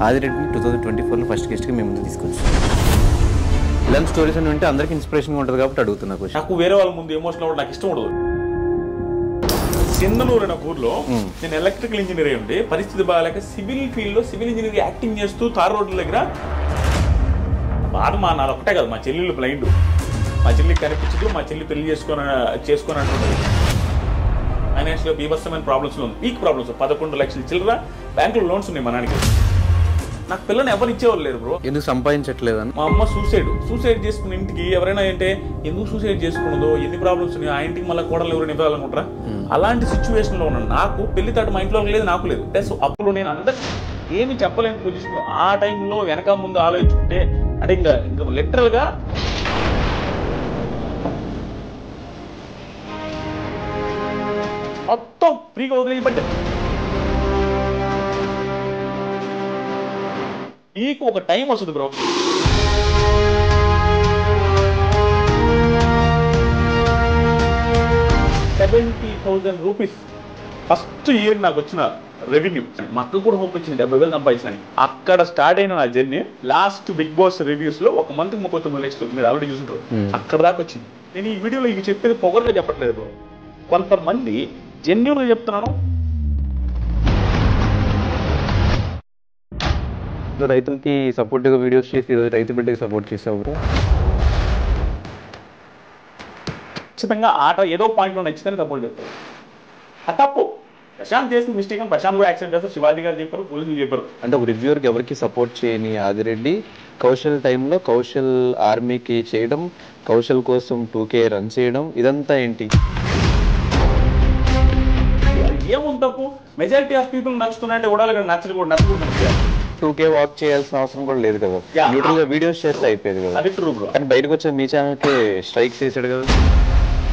ఆదిరెడ్డిని 2024లో first గెస్ట్గా మేము ముందు తీసుకొచ్చాం. ఇలాంటి స్టోరీస్ అని వింటే అందరికి ఇన్స్పిరేషన్గా ఉంటుంది కాబట్టి అడుగుతున్నా క్వశ్చన్. నాకు వేరే వాళ్ళ ముందు ఎమోషనల్ అవ్వడం నాకు ఇష్టం ఉండదు. సింధనూరు అనే ఊర్లో నేను ఎలక్ట్రికల్ ఇంజనీర్ అయి ఉండి పరిస్థితి బాగాలేక సివిల్ ఫీల్డ్లో సివిల్ ఇంజనీర్ యాక్టింగ్ చేస్తూ తార్ రోడ్ల దగ్గర బాధ నాది ఒకటే కాదు, మా చెల్లెళ్ళు బ్లైండ్, మా చెల్లికి కనిపించదు, మా చెల్లి పెళ్లి చేసుకొని అంటుంది. ఫైనాన్షియల్గా బీభత్సమైన ప్రాబ్లమ్స్లో ఉంది, పీక్ ప్రాబ్లమ్స్. 11 లక్షల చిల్లర బ్యాంకులో లోన్స్ ఉన్నాయి మా నాన్నకి. నాకు పిల్లని ఎవరు ఇచ్చేవాళ్ళు లేరు బ్రో. ఎందుకు సంపాదించట్లేదని మా అమ్మ సూసైడ్ చేసుకున్న ఇంటికి ఎవరైనా అంటే ఎందుకు సూసైడ్ చేసుకున్నదో, ఎన్ని ప్రాబ్లమ్స్ ఉన్నాయి, ఆ ఇంటికి మళ్ళీ కోడలు ఎవరైనా ఇవ్వాలనుకుంటారా? అలాంటి సిచ్యువేషన్ లో ఉన్నాను. నాకు పెళ్లి తాట మా ఇంట్లో లేదు, నాకు లేదు. ప్లస్ అప్పుడు నేను అందరికి ఏమి చెప్పలేని పొజిషన్. ఆ టైంలో వెనక ముందు ఆలోచించుకుంటే అంటే ఇంకా లిటరల్ గా మొత్తం ఫ్రీగా వదిలేయబట్టే. నీకు ఒక టైం వస్తుంది బ్రో, ₹70,000 ఫస్ట్ ఇయర్ నాకు వచ్చిన రెవెన్యూ. మా అక్క కూడా హోప్ వచ్చింది 70,000 సంపాదించాలని. అక్కడ స్టార్ట్ అయిన నా journey last Bigg Boss reviews లో ఒక మంత్ 39 లక్షలు మీరు ఆల్రెడీ చూసింటారు. అక్కడ దాకా వచ్చింది. నేను ఈ వీడియోలో ఇవి చెప్పేది పొగరుగా చెప్పట్లేదు బ్రో. కొంతమంది జెన్యూన్ గా చెప్తున్నాను. రైతులకి సపోర్ట్గా వీడియోస్ చేసి ఈరోజు రైతు బిడ్డకి సపోర్ట్ చేసావు. ఖచ్చితంగా ఆట ఏదో పాయింట్లో నచ్చితే సపోర్ట్ చేస్తారు. అది తప్పు. ప్రశాంత్ చేసిన మిస్టేక్ అని ప్రశాంత్ కూడా యాక్సెప్ట్ చేస్తారు, శివాజీ గారు చెప్పారు, పోలీసులు చెప్పారు. అంటే ఒక రివ్యూవర్కి ఎవరికి సపోర్ట్ చేయని ఆదిరెడ్డి కౌశల్ టైంలో కౌశల్ ఆర్మీకి చేయడం, కౌశల్ కోసం 2K రన్ చేయడం, ఇదంతా ఏంటి? ఏముంది తప్పు? మెజారిటీ ఆఫ్ పీపుల్ నచ్చుతున్నాయంటే కూడా నచ్చకూడదు. 2K వాక్ చేయాల్సిన అవసరం కూడా లేదు కదా, న్యూట్రల్ గా వీడియోస్ చేస్తే అయిపోయేది కదా. అది ట్రూ బ్రో. కానీ బయటకు వచ్చే మీ ఛానల్కి స్ట్రైక్స్ చేశాడు కదా.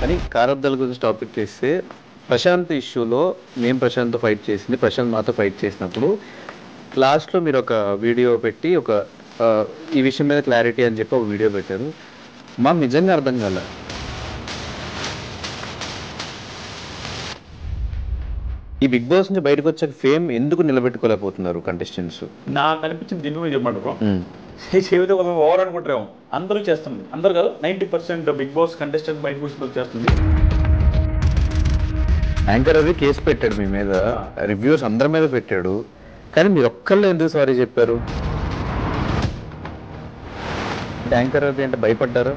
కానీ కారబ్దాల గురించి టాపిక్ చేస్తే ప్రశాంత్ ఇష్యూలో మేము ప్రశాంత్తో ఫైట్ చేసింది, ప్రశాంత్ మాతో ఫైట్ చేసినప్పుడు లాస్ట్లో మీరు ఒక వీడియో పెట్టి ఈ విషయం మీద క్లారిటీ అని చెప్పి ఒక వీడియో పెట్టారు. మాకు నిజంగా అర్థం కాలే. ఈ బిగ్ బాస్ నుంచి బయటకు వచ్చాక ఫేమ్ ఎందుకు నిలబెట్టుకోలేకపోతున్నారు కంటెస్టెంట్స్? నాకు అనిపించింది జెన్యూన్ చెప్పమంటారు. చెబితే ఓవర్ అనుకుంటారేమో. అందరూ చేస్తుంది, అందరూ కాదు 90% బిగ్ బాస్ కంటెస్టెంట్ బయటకు వచ్చి చేస్తుంది. యాంకర్ అది కేసు పెట్టాడు మీ మీద, రివ్యూస్ అందరి మీద పెట్టాడు, కానీ మీరు ఒక్కళ్ళు ఎందుకు సారీ చెప్పారు? యాంకర్ అది అంటే భయపడ్డారు.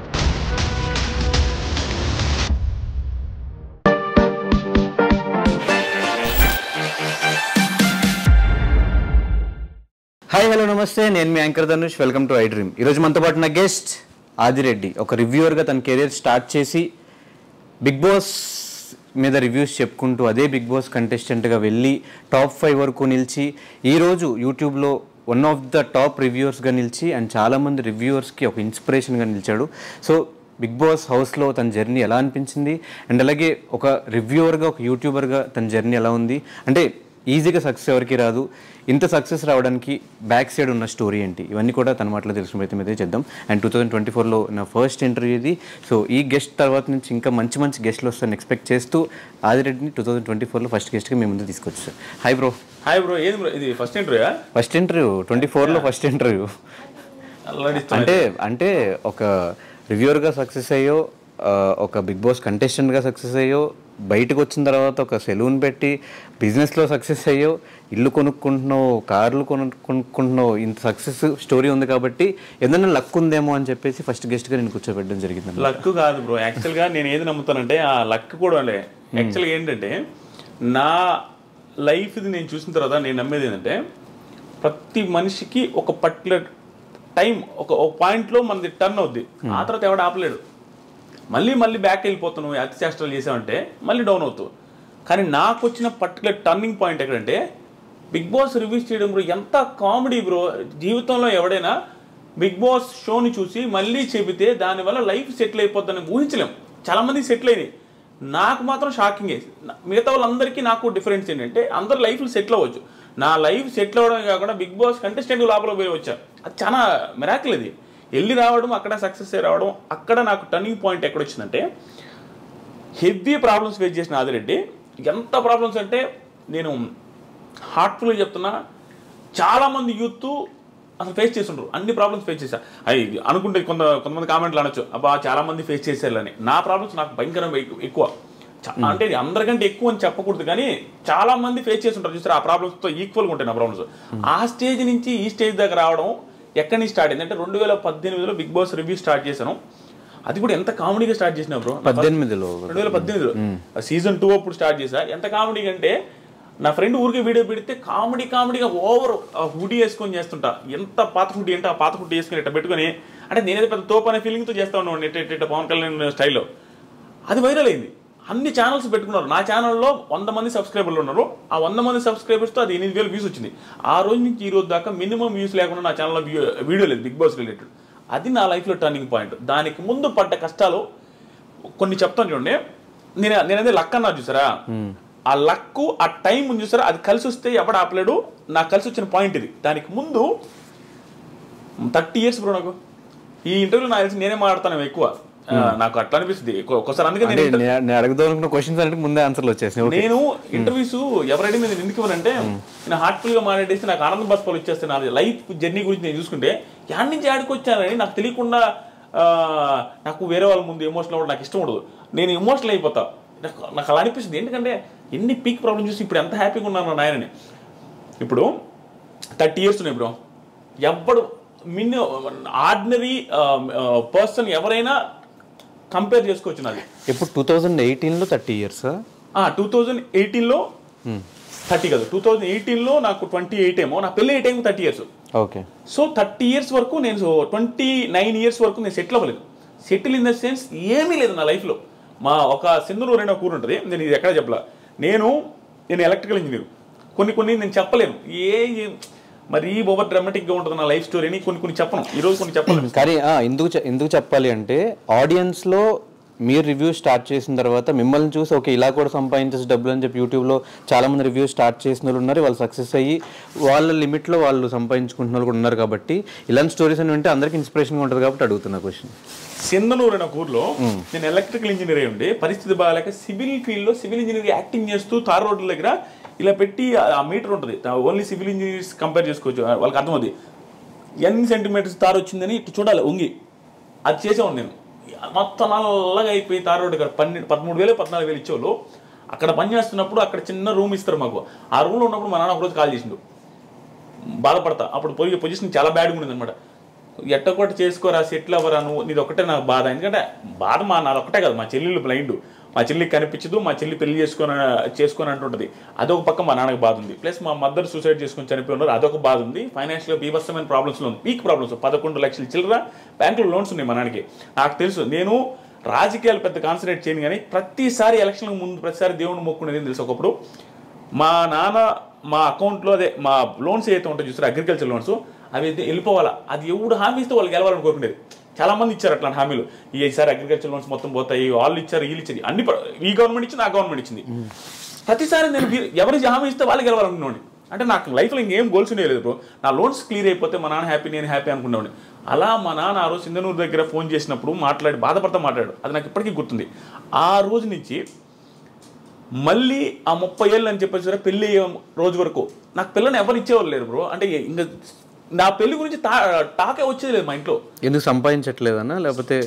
హాయ్ హలో నమస్తే, నేను మీ anchor Dhanush. Welcome to I dream. ఈరోజు మనతో పాటు నా గెస్ట్ ఆదిరెడ్డి. ఒక రివ్యూవర్గా తన కెరీర్ స్టార్ట్ చేసి బిగ్ బాస్ మీద రివ్యూస్ చెప్పుకుంటూ అదే బిగ్ బాస్ కంటెస్టెంట్గా వెళ్ళి టాప్ 5 వరకు నిలిచి ఈరోజు యూట్యూబ్లో వన్ ఆఫ్ ద టాప్ రివ్యూవర్స్గా నిలిచి అండ్ చాలామంది రివ్యూవర్స్కి ఒక ఇన్స్పిరేషన్గా నిలిచాడు. సో బిగ్ బాస్ హౌస్లో తన జర్నీ ఎలా అనిపించింది అండ్ అలాగే ఒక రివ్యూవర్గా ఒక యూట్యూబర్గా తన జర్నీ ఎలా ఉంది, అంటే ఈజీగా సక్సెస్ ఎవరికి రాదు, ఇంత సక్సెస్ రావడానికి బ్యాక్ సైడ్ ఉన్న స్టోరీ ఏంటి, ఇవన్నీ కూడా తన మాటలో తెలుసుకునే ప్రయత్నం అయితే చేద్దాం. అండ్ 2024లో నా ఫస్ట్ ఇంటర్వ్యూ ఇది. సో ఈ గెస్ట్ తర్వాత నుంచి ఇంకా మంచి మంచి గెస్ట్లు వస్తారని ఎక్స్పెక్ట్ చేస్తూ ఆదిరెడ్డిని 2024లో ఫస్ట్ గెస్ట్గా మేము ముందు తీసుకొచ్చారు. Hi bro. Hi bro. ఏది బ్రో ఇది ఫస్ట్ ఇంటర్వ్యూ? ఫస్ట్ ఇంటర్వ్యూ 24లో ఫస్ట్ ఇంటర్వ్యూ. అంటే ఒక రివ్యూవర్గా సక్సెస్ అయ్యో, ఒక బిగ్ బాస్ కంటెస్టెంట్గా సక్సెస్ అయ్యో, బయటకు వచ్చిన తర్వాత ఒక సెలూన్ పెట్టి బిజినెస్లో సక్సెస్ అయ్యో, ఇల్లు కొనుక్కుంటున్నావు, కార్లు కొనుక్కుంటున్నావు, ఇంత సక్సెస్ స్టోరీ ఉంది కాబట్టి ఏదైనా లక్ ఉందేమో అని చెప్పేసి ఫస్ట్ గెస్ట్గా నేను కూర్చోబెట్టడం జరిగింది. లక్ కాదు బ్రో, యాక్చువల్గా నేను ఏది నమ్ముతానంటే ఆ లక్ కూడా యాక్చువల్గా ఏంటంటే నా లైఫ్ది నేను చూసిన తర్వాత నేను నమ్మేది ఏంటంటే ప్రతి మనిషికి ఒక పర్టికులర్ టైం ఒక పాయింట్లో మనది టర్న్ అవుద్ది, ఆ తర్వాత ఎవడు ఆపలేడు. మళ్ళీ బ్యాక్ వెళ్ళిపోతున్నావు, అతి చేష్టలు చేసామంటే మళ్ళీ డౌన్ అవుతావు. కానీ నాకు వచ్చిన పర్టికులర్ టర్నింగ్ పాయింట్ ఎక్కడంటే బిగ్ బాస్ రివ్యూస్ చేయడం బ్రో. ఎంత కామెడీ బ్రో. జీవితంలో ఎవడైనా బిగ్ బాస్ షోని చూసి మళ్ళీ చెబితే దానివల్ల లైఫ్ సెటిల్ అయిపోద్దని ఊహించలేం. చాలామంది సెటిల్ అయింది, నాకు మాత్రం షాకింగ్. మిగతా వాళ్ళందరికీ నాకు డిఫరెన్స్ ఏంటంటే అందరు లైఫ్లో సెటిల్ అవ్వచ్చు, నా లైఫ్ సెటిల్ అవ్వడమే కాకుండా బిగ్ బాస్ కంటెస్టెంట్ లోపల పోయి వచ్చా. అది చాలా మిరాకిల్. అది వెళ్ళి రావడం, అక్కడ సక్సెస్ అయ్యి రావడం. అక్కడ నాకు టర్నింగ్ పాయింట్ ఎక్కడొచ్చిందంటే హెవీ ప్రాబ్లమ్స్ ఫేస్ చేసిన ఆదిరెడ్డి. ఎంత ప్రాబ్లమ్స్ అంటే నేను హార్ట్ఫుల్గా చెప్తున్నా, చాలా మంది యూత్ అసలు ఫేస్ చేస్తుండ్రు, అన్ని ప్రాబ్లమ్స్ ఫేస్ చేశారు. అవి అనుకుంటే కొంతమంది కామెంట్లు అనొచ్చు, అబ్బా చాలా మంది ఫేస్ చేశారని. నా ప్రాబ్లమ్స్ నాకు భయంకరంగా ఎక్కువ, అంటే అందరికంటే ఎక్కువ అని చెప్పకూడదు కానీ చాలా మంది ఫేస్ చేస్తుంటారు చూసారు. ఆ ప్రాబ్లమ్స్తో ఈక్వల్గా ఉంటాయి నా ప్రాబ్లమ్స్. ఆ స్టేజ్ నుంచి ఈ స్టేజ్ దగ్గర రావడం ఎక్కడి నుంచి స్టార్ట్ అయింది అంటే 2018లో బిగ్ బాస్ రివ్యూ స్టార్ట్ చేశాను. అది కూడా ఎంత కామెడీగా స్టార్ట్ చేసిన బ్రో, 2018లో సీజన్ 2 అప్పుడు స్టార్ట్ చేశా. ఎంత కామెడీగా అంటే నా ఫ్రెండ్ ఊరికే వీడియో పెడితే కామెడీగా ఓవర్ హుడీ వేసుకొని చేస్తుంటా. ఎంత పాత హుడీ అంటే ఆ పాత హుడీ వేసుకొని ఇట్లా పెట్టుకొని, అంటే నేనేదో పెద్ద తోపు అనే ఫీలింగ్తో చేస్తా ఉన్నాను ఇట్ట పవన్ కళ్యాణ్ స్టైల్లో. అది వైరల్ అయింది, అన్ని ఛానల్స్ పెట్టుకున్నారు. నా ఛానల్లో 100 మంది సబ్స్క్రైబర్లు ఉన్నారు. ఆ 100 మంది సబ్స్క్రైబర్స్తో అది 8,000 వ్యూస్ వచ్చింది. ఆ రోజు నుంచి ఈ రోజు దాకా మినిమం వ్యూస్ లేకుండా నా ఛానల్లో వీడియో లేదు బిగ్ బాస్ రిలేటెడ్. అది నా లైఫ్లో టర్నింగ్ పాయింట్. దానికి ముందు పడ్డ కష్టాలు కొన్ని చెప్తాను చూడండి. నేనదే లక్ అన్నా చూసారా, ఆ లక్ ఆ టైం ఉంది చూసారా, అది కలిసి వస్తే ఎవడు ఆపలేడు. నాకు కలిసి వచ్చిన పాయింట్ ఇది. దానికి ముందు 30 years బ్రో నాకు. ఈ ఇంటర్వ్యూలో నాకు తెలిసి నేనే మాట్లాడతాను ఎక్కువ, నాకు అట్లా అనిపిస్తుంది ఒకసారి. అందుకే నేను అడుగుదాం క్వశ్చన్స్ అంటే ముందే ఆన్సర్లు వచ్చేసి నేను ఇంటర్వ్యూస్ ఎవరైనా మీద ఎందుకు ఇవ్వనంటే నేను హార్ట్ఫుల్ గా మాట్లాడేసి నాకు ఆనంద బాష్పాలు వచ్చేస్తే నా లైఫ్ జర్నీ గురించి నేను చూసుకుంటే యాడ్ నుంచి యాడికి వచ్చానని నాకు తెలియకుండా నాకు వేరే వాళ్ళ ముందు ఎమోషనల్ అవ్వడం నాకు ఇష్టం ఉండదు. నేను ఎమోషనల్ అయిపోతా. నాకు అలా అనిపిస్తుంది. ఎందుకంటే ఎన్ని పీక్ ప్రాబ్లమ్ చూసి ఇప్పుడు ఎంత హ్యాపీగా ఉన్నాను నాయనని. ఇప్పుడు 30 years ఉన్నాయి బ్రో. ఎవ్వడు ఆర్డినరీ పర్సన్ ఎవరైనా కంపేర్ చేసుకోవచ్చు. నాది ఇప్పుడు 2018లో 30 years, 2018లో 30 కాదు, 2018లో నాకు 28 ఏమో. నా పెళ్ళి 8 ఏమో 30 years. ఓకే. సో 30 years వరకు నేను 29 years వరకు నేను సెటిల్ అవ్వలేదు. సెటిల్ ఇన్ ద సెన్స్ ఏమీ లేదు నా లైఫ్లో. మా ఒక సింధనూరు అనే ఊరు ఉంటుంది, నేను ఇది ఎక్కడ చెప్పలా. నేను ఎలక్ట్రికల్ ఇంజనీర్. కొన్ని నేను చెప్పలేను, మరి ఓవర్ డ్రామాటిక్గా ఉంటుంది నా లైఫ్ స్టోరీని. కొన్ని చెప్పను, ఈరోజు కొన్ని చెప్పలేను. కానీ ఎందుకు చెప్పాలి అంటే ఆడియన్స్లో మీరు రివ్యూ స్టార్ట్ చేసిన తర్వాత మిమ్మల్ని చూసి ఓకే ఇలా కూడా సంపాదించేసి డబ్బులు అని చెప్పి యూట్యూబ్లో చాలామంది రివ్యూ స్టార్ట్ చేసిన వాళ్ళు ఉన్నారు. వాళ్ళు సక్సెస్ అయ్యి వాళ్ళ లిమిట్లో వాళ్ళు సంపాదించుకుంటున్న వాళ్ళు కూడా ఉన్నారు. కాబట్టి ఇలాంటి స్టోరీస్ అని వింటే అందరికీ ఇన్స్పిరేషన్గా ఉంటుంది. కాబట్టి అడుగుతున్నా క్వశ్చన్. సింధనూరు అనే ఊర్లో నేను ఎలక్ట్రికల్ ఇంజనీర్ అయి ఉండి పరిస్థితి బాగాలేక సివిల్ ఫీల్డ్లో సివిల్ ఇంజనీర్ యాక్టింగ్ చేస్తూ తార్ రోడ్ల దగ్గర ఇలా పెట్టి ఆ మీటర్ ఉంటుంది, ఓన్లీ సివిల్ ఇంజనీర్స్ కంపేర్ చేసుకోవచ్చు, వాళ్ళకి అర్థమవుతుంది ఎన్ని సెంటీమీటర్స్ తారు వచ్చిందని ఇటు చూడాలి ఉంగి. అది చేసేవాడు నేను. మొత్తం నల్లగా అయిపోయి తార్ రోడ్డు ఇక్కడ 13,000 14,000 ఇచ్చేవాళ్ళు. అక్కడ పని చేస్తున్నప్పుడు అక్కడ చిన్న రూమ్ ఇస్తారు మాకు. ఆ రూమ్లో ఉన్నప్పుడు మా నాన్న ఒకరోజు కాల్ చేసిండు, బాధపడతా. అప్పుడు పోయి పొజిషన్ చాలా బ్యాడ్గా ఉండేది అనమాట. ఎట్టొకటి చేసుకోరా, సెటిల్ అవ్వరా, నువ్వు నీది ఒకటే నాకు బాధ. ఎందుకంటే బాధ నాది ఒకటే కాదు, మా చెల్లెళ్ళు బ్లైండ్, మా చెల్లికి కనిపించదు, మా చెల్లి పెళ్లి చేసుకొని అంటుంటుంది, అదొక పక్క మా నాన్నకి బాధ ఉంది. ప్లస్ మా మదర్ సూసైడ్ చేసుకొని చనిపోయి ఉన్నారు, అదొక బాధ ఉంది. ఫైనాన్షియల్గా బీభత్సమైన ప్రాబ్లమ్స్లో ఉంది, పీక్ ప్రాబ్లమ్స్. 11 లక్షల చిల్లర బ్యాంకులో లోన్స్ ఉన్నాయి మా నాన్నకి. నాకు తెలుసు, నేను రాజకీయాలు పెద్ద కాన్సన్ట్రేట్ చేయను కానీ ప్రతిసారి ఎలక్షన్లకు ముందు ప్రతిసారి దేవుడిని మొక్కునేది తెలుసు. ఒకప్పుడు మా నాన్న మా అకౌంట్లో అదే మా లోన్స్ ఏదైతే ఉంటాయో చూస్తారు అగ్రికల్చర్ లోన్స్, అవి అయితే వెళ్ళిపోవాలా. అది ఎవడు హామీ ఇస్తే వాళ్ళు గెలవాలని కోరుకునేది. చాలా మంది ఇచ్చారు అట్లాంటి హామీలు. ఈసారి అగ్రికల్చర్ లోన్స్ మొత్తం పోతాయి, వాళ్ళు ఇచ్చారు వీళ్ళు ఇచ్చారు, అన్ని ఈ గవర్నమెంట్ ఇచ్చింది, ఆ గవర్నమెంట్ ఇచ్చింది. ప్రతిసారి నేను ఎవరు హామీ ఇస్తే వాళ్ళు గెలవాలనుకునేవాడిని. అంటే నాకు లైఫ్లో ఇంకేం గోల్స్ ఉండేది బ్రో. నా లోన్స్ క్లియర్ అయిపోతే మా నాన్న హ్యాపీ, నేను హ్యాపీ అనుకునేవాడిని. అలా మా నాన్న ఆ రోజు సింధనూరు దగ్గర ఫోన్ చేసినప్పుడు మాట్లాడాడు, అది నాకు ఇప్పటికీ గుర్తుంది. ఆ రోజు నుంచి మళ్ళీ ఆ 30 ఏళ్ళు అని చెప్పేసి పెళ్ళి అయ్యే రోజు వరకు నాకు పిల్లని ఎవరు ఇచ్చేవాళ్ళు లేరు బ్రో. అంటే ఇంకా నా పెళ్లి గురించి టాకే వచ్చేది లేదు మా ఇంట్లో. ఎందుకు సంపాదించట్లేదన్నా, లేకపోతే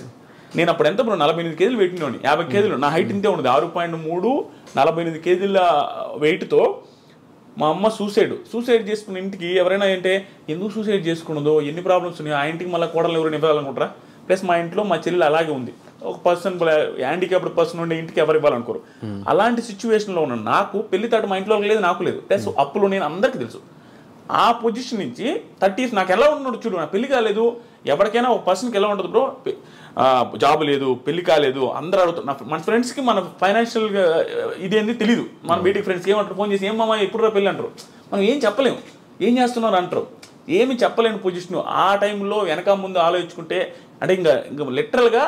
నేను అప్పుడు ఎంత బ్రో 48 కేజీలు పెట్టినోని, 50 కేజీలు నా హైట్ ఇంతే ఉండదు, 6.3, 48 కేజీల వెయిట్తో. మా అమ్మ సూసైడ్ చేసుకున్న ఇంటికి ఎవరైనా అంటే ఎందుకు సూసైడ్ చేసుకున్నదో, ఎన్ని ప్రాబ్లమ్స్ ఉన్నాయో, ఆ ఇంటికి మళ్ళీ కోడలు ఎవరైనా ఇవ్వాలనుకుంటారా. ప్లస్ మా ఇంట్లో మా చెల్లెలు అలాగే ఉంది, ఒక పర్సన్ హ్యాండిక్యాప్డ్ పర్సన్ ఉండే ఇంటికి ఎవరు ఇవ్వాలనుకోరు. అలాంటి సిచ్యువేషన్లో ఉన్న నాకు పెళ్లి తాటు మా ఇంట్లో లేదు, నాకు లేదు. ప్లస్ అప్పులు నేను అందరికీ తెలుసు. ఆ పొజిషన్ నుంచి 30 years నాకు ఎలా ఉన్నాడు చూడు. నా పెళ్లి కాలేదు, ఎవరికైనా ఒక పర్సన్కి ఎలా ఉంటుంది బ్రో, జాబ్ లేదు, పెళ్లి కాలేదు, అందరూ అడుగుతారు. మన ఫ్రెండ్స్కి మన ఫైనాన్షియల్ ఇదేంది తెలియదు. మన బయటికి ఫ్రెండ్స్కి ఏమంటారు, ఫోన్ చేసి ఏం మామ ఎప్పుడు పెళ్ళి అంటారు. మనం ఏం చెప్పలేము, ఏం చేస్తున్నారు అంటారు, ఏమి చెప్పలేని పొజిషన్. ఆ టైంలో వెనక ముందు ఆలోచించుకుంటే అంటే ఇంకా లిటరల్గా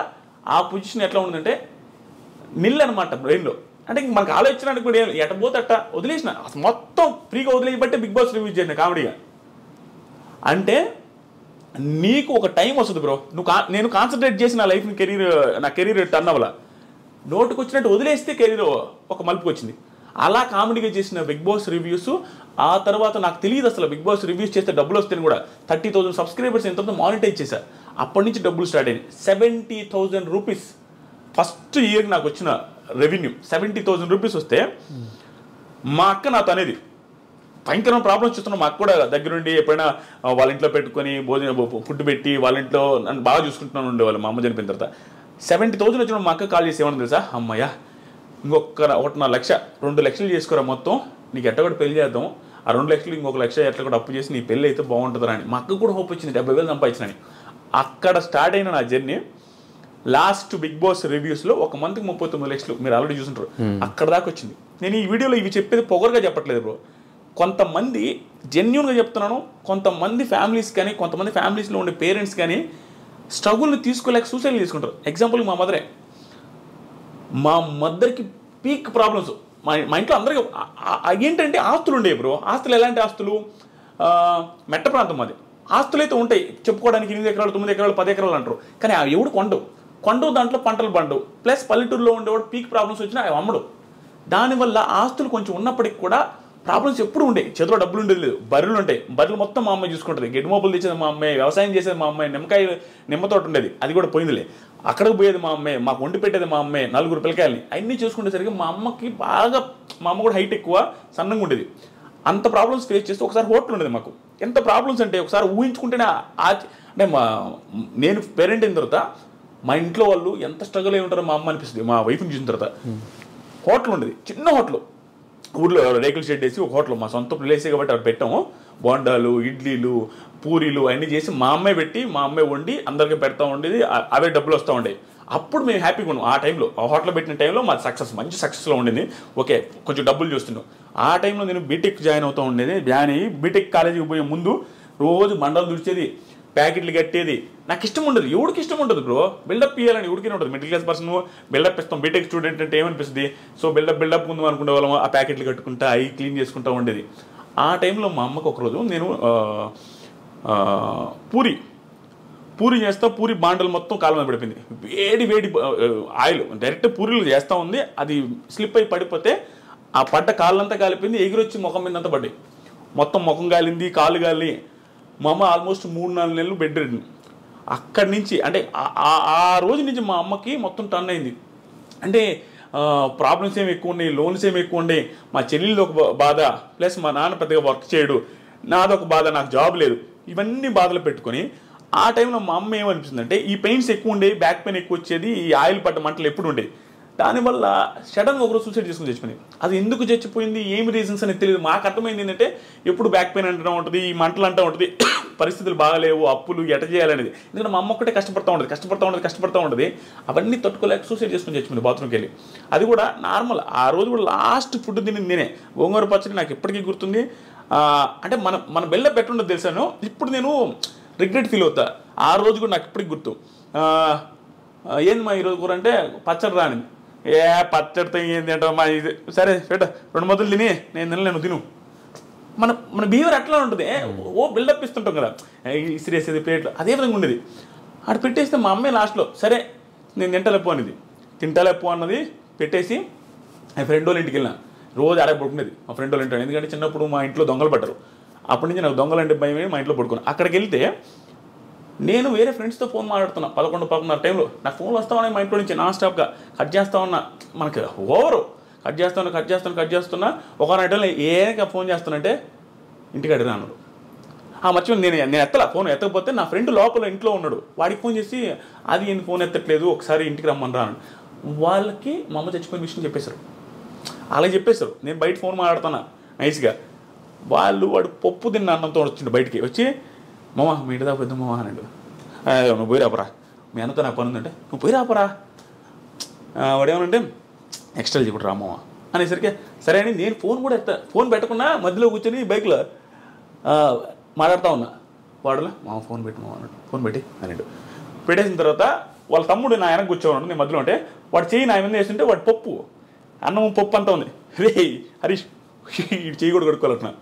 ఆ పొజిషన్ ఎట్లా ఉందంటే నిల్ అనమాట బ్రెయిన్లో. అంటే ఇంక మనకు ఆలోచించడానికి కూడా ఎట్టబోతే అట్ట వదిలేసిన, అసలు మొత్తం ఫ్రీగా వదిలేయబట్టే బిగ్ బాస్ రివ్యూ చేసిన కామెడీగా. అంటే నీకు ఒక టైం వస్తుంది బ్రో, నేను కాన్సన్ట్రేట్ చేసి నా లైఫ్ని నా కెరీర్ టర్న్ అవ్వాల. నోటుకు వచ్చినట్టు వదిలేస్తే కెరీర్ ఒక మలుపుకి వచ్చింది. అలా కామెడీగా చేసిన బిగ్ బాస్ రివ్యూస్. ఆ తర్వాత నాకు తెలియదు అసలు బిగ్ బాస్ రివ్యూస్ చేస్తే డబ్బులు వస్తాయని కూడా. 30,000 సబ్స్క్రైబర్స్ ఎంతో మానిటైజ్ చేశారు. అప్పటి నుంచి డబ్బులు స్టార్ట్ అయ్యాయి. 70,000 రూపీస్ ఫస్ట్ ఇయర్ నాకు వచ్చిన రెవెన్యూ. 70,000 రూపీస్ వస్తే మా అక్క నాతో అనేది భయంకరమైన ప్రాబ్లమ్స్ చూస్తున్నాం. మా అక్క కూడా దగ్గరుండి ఎప్పుడైనా వాళ్ళ ఇంట్లో పెట్టుకొని ఫుడ్ పెట్టి వాళ్ళ ఇంట్లో నన్ను బాగా చూసుకుంటున్నాను ఉండేవాళ్ళు. మా అమ్మ చనిపోయిన తర్వాత 70,000 వచ్చిన మా అక్క కాల్ చేసి ఏమన్నా తెలుసా, అమ్మయ్య ఇంకొక 1.5 లక్ష 2 లక్షలు చేసుకోరా మొత్తం, నీకు ఎట్ట కూడా పెళ్లి చేద్దాం, ఆ 2 లక్షలు ఇంకొక లక్ష ఎట్లా కూడా అప్పు చేసి నీ పెళ్ళి అయితే బాగుంటుందని అని. మా అక్క కూడా హోప్ వచ్చింది 70,000 సంపాదించినని. అక్కడ స్టార్ట్ అయిన నా జర్నీ లాస్ట్ బిగ్ బాస్ రివ్యూస్లో ఒక మంత్కి 39 లక్షలు మీరు ఆల్రెడీ చూసుంటారు. అక్కడ దాకా వచ్చింది. నేను ఈ వీడియోలో ఇవి చెప్పేది పొగరుగా చెప్పట్లేదు బ్రో. కొంతమంది జెన్యూన్గా చెప్తున్నాను. కొంతమంది ఫ్యామిలీస్ కానీ కొంతమంది ఫ్యామిలీస్లో ఉండే పేరెంట్స్ కానీ స్ట్రగుల్ని తీసుకోలేక సూసైడ్ తీసుకుంటారు. ఎగ్జాంపుల్ మా మా మదర్కి పీక్ ప్రాబ్లమ్స్. మా ఇంట్లో అందరికీ ఏంటంటే ఆస్తులు ఉండేవి బ్రో. ఆస్తులు ఎలాంటి ఆస్తులు, మెట్ట ప్రాంతం అది. ఆస్తులు అయితే ఉంటాయి చెప్పుకోవడానికి, 8 ఎకరాలు 9 ఎకరాలు 10 ఎకరాలు అంటారు. కానీ అవి ఎవడు కొండవు దాంట్లో పంటలు పండవు. ప్లస్ పల్లెటూరులో ఉండేవాడు పీక్ ప్రాబ్లమ్స్ వచ్చినా అవి అమ్మడు. దానివల్ల ఆస్తులు కొంచెం ఉన్నప్పటికి కూడా ప్రాబ్లమ్స్ ఎప్పుడు ఉండే. చేతిలో డబ్బులు ఉండేది లేదు. బర్రెలు ఉంటాయి. బర్రెలు మొత్తం మా అమ్మాయి చూసుకుంటుంది. గెడ్డి మోపులు తెచ్చేది మా అమ్మాయి, వ్యవసాయం చేసేది మా అమ్మాయి, నిమ్మతోట ఉండేది అది కూడా పోయిందిలే. అక్కడికి పోయేది మా అమ్మాయి, మాకు వండి పెట్టేది మా అమ్మాయి, 4 పిల్లకాయలని. అన్నీ చూసుకునేసరికి మా అమ్మకి బాగా, మా అమ్మ కూడా హైట్ ఎక్కువ, సన్నంగా ఉండేది. అంత ప్రాబ్లమ్స్ ఫేస్ చేస్తే ఒకసారి హోటల్ ఉండేది మాకు. ఎంత ప్రాబ్లమ్స్ అంటే ఒకసారి ఊహించుకుంటేనే అంటే నేను పేరెంట్ అయిన తర్వాత మా ఇంట్లో వాళ్ళు ఎంత స్ట్రగుల్ అయి ఉంటారో మా అమ్మ అనిపిస్తుంది. మా వైఫ్ని చూసిన తర్వాత హోటల్ ఉండేది, చిన్న హోటల్, ఊర్లో రేకుల షెడ్ వేసి ఒక హోటల్, మా సొంత ప్లేసే కాబట్టి అక్కడ పెట్టాము. బోండాలు, ఇడ్లీలు, పూరీలు అన్నీ చేసి మా అమ్మాయి పెట్టి మా అమ్మాయి వండి అందరికీ పెడతా ఉండేది. అవే డబ్బులు వస్తూ ఉండేవి. అప్పుడు మేము హ్యాపీగా ఉన్నాం. ఆ టైంలో ఆ హోటల్ పెట్టిన టైంలో మా మంచి సక్సెస్లో ఉండింది. ఓకే కొంచెం డబ్బులు చూస్తున్నాం. ఆ టైంలో నేను బీటెక్ జాయిన్ అవుతూ ఉండేది. జాయిన్ అయ్యి బీటెక్ కాలేజీకి పోయే ముందు రోజు బండలు దుడిచేది, ప్యాకెట్లు కట్టేది. నాకు ఇష్టం ఉండదు. ఎవరికి ఇష్టం ఉంటుంది బ్రో? బిల్డప్ ఇవ్వాలని ఎవరికైనా ఉంటుంది. మిడిల్ క్లాస్ పర్సన్ బిల్డప్ ఇస్తాం. బీటెక్ స్టూడెంట్ అంటే ఏమనిపిస్తుంది? సో బిల్డప్ ముందు అనుకునే వాళ్ళం. ఆ ప్యాకెట్లు కట్టుకుంటా అవి క్లీన్ చేసుకుంటూ ఉండేది. ఆ టైంలో మా అమ్మకు ఒకరోజు నేను పూరి చేస్తా, పూరి బాండలు మొత్తం కాళ్ళ మీద పడిపోయింది. వేడి ఆయిల్ డైరెక్ట్ పూరీలు చేస్తూ ఉంది. అది స్లిప్ అయి పడిపోతే ఆ పడ్డ కాళ్ళంతా కాలిపోయింది. ఎగిరొచ్చి ముఖం మీద అంతా పడ్డాయి. మొత్తం ముఖం కాలింది, కాళ్ళు కాలి. మా అమ్మ ఆల్మోస్ట్ 3-4 నెలలు బెడ్ రెడ్. అక్కడి నుంచి అంటే ఆ రోజు నుంచి మా అమ్మకి మొత్తం టర్న్ అయింది. అంటే ప్రాబ్లమ్స్ ఏమి ఎక్కువ ఉన్నాయి, లోన్స్ ఏమి ఎక్కువ ఉన్నాయి, మా చెల్లెళ్ళది ఒక బాధ, ప్లస్ మా నాన్న పెద్దగా వర్క్ చేయడు, నాదొక బాధ, నాకు జాబ్ లేదు, ఇవన్నీ బాధలు పెట్టుకొని ఆ టైంలో మా అమ్మ ఏమనిపిస్తుందంటే ఈ పెయిన్స్ ఎక్కువ ఉండేవి, బ్యాక్ పెయిన్ ఎక్కువ వచ్చేది, ఈ ఆయిల్ పట్ట మంటలు ఎప్పుడు ఉండేవి. దానివల్ల సడన్గా ఒకరోజు సూసైడ్ చేసుకుని చచ్చిపోయింది. అది ఎందుకు చచ్చిపోయింది, ఏమి రీజన్స్ అనేది తెలియదు. మాకు అర్థమైంది ఏంటంటే ఎప్పుడు బ్యాక్ పెయిన్ అంటూ ఉంటుంది, ఈ మంటలు అంటూ ఉంటుంది, పరిస్థితులు బాగాలేవు, అప్పులు ఎట చేయాలనేది. ఎందుకంటే మా అమ్మ ఒక్కటే కష్టపడతా ఉంటుంది. అవన్నీ తట్టుకోలేక సూసైడ్ చేసుకుని చచ్చిపోయింది బాత్రూమ్కి వెళ్ళి. అది కూడా నార్మల్. ఆ రోజు కూడా లాస్ట్ ఫుడ్ తినింది నేనే. గోంగూర పచ్చడి నాకు ఎప్పటికీ గుర్తుంది. అంటే మన బెల్ల పెట్టుండదు తెలుసాను. ఇప్పుడు నేను రిగ్రెట్ ఫీల్ అవుతా. ఆ రోజు కూడా నాకు ఇప్పటికి గుర్తు. ఏంది మా ఈరోజు కూర అంటే పచ్చడి రాని. పచ్చడితో ఏంది అంటే మా ఇది సరే పెట్ట 2 ముద్దలు తిని నేను తినలేను, తిను. మన బిహేవియర్ అట్లా ఉంటుంది. బిల్డప్ ఇస్తుంటాం కదా, ఇసిరేసేది ప్లేట్లు, అదే విధంగా ఉండేది. అటు పెట్టేస్తే మా అమ్మాయి లాస్ట్లో సరే నేను తింటలేపో అన్నది పెట్టేసి మా ఫ్రెండ్ వాళ్ళ ఇంటికి వెళ్ళినా. రోజు ఆడే పడుకునేది మా ఫ్రెండ్ వాళ్ళ ఇంట్లో. ఎందుకంటే చిన్నప్పుడు మా ఇంట్లో దొంగలు పడ్డారు. అప్పటి నుంచి నాకు దొంగలు అంటే భయమే. మా ఇంట్లో పడుకున్నాను. అక్కడికి వెళ్తే నేను వేరే ఫ్రెండ్స్తో ఫోన్ మాట్లాడుతున్నా 11-11 టైంలో. నాకు ఫోన్లు వస్తా ఉన్నాయి మా ఇంట్లో నుంచి నాన్ స్టాప్గా. కట్ చేస్తా ఉన్నా, మనకి ఓవరు కట్ చేస్తున్నా. ఒక టైంలో ఏక ఫోన్ చేస్తానంటే ఇంటికి అడిగినా అన్నాడు. మర్చిపోయింది. నేను ఫోన్ ఎత్తకపోతే నా ఫ్రెండ్ లోపల ఇంట్లో ఉన్నాడు. వాడికి ఫోన్ చేసి అది ఏంది ఫోన్ ఎత్తట్లేదు, ఒకసారి ఇంటికి రమ్మని రాను. వాళ్ళకి మా అమ్మ చచ్చిపోయిన విషయం చెప్పేశారు. అలా చెప్పేశారు. నేను బయట ఫోన్ మాట్లాడుతున్నా నైస్గా. వాడు పప్పు తిన్న అన్నంతో వచ్చిండు. బయటికి వచ్చి మామ మీ ఇంటి దాకా పెద్ద మామ అన్నాడు. నువ్వు పోయి రాపరా, మీ అన్నతో నాకు పని ఉందంటే నువ్వు పోయి రాపరా. వాడేమనంటే ఎక్స్ట్రా చెప్పడు రామమ్మ అనేసరికి సరే అని నేను ఫోన్ కూడా ఫోన్ పెట్టకుండా మధ్యలో కూర్చొని బైక్లో మాట్లాడుతూ ఉన్నా. వాడులో మామ ఫోన్ పెట్టి మామ అన్నాడు. ఫోన్ పెట్టి అన్నాడు. పెట్టేసిన తర్వాత వాళ్ళ తమ్ముడు నా వెనక కూర్చోన్నాడు. నేను మధ్యలో ఉంటే వాడు చెయ్యి నా మీద వేస్తుంటే వాడు అన్నం పప్పు అంతా ఉంది. రే హరీష్ ఇటు చెయ్యి కూడా కొడుకోవాలంటున్నా.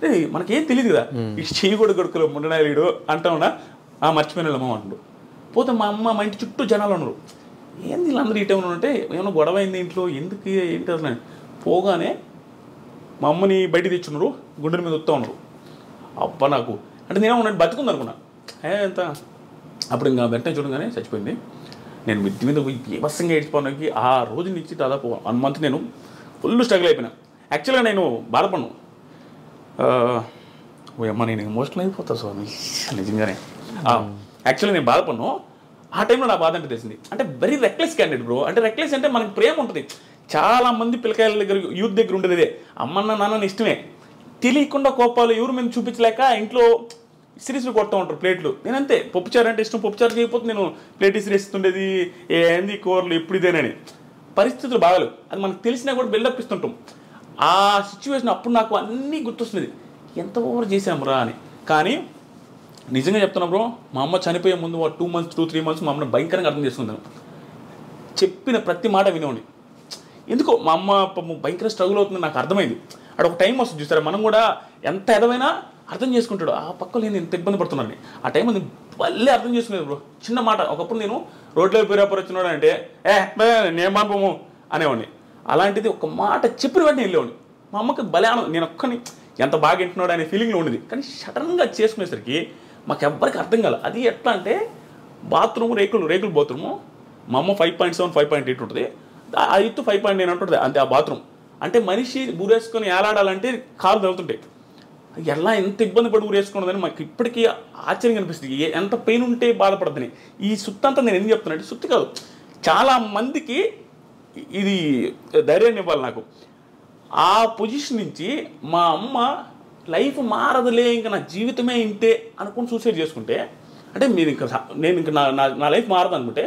రే మనకేం తెలియదు కదా, ఇటు చెయ్యి కూడా కొడుకోలే ముండనాయుడు అంటా ఉన్నా. మర్చిపోయిన అమ్మ అంటున్నాడు. పోతే మా ఇంటి చుట్టూ జనాలు ఉన్నారు. ఏంది వీళ్ళందరూ ఇటే ఉంటే ఏమైనా గొడవ అయింది ఇంట్లో, ఎందుకు ఏంటి అసలు పోగానే మా అమ్మని బయటికి తెచ్చున్నారు, గుండెల మీద వస్తూ ఉన్నారు. అబ్బా నాకు అంటే నేను ఉన్నట్టు బతుకుంది అనుకున్నా. ఎంత అప్పుడు ఇంకా వెంటనే చూడగానే చచ్చిపోయింది. నేను మిద్ది మీద పోయి బీభత్సంగా ఏడ్చిపోవడానికి ఆ రోజు నుంచి దాదాపు 1 month నేను ఫుల్ స్ట్రగుల్ అయిపోయినా. యాక్చువల్గా నేను బాధపడను, ఓ అమ్మ నేను ఎమోషనల్ అయిపోతా స్వామి నిజంగానే. యాక్చువల్గా నేను బాధపడను. ఆ టైంలో నా బాధ అంటే తెలిసింది. అంటే వెరీ రెక్లెస్ క్యాండిడేట్ బ్రో. అంటే రెక్లెస్ అంటే మనకి ప్రేమ ఉంటుంది. చాలామంది పిల్లకాయల దగ్గర యూత్ దగ్గర ఉండేది ఇదే, అమ్మన్న నాన్న ఇష్టమే, తెలియకుండా కోపాలు ఎవరు మేము చూపించలేక ఇంట్లో సిరీస్లు కొడుతూ ఉంటారు ప్లేట్లు. నేనంతే, పప్పుచారు అంటే ఇష్టం, పప్పుచారు చేయకపోతే నేను ప్లేట్ ఇసిరేస్తుండేది, ఏంది కూరలు ఎప్పుడు ఇదేనని. పరిస్థితులు బాగాలేవు, అది మనకు తెలిసినా కూడా బిల్డప్ ఇస్తుంటాం. ఆ సిచ్యువేషన్ అప్పుడు నాకు అన్నీ గుర్తొస్తుంది, ఎంత ఓవర్ చేసామురా అని. కానీ నిజంగా చెప్తున్నా బ్రో, మా అమ్మ చనిపోయే ముందు 2 months 2-3 months మా అమ్మని భయంకరంగా అర్థం చేసుకుంటాను. చెప్పిన ప్రతి మాట వినేవాడిని. ఎందుకో మా అమ్మ భయంకర స్ట్రగుల్ అవుతుంది నాకు అర్థమైంది. అక్కడ ఒక టైం వస్తుంది చూసారా, మనం కూడా ఎంత ఎదవైనా అర్థం చేసుకుంటాడు. ఆ పక్కలో నేను ఎంత ఇబ్బంది పడుతున్నాను ఆ టైంలో నేను మళ్ళీ అర్థం చేసుకునేది బ్రో. చిన్న మాట, ఒకప్పుడు నేను రోడ్లో పేరాపర్ వచ్చినాడు అంటే నేను పంపము అనేవాడిని. అలాంటిది ఒక మాట చెప్పిన వెంటనే వెళ్ళేవాడిని. మా అమ్మకి భలే నేను ఒక్కని ఎంత బాగా వింటున్నాడు అనే ఫీలింగ్లో ఉండేది. కానీ సడన్గా చేసుకునేసరికి మాకు ఎవ్వరికి అర్థం కాదు. అది ఎట్లా అంటే బాత్రూమ్ రేకులు బాత్రూము, మా అమ్మ 5.7 5.8 ఉంటుంది, ఆ ఎత్తు 5.9 ఉంటుంది అంతే ఆ బాత్రూమ్. అంటే మనిషి ఊరేసుకొని ఏలాడాలంటే కాలు తగులుతుంటాయి. ఎలా ఎంత ఇబ్బంది పడి ఊరేసుకున్నదని మాకు ఇప్పటికీ ఆశ్చర్యం కనిపిస్తుంది, ఎంత పెయిన్ ఉంటే బాధపడద్దని. ఈ సుత్తి అంతా నేను ఎందుకు చెప్తున్నా అంటే, సుత్తి కాదు, చాలా మందికి ఇది ధైర్యాన్ని ఇవ్వాలి నాకు. ఆ పొజిషన్ నుంచి మా అమ్మ లైఫ్ మారదులే, ఇంకా నా జీవితమే ఇంతే అనుకుని సూసైడ్ చేసుకుంటే, అంటే నేను ఇంకా నా లైఫ్ మారదు అనుకుంటే,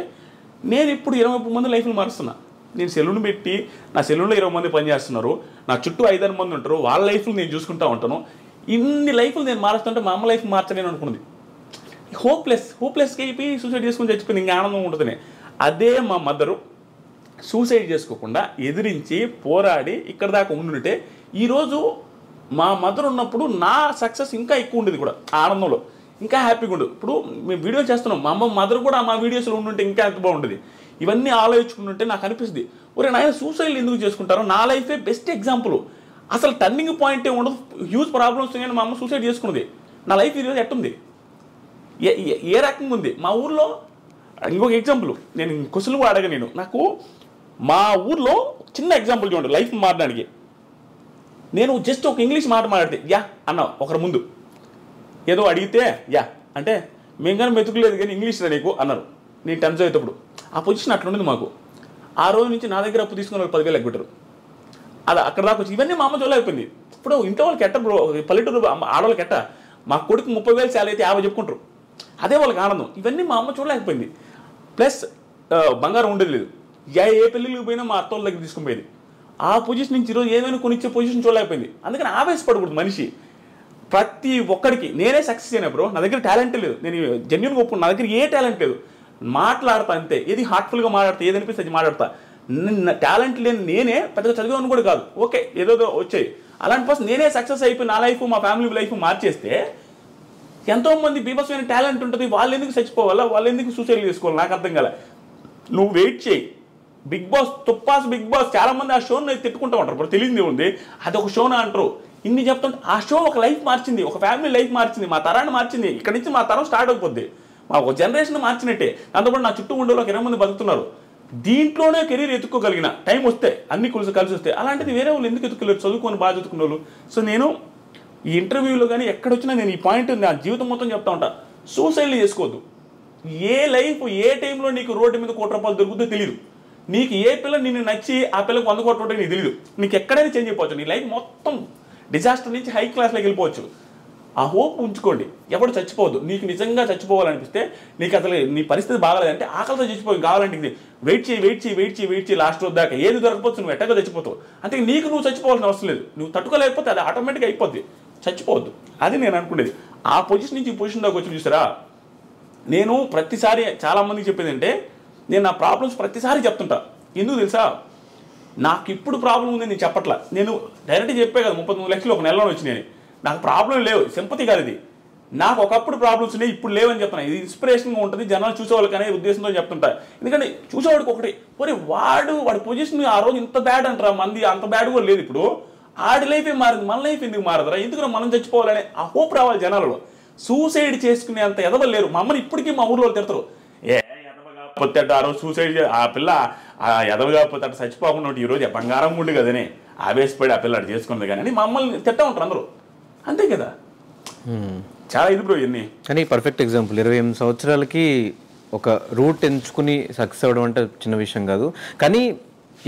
నేను ఇప్పుడు 20 మంది లైఫ్లు మారుస్తున్నా. నేను సెలూన్ పెట్టి నా సెలూన్లో 20 మంది పనిచేస్తున్నారు, నా చుట్టూ 5-6 మంది ఉంటారు, వాళ్ళ లైఫ్లు నేను చూసుకుంటూ ఉంటాను. ఇన్ని లైఫ్లు నేను మారుస్తుంటే మా అమ్మ లైఫ్ మార్చలేను అనుకున్నది. హోప్లెస్గా అయిపోయి సూసైడ్ చేసుకుని చచ్చిపోయింది, ఇంకా ఆనందం ఉంటుందని. అదే మా మదరు సూసైడ్ చేసుకోకుండా ఎదిరించి పోరాడి ఇక్కడ దాకా ఉండుంటే ఈరోజు మా మదర్ ఉన్నప్పుడు నా సక్సెస్ ఇంకా ఎక్కువ ఉండేది కూడా, ఆనందంలో ఇంకా హ్యాపీగా ఉండదు. ఇప్పుడు మేము వీడియో చేస్తున్నాం, మా అమ్మ మదర్ కూడా మా వీడియోస్లో ఉండుంటే ఇంకా ఎంత బాగుంటుంది. ఇవన్నీ ఆలోచించుకుంటుంటే నాకు అనిపిస్తుంది, ఒరే నాయన సూసైడ్ ఎందుకు చేసుకుంటారో, నా లైఫే బెస్ట్ ఎగ్జాంపుల్. అసలు టర్నింగ్ పాయింట్ ఉండదు, హ్యూజ్ ప్రాబ్లమ్స్ కానీ మా అమ్మ సూసైడ్ చేసుకున్నది. నా లైఫ్ ఈరోజు ఎట్టుంది, ఏ రకంగా ఉంది. మా ఊర్లో ఇంకొక ఎగ్జాంపుల్, నేను క్వశ్చన్ కూడా అడగ, నాకు మా ఊర్లో చిన్న ఎగ్జాంపుల్ చూడండి లైఫ్ మారడానికి. నేను జస్ట్ ఒక ఇంగ్లీష్ మాట మాట్లాడితే యా అన్న ఒకరి ముందు, ఏదో అడిగితే యా అంటే మేము కానీ మెతుకులేదు కానీ ఇంగ్లీష్ రా నీకు అన్నారు. నేను 10th చదివేటప్పుడు ఆ పొజిషన్ అట్లా ఉండేది మాకు. ఆ రోజు నుంచి నా దగ్గర అప్పు తీసుకుని 10,000 ఎగ్గొట్టారు. అది అక్కడ దాకా వచ్చి ఇవన్నీ మా అమ్మ చూడలేకపోయింది. ఇప్పుడు ఇంట్లో వాళ్ళకి ఎట్ట బ్రో, పల్లెటూరు ఆడవాళ్ళకి ఎట్ట, మా కొడుకు 30,000 శాలరీ అయితే 50 చెప్పుకుంటారు, అదే వాళ్ళకి ఆనందం. ఇవన్నీ మా అమ్మ చూడలేకపోయింది. ప్లస్ బంగారం ఉండేది లేదు, ఏ పెళ్ళిళ్ళకి పోయినా మా అత్తోళ్ళ దగ్గర తీసుకుని పోయేది. ఆ పొజిషన్ నుంచి ఈరోజు ఏమైనా కొనిచ్చే పొజిషన్ చూడలేకపోయింది. అందుకని ఆవేశపడకూడదు మనిషి. ప్రతి ఒక్కడికి నేనే సక్సెస్ అయినా బ్రో, నా దగ్గర టాలెంట్ లేదు, నేను జెన్యున్గా ఒప్పుకున్నా, నా దగ్గర ఏ టాలెంట్ లేదు, మాట్లాడతా అంతే, ఏది హార్ట్ఫుల్గా మాట్లాడతా, ఏది అనిపిస్తే అది మాట్లాడతా. టాలెంట్ లేని నేనే పెద్దగా చదివాను కూడా కాదు, ఓకే ఏదో వచ్చాయి. అలాంటి పర్సన్ నేనే సక్సెస్ అయిపోయి నా లైఫ్ మా ఫ్యామిలీ లైఫ్ మార్చేస్తే ఎంతోమంది బీభత్సమైన టాలెంట్ ఉంటుంది, వాళ్ళు ఎందుకు చచ్చిపోవాలా, వాళ్ళు ఎందుకు సూసైడ్ చేసుకోవాలి, నాకు అర్థం కాలే. నువ్వు వెయిట్ చేయి. బిగ్ బాస్ తుప్పాస్ బిగ్ బాస్ చాలా మంది ఆ షోని తిట్టుకుంటూ ఉంటారు, ఇప్పుడు తెలియదు ఉంది అది ఒక షోనా అంటారు. ఇన్ని చెప్తుంటే ఆ షో ఒక లైఫ్ మార్చింది, ఒక ఫ్యామిలీ లైఫ్ మార్చింది, మా తరాన్ని మార్చింది. ఇక్కడ నుంచి మా తరం స్టార్ట్ అయిపోద్ది, మా ఒక జనరేషన్ మార్చినట్టే. దాంతోపాటు నా చుట్టూ ఉండే ఒక 20 మంది బతుకుతున్నారు. దీంట్లోనే కెరీర్ ఎత్తుక్కోగలిగిన టైం వస్తే అన్ని కలిసి వస్తే, అలాంటిది వేరే వాళ్ళు ఎందుకు ఎత్తుకోలేరు, చదువుకొని బాగా చదువుకునే వాళ్ళు. సో నేను ఈ ఇంటర్వ్యూలో కానీ ఎక్కడొచ్చినా నేను ఈ పాయింట్ నా జీవితం మొత్తం చెప్తా ఉంటా, సూసైడ్లు చేసుకోవద్దు. ఏ లైఫ్ ఏ టైంలో నీకు రోడ్డు మీద 1 కోటి రూపాయలు దొరుకుతుందో తెలియదు. నీకు ఏ పిల్ల నిన్ను నచ్చి ఆ పిల్లకి 100 కోట్ల రూపాయలు నీకు తెలియదు. నీకు ఎక్కడైనా చేంజ్ అయిపోవచ్చు, నీ లైఫ్ మొత్తం డిజాస్టర్ నుంచి హై క్లాస్లోకి వెళ్ళిపోవచ్చు. ఆ హోప్ ఉంచుకోండి, ఎవడు చచ్చిపోవద్దు. నీకు నిజంగా చచ్చిపోవాలనిపిస్తే, నీకు అసలు నీ పరిస్థితి బాగాలేదంటే ఆకలితో చచ్చిపోయి కావాలంటే ఇది వెయిట్ చేయి లాస్ట్ రోజు దాకా ఏది దొరకపోవచ్చు, నువ్వు ఎట్టగా చచ్చిపోతావు. అంటే నీకు నువ్వు చచ్చిపోవాల్సిన అవసరం లేదు, నువ్వు తట్టుకోలేకపోతే అది ఆటోమేటిక్గా అయిపోద్ది. చచ్చిపోవద్దు, అది నేను అనుకునేది. ఆ పొజిషన్ నుంచి ఈ పొజిషన్ దాకా వచ్చి చూసారా, నేను ప్రతిసారి చాలామందికి చెప్పేది అంటే, నేను నా ప్రాబ్లమ్స్ ప్రతిసారి చెప్తుంటా. ఎందుకు తెలుసా, నాకు ఇప్పుడు ప్రాబ్లం ఉంది నేను చెప్పట్లా. నేను డైరెక్ట్గా చెప్పే కదా 33 లక్షలు ఒక నెలలో వచ్చినాయని. నాకు ప్రాబ్లం లేవు, సింపతి కాదు ఇది. నాకు ఒకప్పుడు ప్రాబ్లమ్స్ ఉన్నాయి, ఇప్పుడు లేవని చెప్తున్నా. ఇది ఇన్స్పిరేషన్గా ఉంటుంది, జనాలు చూసేవాళ్ళకి అనే ఉద్దేశంతో చెప్తుంటా. ఎందుకంటే చూసేవాడికి ఒకటి, మరి వాడి పొజిషన్ ఆ రోజు ఇంత బ్యాడ్ అంటారా, మంది అంత బ్యాడ్ కూడా లేదు. ఇప్పుడు ఆడి లైఫే మారింది, మన లైఫ్ ఎందుకు మారదురా, ఎందుకు మనం చచ్చిపోవాలనే ఆ హోప్ రావాలి జనాలలో. సూసైడ్ చేసుకునే అంత ఎదవలు లేరు. మా అమ్మని ఇప్పటికీ మా ఊర్లో తిడతారు, ఎదవగాపోతే ఆ రోజు సూసైడ్, ఆ పిల్ల ఆ ఎదవగాపోతే అటు చచ్చిపోకుండా ఈ రోజు బంగారం ఉండి కదనే ఆవేశపడి ఆ పిల్ల అటు చేసుకుంది కానీ మా అమ్మల్ని తిట్టా ఉంటారు అందరూ. అంతే కదా, చాలా ఇది బ్రో ఇవన్నీ. కానీ పర్ఫెక్ట్ ఎగ్జాంపుల్ 28 సంవత్సరాలకి ఒక రూట్ ఎంచుకుని సక్సెస్ అవ్వడం అంటే చిన్న విషయం కాదు. కానీ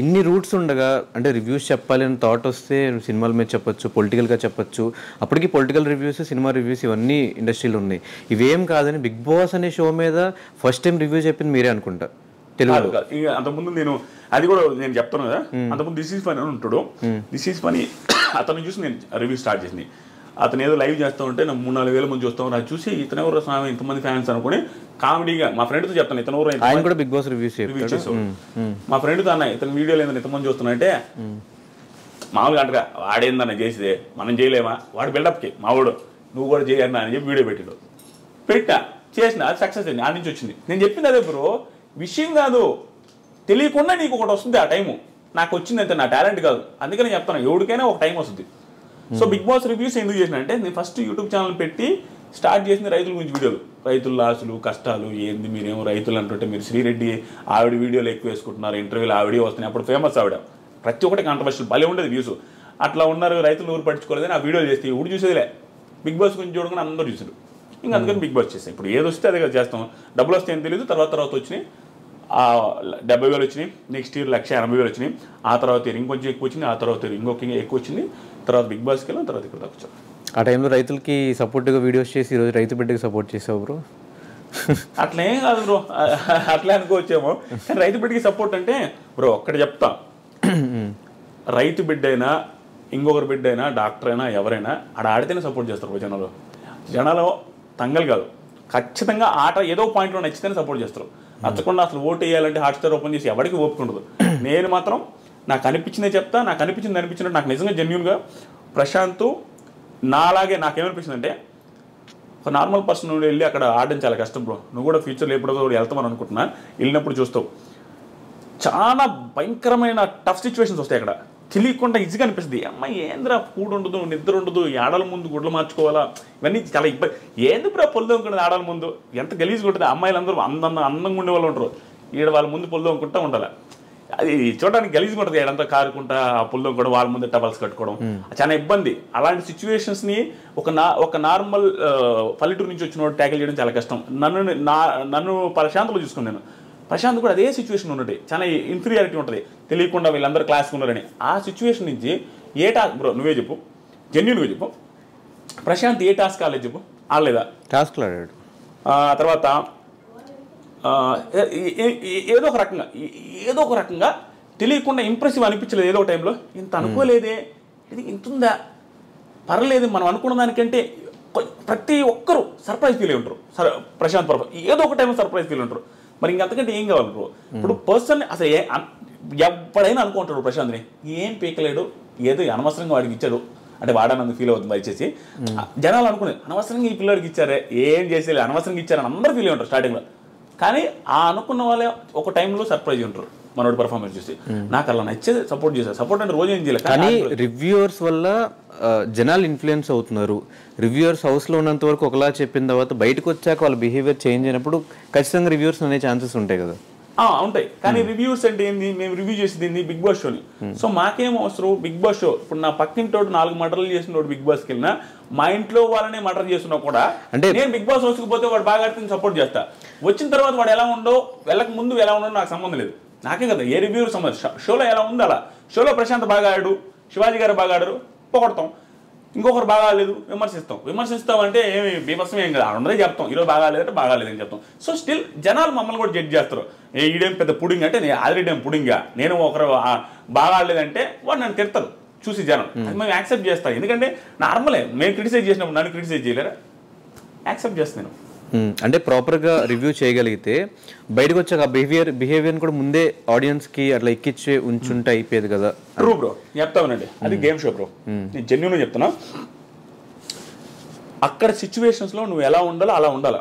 ఇన్ని రూట్స్ ఉండగా అంటే రివ్యూస్ చెప్పాలి అని థాట్ వస్తే సినిమాల మీద చెప్పొచ్చు, పొలిటికల్గా చెప్పొచ్చు. అప్పటికి పొలిటికల్ రివ్యూస్, సినిమా రివ్యూస్ ఇవన్నీ ఇండస్ట్రీలో ఉన్నాయి. ఇవేం కాదని బిగ్ బాస్ అనే షో మీద ఫస్ట్ టైం రివ్యూ చెప్పింది మీరే అనుకుంటా తెలుగు. అంతకుముందు నేను అది కూడా నేను చెప్తాను కదా, అంతకుముందు దిస్ ఈజ్ ఫనీ అని ఉంటాడు. దిస్ ఈజ్ ఫనీ అతను చూసి నేను రివ్యూ స్టార్ట్ చేసింది. అతను ఏదో లైవ్ చేస్తూ ఉంటే నాకు 3-4 వేల మంది చూస్తాం, అది చూసి ఇతను ఎవరు స్వామి ఇంతమంది ఫ్యాన్స్ అనుకుని కామెడీగా మా ఫ్రెండ్తో చెప్తాను, ఇతను ఎవరు ఆయన కూడా బిగ్ బాస్ రివ్యూ చేసావు. మా ఫ్రెండ్తో అన్న ఇతను వీడియోలు ఏందని ఇంతమంది చూస్తున్నాయంటే మామూలుగా అంటగా వాడేందన్న చేసేదే మనం చేయలేమా, వాడు బిల్డప్కి మావాడు నువ్వు కూడా చేయన్నా అని చెప్పి వీడియో పెట్టా చేసిన, అది సక్సెస్ అయింది. ఆ నుంచి వచ్చింది. నేను చెప్పింది అదే బ్రో, విషయం కాదు, తెలియకుండా నీకు ఒకటి వస్తుంది. ఆ టైము నాకు వచ్చింది అంతే, నా టాలెంట్ కాదు. అందుకని చెప్తాను, ఎవరికైనా ఒక టైం వస్తుంది. సో బిగ్ బాస్ రివ్యూస్ ఎందుకు చేసిన అంటే, నేను ఫస్ట్ యూట్యూబ్ ఛానల్ పెట్టి స్టార్ట్ చేసిన రైతుల గురించి వీడియోలు, రైతుల లాసులు కష్టాలు ఏంది, మీరేమో రైతులు అంటుంటే మీరు శ్రీరెడ్డి ఆవిడ వీడియోలు ఎక్కువ వేసుకుంటున్నారు, ఇంటర్వ్యూలు ఆవిడే వస్తున్నాయి, అప్పుడు ఫేమస్ ఆవిడ, ప్రతి ఒక్కటి కాంట్రవర్షియల్ భలే ఉండేది వ్యూస్. అట్లా ఉన్నారు, రైతులు ఊరు పట్టించుకోలేదని ఆ వీడియోలు చేస్తే ఊరు చూసేదిలే, బిగ్ బాస్ గురించి చూడకుండా అందరూ చూసారు. ఇంకా అందుకని బిగ్ బాస్ చేస్తాం. ఇప్పుడు ఏది వస్తే అదే చేస్తాం, డబ్బులు వస్తే ఏం తెలియదు. తర్వాత వచ్చినాయి 70,000 వచ్చినాయి, నెక్స్ట్ ఇయర్ 1,80,000 వచ్చినాయి, ఆ తర్వాత ఇంకొంచెం ఎక్కువ వచ్చింది, ఆ తర్వాత ఇంకొక ఎక్కువ వచ్చింది, తర్వాత బిగ్ బాస్కి వెళ్ళాం, తర్వాత ఇక్కడ దాకా వచ్చాం. ఆ టైంలో రైతులకి సపోర్ట్గా వీడియోస్ చేసి ఈరోజు రైతు బిడ్డకి సపోర్ట్ చేసావు బ్రో. అట్లేం కాదు బ్రో, అట్లే అనుకోవచ్చేమో. కానీ రైతు బిడ్డకి సపోర్ట్ అంటే బ్రో ఒక్కటి చెప్తా, రైతు బిడ్డ అయినా ఇంకొకరి బిడ్డ అయినా డాక్టర్ అయినా ఎవరైనా ఆడితేనే సపోర్ట్ చేస్తారు జనాలు తంగలు కాదు, ఖచ్చితంగా ఆట ఏదో పాయింట్లో నచ్చితేనే సపోర్ట్ చేస్తారు. నచ్చకుండా అసలు ఓటు వేయాలంటే హాట్స్టార్ ఓపెన్ చేసి ఎవరికి ఓపిక ఉండదు. నేను మాత్రం నాకు అనిపించిందే చెప్తా, నాకు అనిపించినట్టు నాకు నిజంగా జెన్యూన్గా ప్రశాంత్ నాలాగే నాకేమనిపించింది అంటే, ఒక నార్మల్ పర్సన్ వెళ్ళి అక్కడ ఆడడం చాలా కష్టం బ్రో. నువ్వు కూడా ఫ్యూచర్లో ఎప్పుడో కూడా వెళ్తామని అనుకుంటున్నా, వెళ్ళినప్పుడు చూస్తావు చాలా భయంకరమైన టఫ్ సిచ్యువేషన్స్ వస్తాయి అక్కడ. తెలియకుండా ఈజీగా అనిపిస్తుంది, అమ్మాయి ఏంద్రా ఫుడ్ ఉండదు, నిద్ర ఉండదు, ఆడల ముందు గుడ్లు మార్చుకోవాలా, ఇవన్నీ చాలా ఇబ్బంది. ఏంది బ్రో పొల్లు అనుకుంటుంది ఆడల ముందు, ఎంత గలీజ్గా ఉంటుంది. అమ్మాయిలు అందరూ అందంగా ఉండే వాళ్ళు ఉంటారు, ఈడ వాళ్ళ ముందు పొల్లు అనుకుంటా ఉండాలి. అది చూడడానికి గలీజ్గా ఉంటుంది, ఏడంతా కారుకుంటా ఆ పొల్లు కూడా వాళ్ళ ముందు టవల్స్ కట్టుకోవడం చాలా ఇబ్బంది. అలాంటి సిచ్యువేషన్స్ని ఒక నార్మల్ పల్లెటూరు నుంచి వచ్చిన వాడు ట్యాకిల్ చేయడం చాలా కష్టం. నన్ను ప్రశాంత్లో చూసుకుని నేను ప్రశాంత్ కూడా అదే సిచ్యువేషన్ ఉన్నది, చాలా ఇన్ఫీరియారిటీ ఉంటుంది, తెలియకుండా వీళ్ళందరూ క్లాస్కి ఉన్నారని. ఆ సిచ్యువేషన్ నుంచి ఏ టాస్క్ బ్రో నువ్వే చెప్పు, జెన్యూన్గా చెప్పు, ప్రశాంత్ ఏ టాస్క్ ఆడలేదు చెప్పు, ఆడలేదా? టాస్క్లు ఆడాడు. తర్వాత ఏదో ఒక రకంగా తెలియకుండా ఇంప్రెసివ్ అనిపించలేదు. ఏదో టైంలో ఇంత అనుకోలేదే, ఇది ఇంతుందా, పర్లేదు మనం అనుకున్న దానికంటే ప్రతి ఒక్కరూ సర్ప్రైజ్ ఫీల్ అయి ఉంటారు. ప్రశాంత్ ఏదో ఒక టైంలో సర్ప్రైజ్ ఫీల్ ఉంటారు. మరి ఇంకంతకంటే ఏం కావాలి బ్రో? ఇప్పుడు పర్సన్ అసలు ఎప్పుడైనా అనుకుంటాడు ప్రశాంత్ని ఏం పీకలేడు, ఏదో అనవసరంగా వాడికి ఇచ్చాడు అంటే వాడనందుకు ఫీల్ అవుతుంది వచ్చేసి. జనాలు అనుకునేది అనవసరంగా ఈ పిల్లడికి ఇచ్చారే, ఏం చేసేది అనవసరంగా ఇచ్చారని అందరూ ఫీల్ అయి ఉంటారు స్టార్టింగ్లో. కానీ ఆ అనుకున్న వాళ్ళే ఒక టైంలో సర్ప్రైజ్ ఉంటారు మనోడి పర్ఫార్మెన్స్ చూసి. నాకు అలా నచ్చేది సపోర్ట్ చేశారు. సపోర్ట్ అంటే రోజు ఏం చేయలేదు, కానీ రివ్యూవర్స్ వల్ల జనాలు ఇన్ఫ్లుయెన్స్ అవుతున్నారు. రివ్యూవర్స్ హౌస్లో ఉన్నంత వరకు ఒకలా చెప్పిన తర్వాత బయటకు వచ్చాక వాళ్ళ బిహేవియర్ చేంజ్ అయినప్పుడు ఖచ్చితంగా రివ్యూవర్స్ అనే ఛాన్సెస్ ఉంటాయి కదా. ఉంటాయి. కానీ రివ్యూస్ అంటే ఏంది, మేము రివ్యూ చేసేది బిగ్ బాస్ షోని. సో మాకేం అవసరం బిగ్ బాస్ షో. ఇప్పుడు నా పక్కింటోడు 4 మర్డర్లు చేసిన బిగ్ బాస్కి వెళ్ళినా, మా ఇంట్లో వాళ్ళనే మర్డర్ చేస్తున్నా కూడా అంటే నేను బిగ్ బాస్ హౌస్కి పోతే వాడు బాగా ఆడితే సపోర్ట్ చేస్తా. వచ్చిన తర్వాత వాడు ఎలా ఉండో, వెళ్ళక ముందు ఎలా ఉండో నాకు సంబంధం లేదు, నాకే కదా ఏ రివ్యూర్ సంబంధం. షోలో ఎలా ఉందో అలా. షోలో ప్రశాంత్ బాగా ఆడాడు, శివాజీ గారు బాగా ఆడారు, పొగడతాం. ఇంకొకరు బాగా ఆడలేదు విమర్శిస్తామంటే ఏమి బీభత్సం ఏం కదా, అందరే చెప్తాం ఈరోజు బాగా ఆడలేదంటే బాగా లేదని చెప్తాం. సో స్టిల్ జనాలు మమ్మల్ని కూడా జడ్జ్ చేస్తారు. ఈడేం పెద్ద పుడింగ్ అంటే నేను ఆల్రెడీ ఏం పుడింగా, నేను ఒకరు బాగా ఆడలేదంటే వాడు నన్ను తిడతారు చూసి జనం. అది మేము యాక్సెప్ట్ చేస్తాం, ఎందుకంటే నార్మలే. మేము క్రిటిసైజ్ చేసినప్పుడు నన్ను క్రిటిసైజ్ చేయలేరా, యాక్సెప్ట్ చేస్తాను. అంటే ప్రాపర్గా రివ్యూ చేయగలిగితే బయటకు వచ్చాక బిహేవియర్ కూడా ముందే ఆడియన్స్కి అట్లా ఎక్కిచ్చే ఉంచుంటే అయిపోయేది కదా. ట్రూ బ్రో, చెప్తామనండి, అది గేమ్ షో బ్రో. నేను జెన్యూన్గా చెప్తున్నా. అక్కడ సిచ్యువేషన్స్లో నువ్వు ఎలా ఉండాలో అలా ఉండాలి.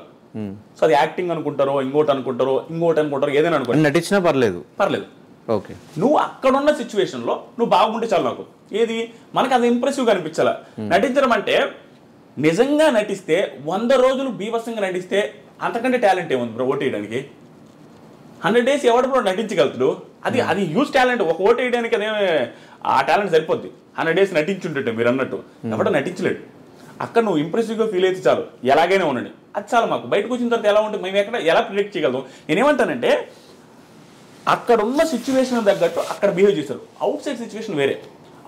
సో అది యాక్టింగ్ అనుకుంటారో ఇంకోటి అనుకుంటారో ఏదైనా అనుకుంటారు, నటించినా పర్లేదు. ఓకే, నువ్వు అక్కడున్న సిచ్యువేషన్లో నువ్వు బాగుంటే చాలు. నాకు ఏది మనకు అది ఇంప్రెసివ్గా అనిపించాల. నటించడం అంటే నిజంగా నటిస్తే 100 రోజులు బీభత్సంగా నటిస్తే అంతకంటే టాలెంట్ ఏముంది బ్రో ఓటు వేయడానికి? 100 days ఎవడు బ్రో నటించగలుగుతాడు? అది హ్యూజ్ టాలెంట్. ఒక ఓటు వేయడానికి అదే ఆ టాలెంట్ సరిపోద్ది. 100 days నటించుంటే మీరు అన్నట్టు ఎవడో నటించలేడు. అక్కడ నువ్వు ఇంప్రెసివ్గా ఫీల్ అయితే చాలు, ఎలాగైనా ఉండండి, అది చాలు. మాకు బయటకు వచ్చిన తర్వాత ఎలా ఉంటుంది మేము ఎక్కడ ఎలా ప్రిడిక్ట్ చేయగలం? నేనేమంటానంటే అక్కడ ఉన్న సిచ్యువేషన్ తగ్గట్టు అక్కడ బిహేవ్ చేశారు. అవుట్ సైడ్ సిచ్యువేషన్ వేరే.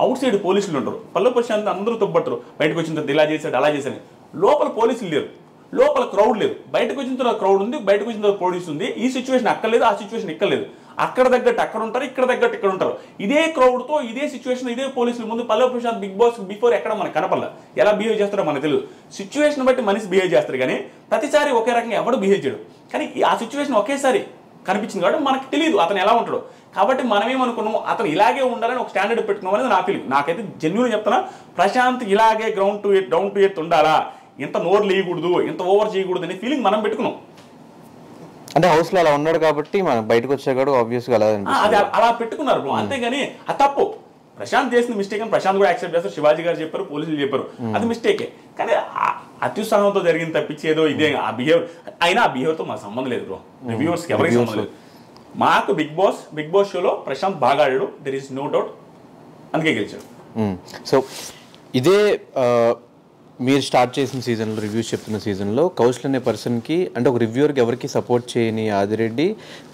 అవుట్ సైడ్ పోలీసులు ఉంటారు, పల్లె ప్రశాంత్ అందరూ తొబ్బడతారు, బయటకు వచ్చిన తర్వాత ఇలా చేశాడు అలా చేశాడు. లోపల పోలీసులు లేరు, లోపల క్రౌడ్ లేదు. బయటకు వచ్చిన తర్వాత క్రౌడ్ ఉంది, బయటకు వచ్చిన తర్వాత పోలీసు ఉంది. ఈ సిచ్యువేషన్ అక్కడ లేదు, ఆ సిచ్యువేషన్ ఇక్కడ లేదు. అక్కడ తగ్గట్టు అక్కడ ఉంటారు, ఇక్కడ తగ్గట్టు ఇక్కడ ఉంటారు. ఇదే క్రౌడ్తో ఇదే సిచ్యువేషన్ ఇదే పోలీసుల ముందు పల్లె ప్రశాంత్ బిగ్ బాస్ బిఫోర్ ఎక్కడ మనకు కనపడలే. ఎలా బిహేవ్ చేస్తారో మనకు తెలియదు. సిచ్యువేషన్ బట్టి మనిషి బిహేవ్ చేస్తారు కానీ ప్రతిసారి ఒకే రకంగా ఎవడు బిహేవ్ చేయడు. కానీ ఆ సిచ్యువేషన్ ఒకేసారి కనిపించింది కాబట్టి మనకు తెలియదు అతను ఎలా ఉంటాడో. కాబట్టి మనమేమనుకున్నాము అతను ఇలాగే ఉండాలని ఒక స్టాండర్డ్ పెట్టుకున్నాం అనేది నా ఫీలింగ్. నాకైతే జెన్యూన్ చెప్తున్నా, ప్రశాంత్ ఇలాగే ground to earth down to earth ఉండాలా, ఇంత నోరు లేయకూడదు, ఇంత ఓవర్ చేయకూడదు అనే ఫీలింగ్ మనం పెట్టుకున్నాం. అంటే హౌస్ లో అలా ఉన్నాడు కాబట్టి మనం బయటకు వచ్చాడు ఆబ్వియస్గా అలా పెట్టుకున్నారు బ్రో. అంతేగాని అది తప్పు. ప్రశాంత్ చేసిన మిస్టేక్ అని ప్రశాంత్ కూడా యాక్సెప్ట్ చేస్తారు, శివాజీ గారు చెప్పారు, పోలీసులు చెప్పారు, అది మిస్టేకే. కానీ అత్యుత్సాహంతో జరిగింది తప్పించేదో ఇదే ఆ బిహేవియర్. అయినా ఆ బిహేవియర్తో మాకు సంబంధం లేదు బ్రో, రివ్యూవర్స్కి ఎవరికి సంబంధం లేదు. మాకు బిగ్ బాస్ షోలో ప్రశాంత్ బాగా ఆడాడు, దెర్ ఈస్ నో డౌట్, అందుకే గెలిచాడు. సో ఇదే మీరు స్టార్ట్ చేసిన సీజన్లో రివ్యూస్ చెప్తున్న సీజన్లో కౌశల్ అనే పర్సన్కి అంటే ఒక రివ్యూవర్కి ఎవరికి సపోర్ట్ చేయని ఆదిరెడ్డి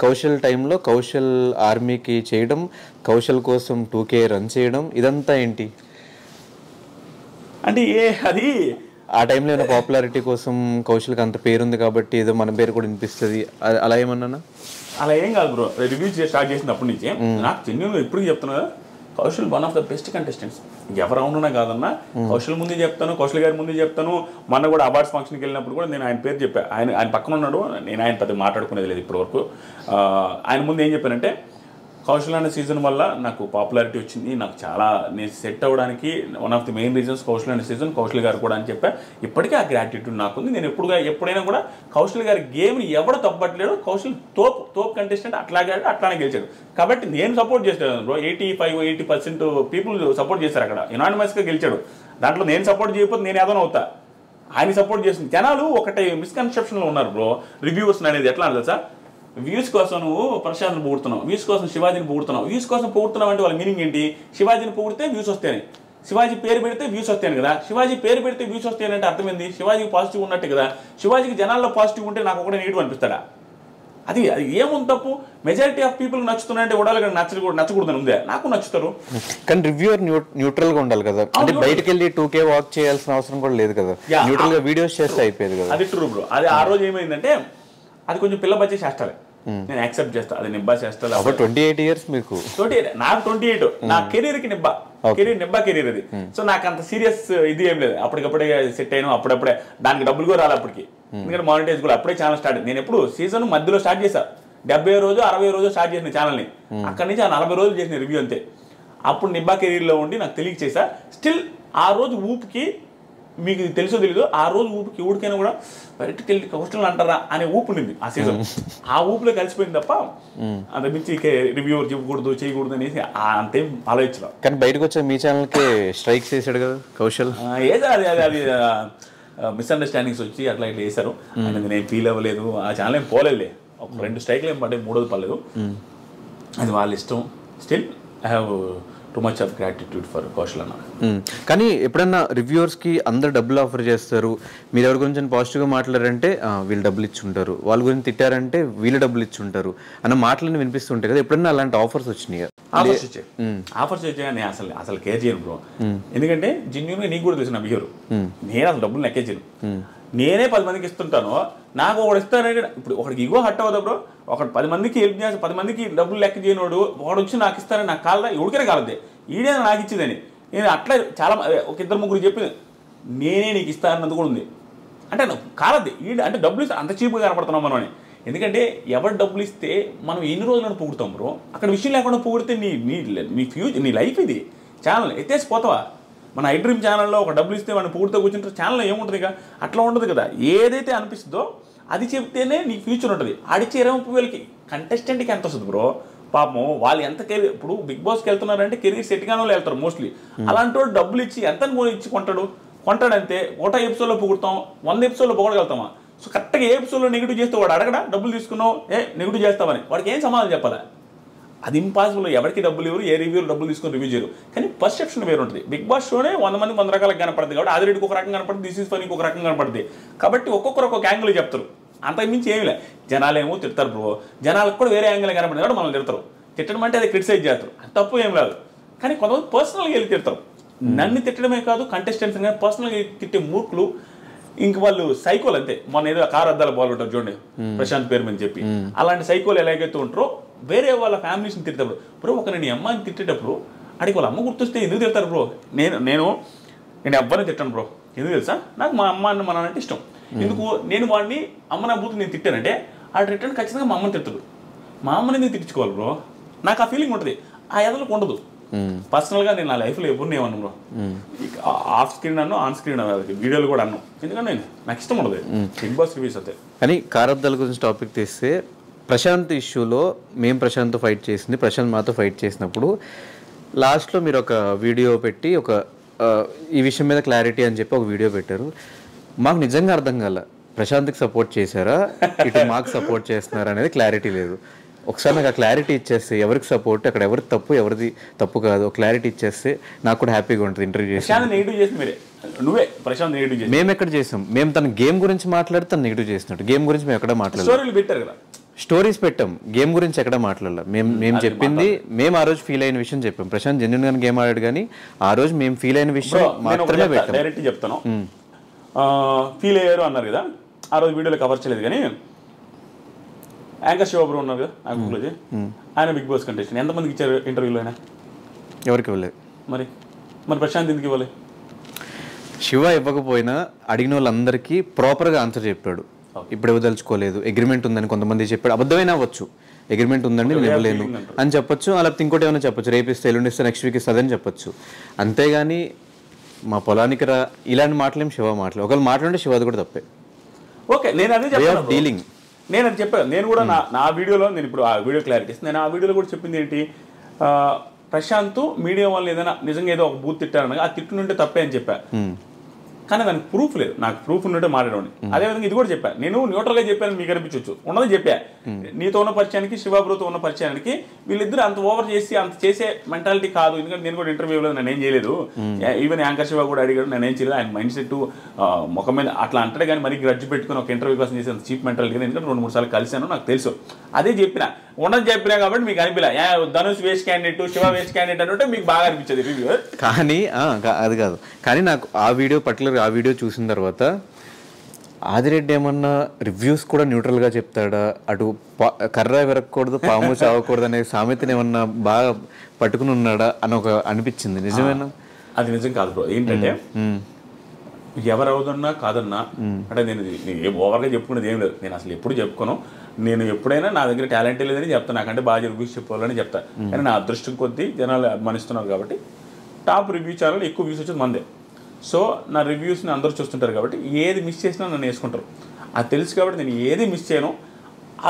కౌశల్ టైంలో కౌశల్ ఆర్మీకి చేయడం, కౌశల్ కోసం 2K రన్ చేయడం, ఇదంతా ఏంటి అంటే అది ఆ టైంలో ఏమైనా పాపులారిటీ కోసం కౌశల్కి అంత పేరుంది కాబట్టి ఏదో మన పేరు కూడా వినిపిస్తుంది అలా ఏమన్నా? అలా ఏం కాదు బ్రో. రివ్యూస్ స్టార్ట్ చేసినప్పటి నుంచి నాకు జెన్యూన్గా ఇప్పుడు చెప్తున్నా, Kaushal one of the best contestants. ఎవరు అవునున్నా కాదన్నా కౌశల్ ముందే చెప్తాను, కౌశల్ గారి ముందే చెప్తాను. మొన్న కూడా అవార్డ్స్ ఫంక్షన్కి వెళ్ళినప్పుడు కూడా నేను ఆయన పేరు చెప్పాను. ఆయన పక్కన ఉన్నాడు, నేను ఆయన పెద్ద మాట్లాడుకునేది లేదు ఇప్పటివరకు. ఆయన ముందు ఏం చెప్పానంటే కౌశల్ అనే సీజన్ వల్ల నాకు పాపులారిటీ వచ్చింది, నాకు చాలా నేను సెట్ అవ్వడానికి one of the main reasons Kaushal అనే సీజన్, కౌశల్ గారు కూడా అని చెప్పా. ఇప్పటికీ ఆ గ్రాటిట్యూడ్ నాకుంది. నేను ఎప్పుడైనా కూడా కౌశల్ గారి గేమ్ని ఎవడు తప్పట్లేడు. కౌశల్ తోప్ కంటెస్టెంట్, అట్లానే గెలిచాడు. కాబట్టి నేను సపోర్ట్ చేస్తాను బ్రో. 85-80% పీపుల్ సపోర్ట్ చేశారు అక్కడ, యునానిమస్గా గెలిచాడు. దాంట్లో నేను సపోర్ట్ చేయకపోతే నేను ఏదైనా అవుతా. ఆయన సపోర్ట్ చేస్తుంది. జనాలు ఒకటి మిస్కన్సెప్షన్లో ఉన్నారు బ్రో. రివ్యూవర్స్ అనేది ఎట్లా అంటే తెలుసా, వ్యూస్ కోసం నువ్వు ప్రశాంత్ని పొగుడుతున్నావు, వ్యూస్ కోసం శివాజీని పొగుడుతున్నావు. వ్యూస్ కోసం పొగుడుతున్నావు అంటే వాళ్ళ మీనింగ్ ఏంటి? శివాజీని పొగిడితే వ్యూస్ వస్తాయని, శివాజీ పేరు పెడితే వ్యూస్ వస్తాయని కదా. శివాజీ పేరు పెడితే వ్యూస్ వస్తాయని అర్థమైంది శివాజీకి పాజిటివ్ ఉన్నట్టే కదా. శివాజీకి జనాల్లో పాజిటివ్ ఉంటే నాకు ఒకటే నెగిటివ్ అనిపిస్తాడా? అది ఏముంది తప్పు? మెజారిటీ ఆఫ్ పీపుల్ నచ్చుతున్నాయంటే ఉడాలి నచ్చకూడదని ఉందే. నాకు నచ్చుతారు. కానీ రివ్యూవర్ న్యూట్రల్ గా ఉండాలి కదా. అంటే బయటకు వెళ్ళి 2K వాక్ చేయాల్సిన అవసరం కూడా లేదు కదా, న్యూట్రల్ గా వీడియోస్ చేస్తే అయిపోయేది కదా. అది ట్రూ బ్రో. అది ఆ రోజు ఏమైందంటే అది కొంచెం పిల్ల బచ్చే చేస్తాలే, నేను యాక్సెప్ట్ చేస్తా. అది నిబ్బా చేస్తా. 28 years మీకు? 28. నాకు 28. నా కెరీర్కి నిబ్బా కెరీర్ అది. సో నాకు అంత సీరియస్ ఇది ఏం లేదు. అప్పటికప్పుడే సెట్ అయినా, అప్పుడప్పుడే దానికి డబ్బులు కూడా రాలి అప్పటికి. ఎందుకంటే మానిటైజ్ కూడా అప్పుడే ఛానల్ స్టార్ట్. నేను ఎప్పుడు సీజన్ మధ్యలో స్టార్ట్ చేశా, 70 రోజు 60 రోజు స్టార్ట్ చేసిన ఛానల్ని. అక్కడి నుంచి ఆ 40 రోజులు చేసిన రివ్యూ అంతే. అప్పుడు నిబ్బా కెరీర్లో ఉండి నాకు తెలియక చేశా. స్టిల్ ఆ రోజు ఊపుకి, మీకు తెలుసో తెలీదు, ఆ రోజు ఊపికి ఊడికైనా కూడా బయటకు వెళ్ళి కౌశల్ అంటారా అనే ఊపు ఉండింది ఆ సీజన్. ఆ ఊపులో కలిసిపోయింది తప్ప అంత మించి రివ్యూవర్ చెప్పకూడదు చేయకూడదు అనేసి అంతేం ఆలోచించడం. కానీ బయటకు వచ్చే మీ ఛానల్కి స్ట్రైక్స్ చేశాడు కదా కౌశల్. ఏదో అది మిస్అండర్స్టాండింగ్స్ వచ్చి అట్లా ఇట్లా వేశారు. అనేది నేను ఫీల్ అవ్వలేదు. ఆ ఛానల్ ఏం పోలేదులే, ఒక 2 స్ట్రైక్లు ఏం పడ్డాయి, 3ది పర్లేదు. అది వాళ్ళ ఇష్టం. Still I have too much of gratitude for Kaushal అన్న. కానీ ఎప్పుడన్నా రివ్యూవర్స్కి అందరు డబ్బులు ఆఫర్ చేస్తారు, మీరు ఎవరి గురించి పాజిటివ్గా మాట్లాడారంటే వీళ్ళు డబ్బులు ఇచ్చుంటారు, వాళ్ళ గురించి తిట్టారంటే వీళ్ళు డబ్బులు ఇచ్చుంటారు అన్న మాటలను వినిపిస్తుంటాయి కదా. ఎప్పుడన్నా అలాంటి ఆఫర్స్ వచ్చినాయి? ఆఫర్స్ వచ్చాయి. నేను అసలు కేర్ చేయను బ్రో. ఎందుకంటే జెన్యూన్గా నీకు కూడా తెలిసిన బిహేవియర్. నేను అసలు డబ్బులు లెక్కే చేయను. నేనే 10 మందికి ఇస్తుంటాను. నాకు ఒకటి ఇస్తానంటే ఇప్పుడు ఒకటికి ఇగో హట్ అవ్వదు బ్రో. ఒకటి 10 మందికి హెల్ప్ చేసి 10 మందికి డబ్బులు లెక్క చేయనోడు వాడు వచ్చి నాకు ఇస్తానని నాకు కాలదా? ఎవరికైనా కాలదే, ఈడే నాకు ఇచ్చేదని. నేను అట్లా చాలా ఒక 2-3 చెప్పి నేనే నీకు ఇస్తానన్నది కూడా ఉంది. అంటే నాకు కాలద్ది ఈడ, అంటే డబ్బులు ఇస్తే అంత చీప్గా కనపడుతున్నాం మనం అని. ఎందుకంటే ఎవరు డబ్బులు ఇస్తే మనం ఎన్ని రోజులను పొగుడుతాం బ్రో. అక్కడ విషయం లేకుండా పొగిడితే నీ ఫ్యూచర్, నీ లైఫ్ ఇది. ఛానల్ ఎత్తేసి పోతావా? మన ఐ డ్రీమ్ ఛానల్లో ఒక డబ్బులు ఇస్తే వాడిని పూర్తిగా కూర్చుంటారు ఛానల్లో ఏముంటుంది ఇక అట్లా ఉండదు కదా. ఏదైతే అనిపిస్తుందో అది చెప్తేనే నీకు ఫ్యూచర్ ఉంటుంది. ఆడిచ్చే 20,000కి కంటెస్టెంట్కి ఎంత వస్తుంది బ్రో? పాపం వాళ్ళు ఎంత కెరీర్, ఇప్పుడు బిగ్ బాస్కి వెళ్తున్నారంటే కెరీర్ సెట్ కాని వాళ్ళు వెళ్తారు మోస్ట్లీ. అలాంటి వాడు డబ్బులు ఇచ్చి ఎంత ఇచ్చి కొంటాడంతే. ఒకటో ఎపిసోడ్లో పొగుడతాం, 100 ఎపిసోడ్లో పొగడగలుగుతామా? సో కరెక్ట్గా ఏ ఎపిసోడ్లో నెగిటివ్ చేస్తే వాడు అడగడా డబ్బులు తీసుకున్నావు నెగిటివ్ చేస్తామని? వాడికి ఏం సమాధానం చెప్పాలా? అది ఇంపాసిబుల్. ఎవరికి డబ్బులు ఇవ్వరు, ఏ రివ్యూలు డబ్బులు తీసుకొని రివ్యూ చేయరు. కానీ పర్సెప్షన్ వేరు ఉంటుంది. బిగ్ బాస్ షోనే 100 మంది 100 రకాలుగా కనపడుతుంది కాబట్టి ఆదిరెడ్డికి ఒక రకం కనపడుతుంది, దిస్ ఈజ్ ఫనీకి ఒక రకం కనపడుతుంది. కాబట్టి ఒక్కొక్కరు ఒక్కొక్క యాంగిల్ చెప్తారు. అంతకుమించి ఏమి లే. జనాలేమో తిడతారు బ్రో, జనాలకు కూడా వేరే యాంగిల్ కనపడింది కాబట్టి మనల్ని తిడతారు. తిట్టడం అంటే అది క్రిటిసైజ్ చేస్తారు, అది తప్పు ఏం లేదు. కానీ కొంతమంది పర్సనల్గా వెళ్ళి తిడతారు. నన్ను తిట్టడమే కాదు, కంటెస్టెంట్స్ కానీ పర్సనల్గా తిట్టే మూర్ఖులు ఇంక వాళ్ళు సైకోలు అంతే. మొన్న ఏదో కారు అద్దాల బాల్ ఉంటారు చూడండి, ప్రశాంత్ పేరు అని చెప్పి, అలాంటి సైకోలు ఎలాగైతే ఉంటారో వేరే వాళ్ళ ఫ్యామిలీస్ని తిట్టేటప్పుడు బ్రో, ఒక నేను అమ్మాయిని తిట్టేటప్పుడు అడిగి వాళ్ళ అమ్మ గుర్తొస్తే ఎందుకు తిడతారు బ్రో? నేను ఎవ్వరిని తిట్టాను బ్రో. ఎందుకు తెలుసా? నాకు మా అమ్మ అన్న మన అంటే ఇష్టం. ఎందుకు నేను వాడిని అమ్మ నా బూతులు నేను తిట్టానంటే ఆ రిటర్న్ ఖచ్చితంగా మా అమ్మని తిడతాడు. మా అమ్మని ఎందుకు తిట్టించుకోవాలి బ్రో? నాకు ఆ ఫీలింగ్ ఉంటుంది, ఆ ఎదలకు ఉండదు. పర్సనల్గా నేను నా లైఫ్లో ఎవరిని ఏమన్నాను బ్రో, ఆఫ్ స్క్రీన్ అన్నాను, ఆన్ స్క్రీన్ వీడియోలు కూడా అన్నాను. ఎందుకంటే నాకు ఇష్టం ఉండదు బిగ్ బాస్ రివ్యూస్ అయితే. కానీ కారద్దాల గురించి టాపిక్ తీస్తే ప్రశాంత్ ఇష్యూలో మేము ప్రశాంత్తో ఫైట్ చేసింది, ప్రశాంత్ మాతో ఫైట్ చేసినప్పుడు లాస్ట్లో మీరు ఒక వీడియో పెట్టి ఈ విషయం మీద క్లారిటీ అని చెప్పి ఒక వీడియో పెట్టారు. మాకు నిజంగా అర్థం కాల, ప్రశాంత్కి సపోర్ట్ చేశారా ఇటు మాకు సపోర్ట్ చేస్తున్నారా అనేది క్లారిటీ లేదు. ఒకసారి నాకు ఆ క్లారిటీ ఇచ్చేస్తే ఎవరికి సపోర్ట్, అక్కడ ఎవరికి తప్పు ఎవరిది తప్పు కాదు, క్లారిటీ ఇచ్చేస్తే నాకు కూడా హ్యాపీగా ఉంటుంది. ఇంటర్వ్యూ చేసి మేము ఎక్కడ చేసాం? మేము తన గేమ్ గురించి మాట్లాడి తను నెగిటివ్ చేసినట్టు. గేమ్ గురించి మేము ఎక్కడ మాట్లాడలేదు, స్టోరీస్ పెట్టాం, గేమ్ గురించి ఎక్కడ మాట్లాడాలి. మేము చెప్పింది మేము ఆ రోజు ఫీల్ అయిన విషయం చెప్పాం. ప్రశాంత్ జెన్యున్ గానే గేమ్ ఆడాడు కానీ ఆ రోజు మేము ఫీల్ అయిన విషయం మాత్రమే పెట్టాం. డైరెక్ట్ చెప్తాను, ఫీల్ అయ్యారు అన్నారు కదా, ఆ రోజు వీడియోలో కవర్ చేయలేదు. కానీ యాంకర్ శివబ్రో ఉన్నారు కదా యాంకర్, ఆయన బిగ్ బాస్ కంటెస్టెంట్, ఎంతమందికి ఇచ్చారు ఇంటర్వ్యూలో? ఆయన ఎవరికి ఇవ్వలేదు. మరి ప్రశాంత్ ఎందుకు ఇవ్వాలి? శివ ఇవ్వకపోయినా అడిగిన వాళ్ళందరికీ ప్రాపర్గా ఆన్సర్ చెప్పాడు. ఇప్పుడు ఇవ్వదలుచుకోలేదు, అగ్రిమెంట్ ఉందని కొంతమంది చెప్పాడు. అబద్ధమైనా అవ్వచ్చు, అగ్రిమెంట్ ఉందండి నేను ఇవ్వలేను అని చెప్పొచ్చు, లేకపోతే ఇంకోటి ఏమైనా చెప్పొచ్చు, రేపిస్తే ఎల్లుండిస్తే నెక్స్ట్ వీక్ ఇస్తుందని చెప్పొచ్చు. అంతేగాని మా పొలానికి రా ఇలాంటి మాటలేం శివ మాటలు. ఒకవేళ మాట్లాడే శివ అది కూడా తప్పే. ఓకే, నేను అదే చెప్పాను, డీలింగ్ నేను అది చెప్పాను. నేను కూడా నా వీడియోలో, నేను ఇప్పుడు ఆ వీడియో క్లారిటీ ఇస్తాను, నేను ఆ వీడియోలో కూడా చెప్పింది ఏంటి, ప్రశాంత్ మీడియా వాళ్ళు ఏదైనా నిజంగా ఏదో ఒక బూత్ తిట్టారనగా ఆ తిట్టునుంటే తప్పే అని చెప్పా. కానీ దానికి ప్రూఫ్ లేదు, నాకు ప్రూఫ్ ఉన్నట్టే మాట్లాడండి. అదేవిధంగా ఇది కూడా చెప్పాను, నేను న్యూట్రల్గా చెప్పాను, మీకు అనిపించవచ్చు, ఉన్నది చెప్పా. నీతో ఉన్న పరిచయానికి శివబ్రోతో ఉన్న పరిచయానికి వీళ్ళిద్దరు అంత ఓవర్ చేసి అంత చేసే మెంటాలిటీ కాదు. ఎందుకంటే నేను కూడా ఇంటర్వ్యూలో నేను ఏం చేయలేదు, ఈవెన్ యాంకర్ శివ కూడా అడిగాడు, నేను ఏం చేయలేదు. ఆయన మైండ్ సెట్ ముఖం మీద అట్లా అంటాడు. కానీ మరి గ్రడ్జ్ పెట్టుకుని ఒక ఇంటర్వ్యూ కోసం చేసి అంత చీప్ మెంటాలిటీ, ఎందుకంటే 2-3 సార్లు కలిసాను, నాకు తెలుసు. అదే చెప్పినా, ఉన్నది చెప్పినా కాబట్టి మీకు అనిపిలా Dhanush waste candidate, Shiva waste candidate అంటే మీకు బాగా అనిపించదు రివ్యూ. కానీ అది కాదు, కానీ నాకు ఆ వీడియో పర్టికులర్ ఆ వీడియో చూసిన తర్వాత ఆదిరెడ్డి ఏమన్నా రివ్యూస్ కూడా న్యూట్రల్గా చెప్తాడా, అటు కర్ర విరగకూడదు పాము చావకూడదు అనే సామెతను ఏమన్నా బాగా పట్టుకుని ఉన్నాడా అని ఒక అనిపించింది. నిజమేనా? అది నిజం కాదు బ్రో. ఏంటంటే ఎవరు అవుదన్నా కాదన్నా అంటే నేను ఓవర్గా చెప్పుకునేది ఏం లేదు. నేను అసలు ఎప్పుడు చెప్పుకోను. నేను ఎప్పుడైనా నా దగ్గర టాలెంట్ లేదని చెప్తాను, నాకంటే బాగా రివ్యూస్ చెప్పుకోవాలని చెప్తాను. కానీ నా అదృష్టం కొద్దీ జనాలు అభిమానిస్తున్నారు కాబట్టి టాప్ రివ్యూ ఛానల్ ఎక్కువ వ్యూస్ వచ్చేది మందే. సో నా రివ్యూస్ని అందరూ చూస్తుంటారు కాబట్టి ఏది మిస్ చేసినా నన్ను వేసుకుంటారు. అది తెలుసు కాబట్టి నేను ఏది మిస్ చేయను.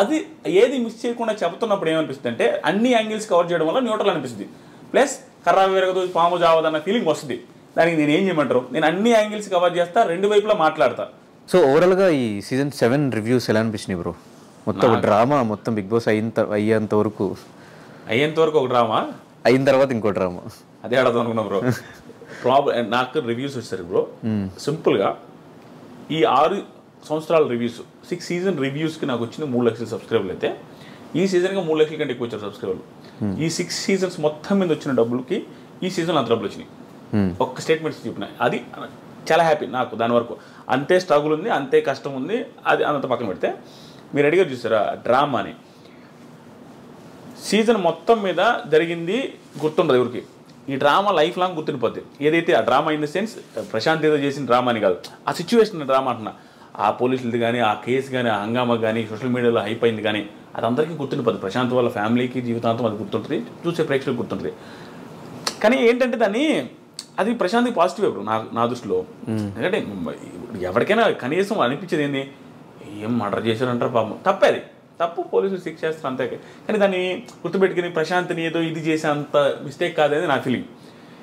అది ఏది మిస్ చేయకుండా చెబుతున్నప్పుడు ఏమనిపిస్తుంది అంటే అన్ని యాంగిల్స్ కవర్ చేయడం వల్ల న్యూట్రల్ అనిపిస్తుంది. ప్లస్ కర్ర విరగదు పాము జావదన్న ఫీలింగ్ వస్తుంది. దానికి నేను ఏం చేయమంటారు, నేను అన్ని యాంగిల్స్ కవర్ చేస్తా, రెండు వైపులా మాట్లాడతా. సో ఓవరాల్గా ఈ సీజన్ 7 రివ్యూస్ ఎలా అనిపించినాయి బ్రో? మొత్తం డ్రామా, మొత్తం బిగ్ బాస్ అయ్యేంత వరకు ఒక డ్రామా, అయిన తర్వాత ఇంకో డ్రామా, అదే అడదాం అనుకున్నా బ్రో. నాకు రివ్యూస్ వచ్చారు బ్రో. సింపుల్గా ఈ 6 సంవత్సరాల రివ్యూస్ 6 సీజన్ రివ్యూస్కి నాకు వచ్చిన 3 లక్షల సబ్స్క్రైబర్లు అయితే ఈ సీజన్గా 3 లక్షల కంటే ఎక్కువ వచ్చారు సబ్స్క్రైబర్లు. ఈ 6 సీజన్స్ మొత్తం మీద వచ్చిన డబ్బులకి ఈ సీజన్ అంత డబ్బులు వచ్చినాయి. ఒక్క స్టేట్మెంట్స్ చెప్పినాయి. అది చాలా హ్యాపీ నాకు. దాని వరకు అంతే స్ట్రగుల్ ఉంది, అంతే కష్టం ఉంది. అది అంత పక్కన పెడితే మీరు అడిగారు చూసారా డ్రామా అని, సీజన్ మొత్తం మీద జరిగింది గుర్తుండదు ఎవరికి. ఈ డ్రామా లైఫ్ లాంగ్ గుర్తుండిపోద్ది. ఏదైతే ఆ drama in the sense Prashant ఏదో చేసిన డ్రామా అని కాదు, ఆ సిచ్యువేషన్ డ్రామా అంటున్నా. ఆ పోలీసులది కానీ, ఆ కేసు కానీ, ఆ హంగామా కానీ, సోషల్ మీడియాలో హైప్ అయింది కానీ అది అందరికీ గుర్తుండిపోద్ది. ప్రశాంత్ వాళ్ళ ఫ్యామిలీకి జీవితాంతం అది గుర్తుంటుంది, చూసే ప్రేక్షకులకు గుర్తుంటుంది. కానీ ఏంటంటే దాన్ని అది ప్రశాంత్కి పాజిటివ్ ఇప్పుడు నా దృష్టిలో. ఎందుకంటే ఎవరికైనా కనీసం అనిపించేది ఏంది, ఏం మర్డర్ చేశారంటారు పాపం, తప్పే అది తప్పు, పోలీసులు శిక్ష చేస్తారు అంతే. కానీ దాన్ని గుర్తుపెట్టుకుని ప్రశాంత్ని ఏదో ఇది చేసే అంత మిస్టేక్ కాదనేది నా ఫీలింగ్.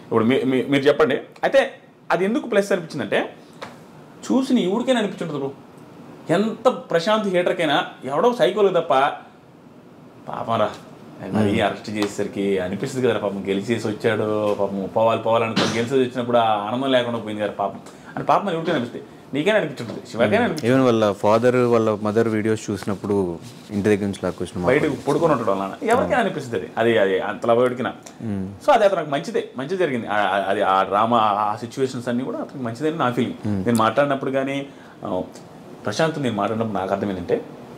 ఇప్పుడు మీరు చెప్పండి. అయితే అది ఎందుకు ప్లస్ అనిపించిందంటే చూసిన ఎవరికైనా అనిపించుంటుంది ఎంత ప్రశాంత్ హేటర్కైనా ఎవడో సైకోలు తప్ప పాపంరా మరి అరెస్ట్ చేసేసరికి అనిపిస్తుంది కదా పాపం, గెలిచేసి వచ్చాడు పాపం, పోవాలనుకో గెలిచేసి వచ్చినప్పుడు ఆ ఆనందం లేకుండా పోయింది కదా పాపం అని పాపం ఎవరికైనా అనిపిస్తుంది. నీకైనా అనిపించుంటుంది, శివకైనా అనిపిస్తుంది. ఈవెన్ వాళ్ళ ఫాదర్ వాళ్ళ మదర్ వీడియోస్ చూసినప్పుడు ఇంటి దగ్గర నుంచి లాక్కొచ్చిన బయటకు పడుకొని ఉంటాడు వాళ్ళ ఎవరికైనా అనిపిస్తుంది అది అంతలా బయటకినా. సో అది అతనికి మంచిది జరిగింది. అది ఆ డ్రామా ఆ సిచ్యువేషన్స్ అన్నీ కూడా అతనికి మంచిదని నా ఫీలింగ్. నేను మాట్లాడినప్పుడు కానీ ప్రశాంత్ నేను మాట్లాడినప్పుడు నాకు అర్థం ఏంటంటే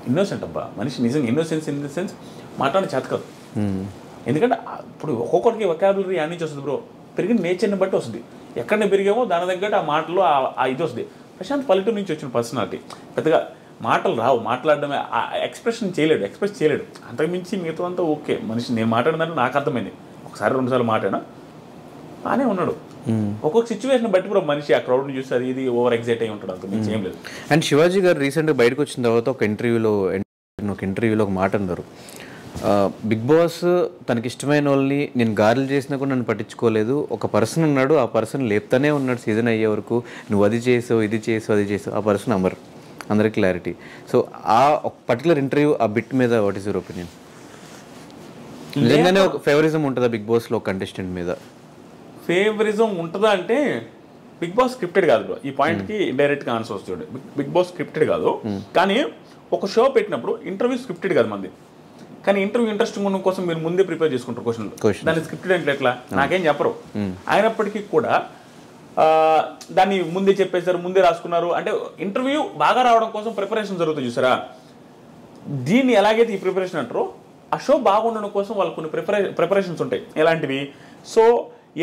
ఇన్నోసెంట్ అబ్బా మనిషి, నిజంగా ఇన్నోసెన్స్ ఇన్ ద సెన్స్ మాట్లాడే చేత కాదు. ఎందుకంటే ఇప్పుడు ఒక్కొక్కరికి వొకాబులరీ అన్ని నుంచి వస్తుంది బ్రో, పెరిగిన నేచర్ని బట్టి వస్తుంది. ఎక్కడ పెరిగామో దాని తగ్గట్టు ఆ మాటలు ఆ ఇది వస్తుంది. ప్రశాంత్ పల్లెటూరు నుంచి వచ్చిన పర్సనాలిటీ, పెద్దగా మాటలు రావు, మాట్లాడడమే ఎక్స్ప్రెస్ చేయలేడు. అంతకుమించి మిగతా అంతా ఓకే మనిషి. నేను మాట్లాడిందంటే నాకు అర్థమైంది, ఒకసారి 2 సార్లు మాట్లాడినా బాగానే ఉన్నాడు. ఒక్కొక్క సిచ్యువేషన్ బట్టి కూడా మనిషి ఆ క్రౌడ్ని చూసి అది ఇది ఓవర్ ఎగ్జైట్ అయి ఉంటాడు, అంతకుమించి ఏం లేదు. అండ్ శివాజీ గారు రీసెంట్గా బయటకు వచ్చిన తర్వాత ఒక ఇంటర్వ్యూలో ఒక మాట అన్నారు, బిగ్ బాస్ తనకి ఇష్టమైన వాళ్ళని నేను గారెలు చేసినా కూడా నన్ను పట్టించుకోలేదు, ఒక పర్సన్ ఉన్నాడు, ఆ పర్సన్ లేపుతానే ఉన్నాడు సీజన్ అయ్యే వరకు, నువ్వు అది చేసావు ఇది చేసావు, ఆ పర్సన్ అమర్, అందరికి క్లారిటీ. సో ఆ ఒక పర్టికులర్ ఇంటర్వ్యూ ఆ బిట్ మీద వాట్ ఈస్ యువర్ ఒపీనియన్? నిజంగానే ఒక ఫేవరిజం ఉంటుందా బిగ్ బాస్లో కంటెస్టెంట్ మీద? ఫేవరిజం ఉంటుందా అంటే బిగ్ బాస్ స్క్రిప్టెడ్ కాదు బ్రో. ఈ పాయింట్కి డైరెక్ట్గా ఆన్సర్ వస్తుంది. బిగ్ బాస్ స్క్రిప్టెడ్ కాదు, కానీ ఒక షో పెట్టినప్పుడు ఇంటర్వ్యూ స్క్రిప్టెడ్ కాదు మంది. కానీ ఇంటర్వ్యూ ఇంట్రెస్టింగ్ ఉండడం కోసం మీరు ముందే ప్రిపేర్ చేసుకుంటారు క్వశ్చన్లు. దాన్ని స్క్రిప్టెడ్ అంటే ఎట్లా నాకేం చెప్పరు. అయినప్పటికీ కూడా దాన్ని ముందే చెప్పేశారు, ముందే రాసుకున్నారు. అంటే ఇంటర్వ్యూ బాగా రావడం కోసం ప్రిపరేషన్ జరుగుతుంది చూసారా. దీన్ని ఎలాగైతే ఈ ప్రిపరేషన్ అంటారో ఆ షో బాగుండడం కోసం వాళ్ళకు కొన్ని ప్రిపరేషన్స్ ఉంటాయి. ఎలాంటివి? సో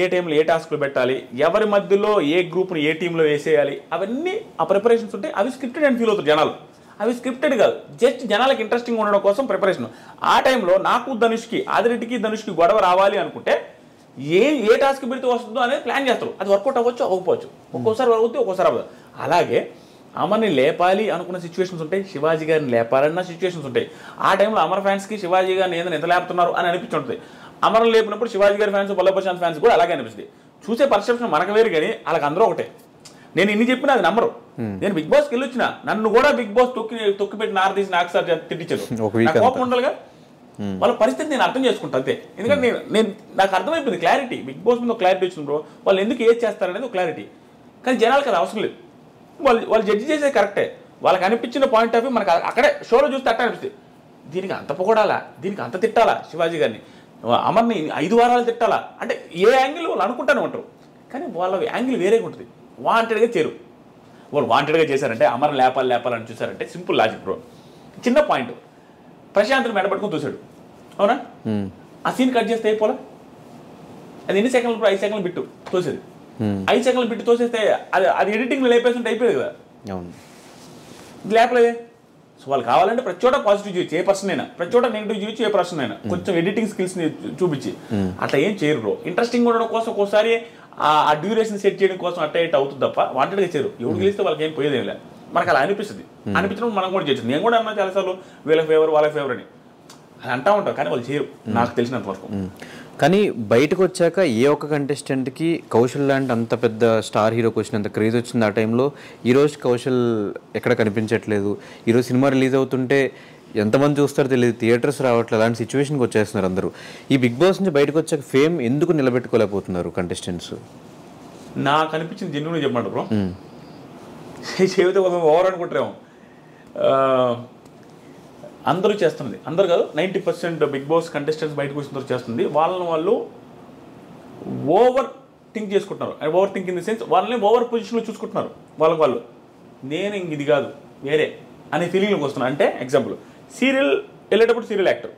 ఏ టైంలో ఏ టాస్క్లు పెట్టాలి, ఎవరి మధ్యలో ఏ గ్రూప్ని ఏ టీంలో వేసేయాలి, అవన్నీ ఆ ప్రిపరేషన్స్ ఉంటాయి. అవి స్క్రిప్టెడ్ అని ఫీల్ అవుతారు జనాలు. అవి స్క్రిప్టెడ్ కాదు, జస్ట్ జనాలకు ఇంట్రెస్టింగ్ ఉండడం కోసం ప్రిపరేషన్. ఆ టైంలో నాకు ఆదిరెడ్డికి ధనుష్కి గొడవ రావాలి అనుకుంటే ఏ టాస్క్ పెడితే వస్తుందో అనేది ప్లాన్ చేస్తారు. అది వర్కౌట్ అవ్వచ్చు, అవ్వకపోవచ్చు, ఒక్కోసారి అవుతుంది, ఒక్కోసారి అవ్వదు. అలాగే అమర్ని లేపాలి అనుకున్న సిచ్యువేషన్స్ ఉంటాయి, శివాజీ గారిని లేపాలన్న సిచ్యువేషన్స్ ఉంటాయి. ఆ టైంలో అమర్ ఫ్యాన్స్కి శివాజీ గారిని ఏదైనా ఎంత లేపుతున్నారు అని అనిపించుంటుంది. అమర్ని లేపినప్పుడు శివాజీ గారి ఫ్యాన్స్, బల్ల ప్రశాంత్ ఫ్యాన్స్ కూడా అలాగే అనిపిస్తుంది. చూసే పర్సెప్షన్ మనకు వేరు, కానీ వాళ్ళకి అందరూ ఒకటే. నేను ఇన్ని చెప్పినా అది నమ్మరు. నేను బిగ్ బాస్కి వెళ్ళి వచ్చిన, నన్ను కూడా బిగ్ బాస్ తొక్కి పెట్టి నారదీసి నాకు సార్ తిట్టించారు. కోపం ఉండాలిగా, వాళ్ళ పరిస్థితి నేను అర్థం చేసుకుంటా అంతే. ఎందుకంటే నేను నాకు అర్థమైపోయింది క్లారిటీ, బిగ్ బాస్ మీద క్లారిటీ వచ్చింది బ్రో. వాళ్ళు ఎందుకు ఏది చేస్తారనేది ఒక క్లారిటీ. కానీ జనాలకు అది అవసరం లేదు. వాళ్ళు జడ్జి చేసేది కరెక్టే, వాళ్ళకి అనిపించిన పాయింట్ ఆఫ్ వ్యూ మనకు అక్కడే షోలో చూస్తే అట్ట అనిపిస్తుంది. దీనికి అంత పొగడాలా, దీనికి అంత తిట్టాలా, శివాజీ గారిని అమర్ని 5 వారాలు తిట్టాలా అంటే ఏ యాంగిల్ వాళ్ళు అనుకుంటానే ఉంటారు. కానీ వాళ్ళ యాంగిల్ వేరేగా ఉంటుంది. వాంటెడ్గా చేరు, వాళ్ళు వాంటెడ్గా చేశారంటే అమర్ని లేపాలని చూసారంటే సింపుల్ లాజిక్ బ్రో. చిన్న పాయింట్, ప్రశాంత్ని మెడపట్టుకుని తోసాడు, అవునా? ఆ సీన్ కట్ చేస్తే అయిపోలే, అది ఎన్ని సెకండ్లు బ్రో? 5 సెకండ్లు బిట్టు తోసేది. 5 సెకండ్లు బిట్టు తోసేస్తే అది ఎడిటింగ్లో లేపేస్తుంటే అయిపోయేది కదా, ఇది లేపలేదే. సో వాళ్ళు కావాలంటే ప్రతి చోట పాజిటివ్ చేయొచ్చు ఏ పర్సన్ అయినా, ప్రతి చోట నెగిటివ్ చేయొచ్చు ఏ పర్సన్ అయినా, కొంచెం ఎడిటింగ్ స్కిల్స్ని చూపించి. అట్లా ఏం చేయరు బ్రో. ఇంట్రెస్టింగ్ ఉండడం కోసం ఒక్కోసారి ఆ డ్యూరేషన్ సెట్ చేయడం కోసం అట్ట ఇట్ అవుతుంది తప్ప వాంటెడ్గా చేయరు. ఎవరు గెలిస్తే వాళ్ళకి ఏం పోయేదేం లేదు. మనకు అలా అనిపిస్తుంది, అనిపించడం మనం కూడా చేయొచ్చు. నేను కూడా అన్నా చాలాసార్లు వీళ్ళ ఫేవర్ వాళ్ళ ఫేవర్ అని అది అంటా ఉంటాం, కానీ వాళ్ళు చేయరు నాకు తెలిసినంత వరకు. కానీ బయటకు వచ్చాక ఏ ఒక్క కంటెస్టెంట్కి కౌశల్ లాంటి అంత పెద్ద స్టార్ హీరోకి వచ్చినంత క్రేజ్ వచ్చింది ఆ టైంలో. ఈరోజు కౌశల్ ఎక్కడ కనిపించట్లేదు. ఈరోజు సినిమా రిలీజ్ అవుతుంటే ఎంతమంది చూస్తారో తెలియదు, థియేటర్స్ రావట్లేదు, అలాంటి సిచ్యువేషన్కి వచ్చేస్తున్నారు అందరూ. ఈ బిగ్ బాస్ నుంచి బయటకు వచ్చాక ఫేమ్ ఎందుకు నిలబెట్టుకోలేకపోతున్నారు కంటెస్టెంట్స్? నాకు అనిపించింది జెన్యూన్గా చెప్పమంటారు బ్రో. చెబితే ఓవర్ అనుకుంటారేమో. అందరూ చేస్తున్నది, అందరు కాదు 90% బిగ్ బాస్ కంటెస్టెంట్స్ బయటకు వచ్చిన చేస్తుంది. వాళ్ళు ఓవర్ థింక్ చేసుకుంటున్నారు. Over think in the sense వాళ్ళని ఓవర్ పొజిషన్లో చూసుకుంటున్నారు. వాళ్ళు నేను ఇంక ఇది కాదు వేరే అనే ఫీలింగ్లోకి వస్తున్నారు. అంటే ఎగ్జాంపుల్, సీరియల్ వెళ్ళేటప్పుడు సీరియల్ యాక్టర్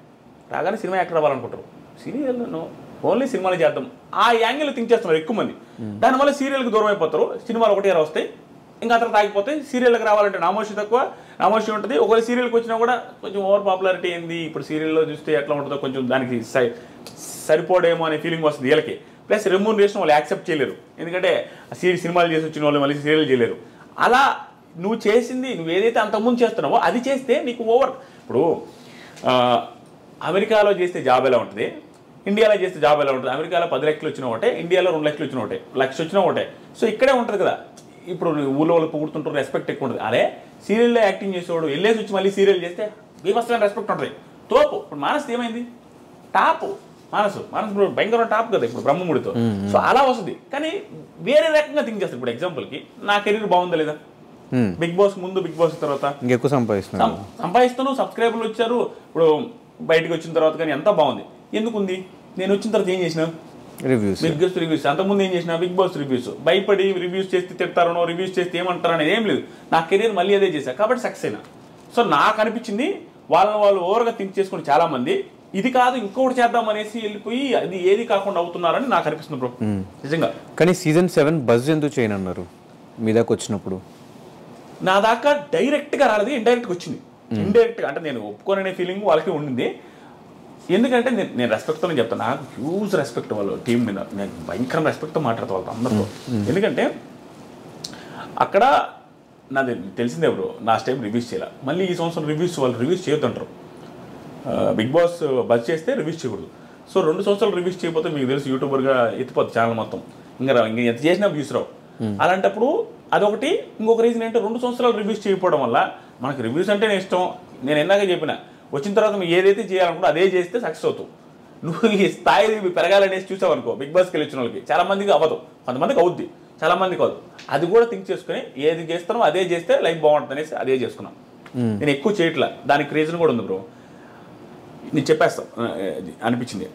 రాగానే సినిమా యాక్టర్ అవ్వాలనుకుంటారు. సీరియల్ను ఓన్లీ సినిమాలు చేద్దాం ఆ యాంగిల్ థింక్ చేస్తున్నారు ఎక్కువ మంది. దానివల్ల సీరియల్కి దూరం అయిపోతారు. సినిమాలు ఒకటి వస్తాయి, ఇంకా అతను తాగిపోతే సీరియల్కి రావాలంటే నామోషి తక్కువ, నామోషి ఉంటుంది. ఒకవేళ సీరియల్కి వచ్చినా కూడా కొంచెం ఓవర్ పాపులారిటీ ఏంది, ఇప్పుడు సీరియల్లో చూస్తే ఎట్లా ఉంటుందో కొంచెం దానికి సరిపోడేమో అనే ఫీలింగ్ వస్తుంది వీళ్ళకి. ప్లస్ రెమ్యూనరేషన్ వాళ్ళు యాక్సెప్ట్ చేయలేరు, ఎందుకంటే సినిమాలు చేసి వచ్చిన వాళ్ళు మళ్ళీ సీరియల్ చేయలేరు. అలా నువ్వు చేసింది నువ్వు ఏదైతే అంతకుముందు చేస్తున్నావో అది చేస్తే నీకు ఓవర్. ఇప్పుడు అమెరికాలో చేస్తే జాబ్ ఎలా ఉంటుంది, ఇండియాలో చేస్తే జాబ్ ఎలా ఉంటుంది? అమెరికాలో 10 లక్షలు వచ్చిన ఒకటే, ఇండియాలో 2 లక్షలు వచ్చిన ఒకటే, 1 లక్ష వచ్చిన ఒకటే. సో ఇక్కడే ఉంటుంది కదా. ఇప్పుడు ఊళ్ళో వాళ్ళు పొగుడుతుంటారు, రెస్పెక్ట్ ఎక్కువ ఉంటుంది. అదే సీరియల్లో యాక్టింగ్ చేసేవాడు వెళ్ళేసి వచ్చి మళ్ళీ సీరియల్ చేస్తే బీభత్సమైన రెస్పెక్ట్ ఉంటుంది. తోపు. ఇప్పుడు మానస్ ఏమైంది? టాప్. మానసు ఇప్పుడు భయంకరమైన టాప్ కదా ఇప్పుడు బ్రహ్మముడితో. సో అలా వస్తుంది. కానీ వేరే రకంగా థింక్ చేస్తారు. ఇప్పుడు ఎగ్జాంపుల్కి నా కెరీర్ బాగుందా లేదా, బిగ్ బాస్ ముందు బిగ్ బాస్ తర్వాత ఇంకెక్కువ సంపాదిస్తాను, సబ్స్క్రైబర్లు వచ్చారు, ఇప్పుడు బయటకు వచ్చిన తర్వాత కానీ ఎంత బాగుంది. ఎందుకుంది? నేను వచ్చిన తర్వాత ఏం చేసిన? Bigg Boss reviews. అంతకుముందు ఏం చేసిన? Bigg Boss reviews. భయపడి రివ్యూస్ చేస్తే తిడతారనో, రివ్యూస్ చేస్తే ఏమంటారో అనేది ఏం లేదు. నా కెరీర్ మళ్ళీ అదే చేశా కాబట్టి సక్సెస్ అయినా. సో నాకు అనిపించింది వాళ్ళు ఓవర్గా థింక్ చేసుకుని చాలా మంది ఇది కాదు ఇంకొకటి చేద్దాం అనేసి వెళ్ళిపోయి అది ఏది కాకుండా అవుతున్నారని నాకు అనిపిస్తుంది బ్రో నిజంగా. కానీ సీజన్ 7 బజ్ ఎందుకు చేయనన్నారు మీ దాకా వచ్చినప్పుడు? నా దాకా డైరెక్ట్గా రాలేదు, ఇండైరెక్ట్గా వచ్చింది. ఇండైరెక్ట్గా అంటే నేను ఒప్పుకోననే ఫీలింగ్ వాళ్ళకి ఉండింది. ఎందుకంటే నేను రెస్పెక్ట్తో చెప్తాను, నాకు హ్యూజ్ రెస్పెక్ట్ వాళ్ళు టీం మీద. నేను భయంకరం రెస్పెక్ట్తో మాట్లాడతా వాళ్ళతో అందరితో. ఎందుకంటే అక్కడ నాది తెలిసిందే బ్రో, లాస్ట్ టైం రివ్యూస్ చేయాలి, మళ్ళీ ఈ సంవత్సరం వాళ్ళు రివ్యూస్ చేయొద్దంటారు. బిగ్ బాస్ బజ్ చేస్తే రివ్యూస్ చేయకూడదు. సో 2 సంవత్సరాలు రివ్యూస్ చేయకపోతే మీకు తెలుసు యూట్యూబర్గా ఎత్తిపోతుంది ఛానల్ మొత్తం, ఇంకా ఎంత చేసినా వ్యూస్ రావు. అలాంటప్పుడు అదొకటి. ఇంకొక రీజన్ ఏంటంటే 2 సంవత్సరాలు రివ్యూస్ చేయకపోవడం వల్ల మనకు రివ్యూస్ అంటేనే ఇష్టం. నేను ఎందాక చెప్పిన వచ్చిన తర్వాత మీరు ఏదైతే చేయాలనుకుంటే అదే చేస్తే సక్సెస్ అవుతావు. నువ్వు ఈ స్థాయి పెరగాలనేసి చూసావు అనుకో, బిగ్ బాస్కి వెళ్ళి వచ్చిన వాళ్ళకి చాలా మందికి అవ్వదు, కొంతమందికి అవుద్ది, చాలా మందికి అవ్వదు. అది కూడా థింక్ చేసుకుని ఏది చేస్తానో అదే చేస్తే లైఫ్ బాగుంటుంది అనేసి అదే చేసుకున్నాను. నేను ఎక్కువ చేయట్లా. దానికి రీజన్ కూడా ఉంది బ్రో, నేను చెప్పేస్తాను అనిపించింది.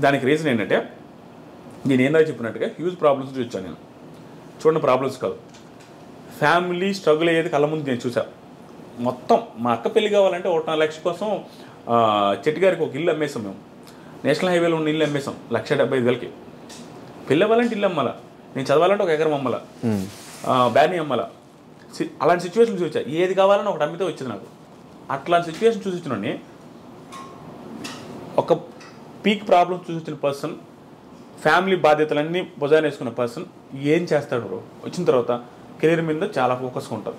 దానికి రీజన్ ఏంటంటే నేను ఏందో చెప్పినట్టుగా హ్యూజ్ ప్రాబ్లమ్స్ చూసాను నేను. చూడండి, ప్రాబ్లమ్స్ కాదు, ఫ్యామిలీ స్ట్రగుల్ అయ్యేది కళ్ళ ముందు నేను చూసా. మొత్తం మా అక్క పెళ్లి కావాలంటే 1.5 లక్ష కోసం చెట్టు గారికి ఒక ఇల్లు అమ్మేసాం మేము. నేషనల్ హైవేలో ఉన్న ఇల్లు అమ్మేసాం 1,75,000కి. పెళ్ళి అవ్వాలంటే ఇల్లు అమ్మాల, నేను చదవాలంటే 1 ఎకరం అమ్మాల, బ్యానీ అమ్మాల. అలాంటి సిచ్యువేషన్ చూసా. ఏది కావాలని ఒకటి అమ్మితే వచ్చింది నాకు. అట్లాంటి సిచ్యువేషన్ చూసి వచ్చినండి. ఒక పీక్ ప్రాబ్లమ్ చూసి వచ్చిన పర్సన్, ఫ్యామిలీ బాధ్యతలన్నీ భుజాన్ని వేసుకున్న పర్సన్ ఏం చేస్తాడు బ్రో? వచ్చిన తర్వాత కెరీర్ మీద చాలా ఫోకస్గా ఉంటుంది.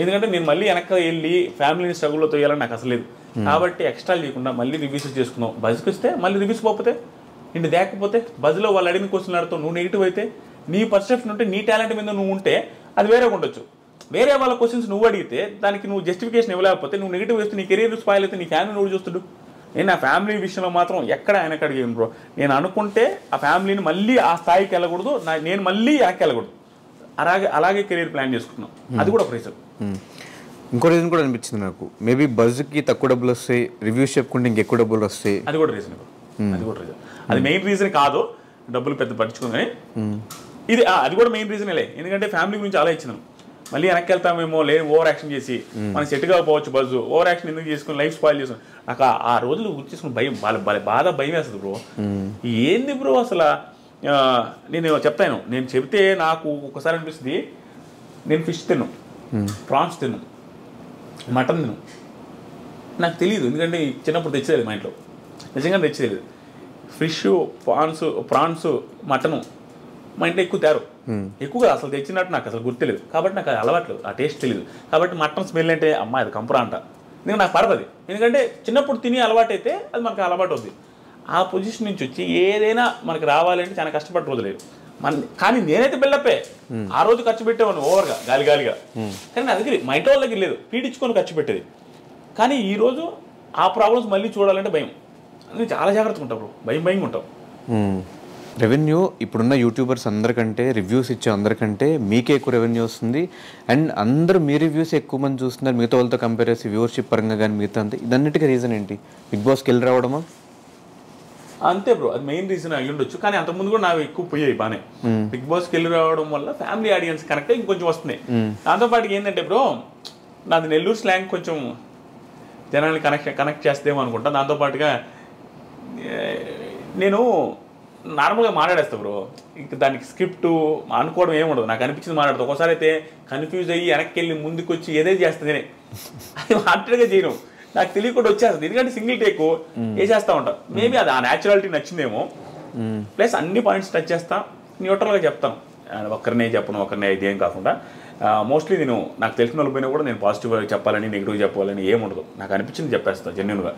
ఎందుకంటే నేను మళ్ళీ వెనక్కి వెళ్ళి ఫ్యామిలీని స్ట్రగుల్లో తోయాలని నాకు అసలు లేదు. కాబట్టి ఎక్స్ట్రా లేకుండా మళ్ళీ రివ్యూస్ చేసుకున్నావు. బజ్కి వస్తే మళ్ళీ రివ్యూస్ పోతే నిన్ను దేకపోతే బజ్లో వాళ్ళు అడిగిన క్వశ్చన్ అడుగుతావు, నువ్వు నెగిటివ్ అయితే నీ పర్సెప్షన్ ఉంటే నీ టాలెంట్ మీద నువ్వు ఉంటే అది వేరే ఉండొచ్చు. వేరే వాళ్ళ క్వశ్చన్స్ నువ్వు అడిగితే దానికి నువ్వు జస్టిఫికేషన్ ఇవ్వలేకపోతే నువ్వు నెగిటివ్ వేస్తే నీ కెరీర్ స్పాయిల్ అయితే నీ ఫ్యామిలీ నువ్వు చూస్తుడు. నేను నా ఫ్యామిలీ విషయంలో మాత్రం ఎక్కడ ఆయనకు అడిగాను బ్రో. నేను అనుకుంటే ఆ ఫ్యామిలీని మళ్ళీ ఆ స్థాయికి వెళ్ళకూడదు, నేను మళ్ళీ వెనక్కి వెళ్ళకూడదు. అలాగే కెరీర్ ప్లాన్ చేసుకున్నాం. అది కూడా ఒక రీజన్. ఇంకో రీజన్ కూడా అనిపించింది నాకు, మేబీ బజ్కి తక్కువ డబ్బులు వస్తాయి, రివ్యూస్ చెప్పుకుంటే ఇంకెక్కువ డబ్బులు వస్తాయి. అది కూడా రీజన్. అది మెయిన్ రీజన్ కాదు, డబ్బులు పెద్ద పట్టించుకుందని ఇది అది కూడా మెయిన్ రీజనేలే. ఎందుకంటే ఫ్యామిలీ గురించి ఆలోచించాను. మళ్ళీ వెనక్కి వెళ్తామేమో, లేదు ఓవర్ యాక్షన్ చేసి మనకి సెట్ కాకపోవచ్చు, బజ్జు ఓవర్ యాక్షన్ ఎందుకు చేసుకుని లైఫ్ స్పాయిల్ చేసుకుని నాకు ఆ రోజులు గుర్తు చేసుకుని భయం, బాధ భయం వేస్తుంది బ్రో. ఏంది బ్రో అసలు? నేను చెప్తాను, నేను చెబితే నాకు ఒకసారి అనిపిస్తుంది, నేను ఫిష్ తిన్నాను, ప్రాన్స్ తిన్నాను, మటన్ తిన్నాను. నాకు తెలియదు, ఎందుకంటే చిన్నప్పుడు తెచ్చేది మా ఇంట్లో, నిజంగా తెచ్చేది. ఫిష్, ప్రాన్స్, మటను మా ఇంట్లో ఎక్కువ తేరు, ఎక్కువగా అసలు తెచ్చినట్టు నాకు అసలు గుర్తులేదు. కాబట్టి నాకు అది అలవాట్లేదు, ఆ టేస్ట్ తెలియదు. కాబట్టి మటన్ స్మెల్ అంటే అమ్మ అది కంపురా అంట. ఎందుకంటే నాకు పడదు, ఎందుకంటే చిన్నప్పుడు తిని అలవాటు అయితే అది మనకు అలవాటు అవుతుంది. ఆ పొజిషన్ నుంచి వచ్చి ఏదైనా మనకు రావాలంటే చాలా కష్టపడి రోజు లేదు. కానీ నేనైతే బిల్డప్పే ఆ రోజు ఖర్చు పెట్టేవాడిని ఓవర్గా, గాలిగా. కానీ నా దగ్గర మా ఇంట్లో వాళ్ళ దగ్గర లేదు, పీడించుకొని ఖర్చు పెట్టేది. కానీ ఈరోజు ఆ ప్రాబ్లమ్స్ మళ్ళీ చూడాలంటే భయం. నేను చాలా జాగ్రత్తగా ఉంటావు, భయంగా ఉంటావు. రెవెన్యూ ఇప్పుడున్న యూట్యూబర్స్ అందరికంటే, రివ్యూస్ ఇచ్చే అందరికంటే మీకే ఎక్కువ రెవెన్యూ వస్తుంది. అండ్ అందరూ మీ రివ్యూస్ ఎక్కువ మంది చూస్తున్నారు మిగతా వాళ్ళతో కంపేర్ చేసి, వ్యూవర్షిప్ పరంగా కానీ మిగతా అంతే. ఇదన్నిటికీ రీజన్ ఏంటి? బిగ్ బాస్కి వెళ్ళి రావడమా? అంతే బ్రో, అది మెయిన్ రీజన్ అయ్యి ఉండొచ్చు. కానీ అంతకుముందు కూడా నాకు ఎక్కువ పోయాయి బాగానే. బిగ్ బాస్కి వెళ్ళి రావడం వల్ల ఫ్యామిలీ ఆడియన్స్ కనెక్ట్ ఇంకొంచెం వస్తున్నాయి. దాంతోపాటు ఏంటంటే బ్రో, నాది నెల్లూరు స్లాంగ్ కొంచెం జనాన్ని కనెక్ట్ చేస్తేమో అనుకుంటా. దాంతోపాటుగా నేను నార్మల్గా మాట్లాడేస్తా బ్రో, ఇంకా దానికి స్క్రిప్ట్ అనుకోవడం ఏముండదు. నాకు అనిపించింది మాట్లాడతా. ఒకసారి అయితే కన్ఫ్యూజ్ అయ్యి వెనక్కి వెళ్ళి ముందుకు వచ్చి ఏదైతే చేస్తుంది అది మాట్లాడగా చేయను, నాకు తెలియకుండా వచ్చేస్తుంది. ఎందుకంటే సింగిల్ టేక్ వేసేస్తా ఉంటా. మేబీ అది ఆ న్యాచురాలిటీ నచ్చిందేమో. ప్లస్ అన్ని పాయింట్స్ టచ్ చేస్తా, న్యూట్రల్గా చెప్తాను, ఒకరినే చెప్పను, ఒకరినే ఇదేం కాకుండా మోస్ట్లీ నేను నాకు తెలిసిన వాళ్ళు పోయినా కూడా నేను పాజిటివ్ చెప్పాలని నెగిటివ్ చెప్పాలని ఏముండదు, నాకు అనిపించింది చెప్పేస్తాను జెన్యున్గా.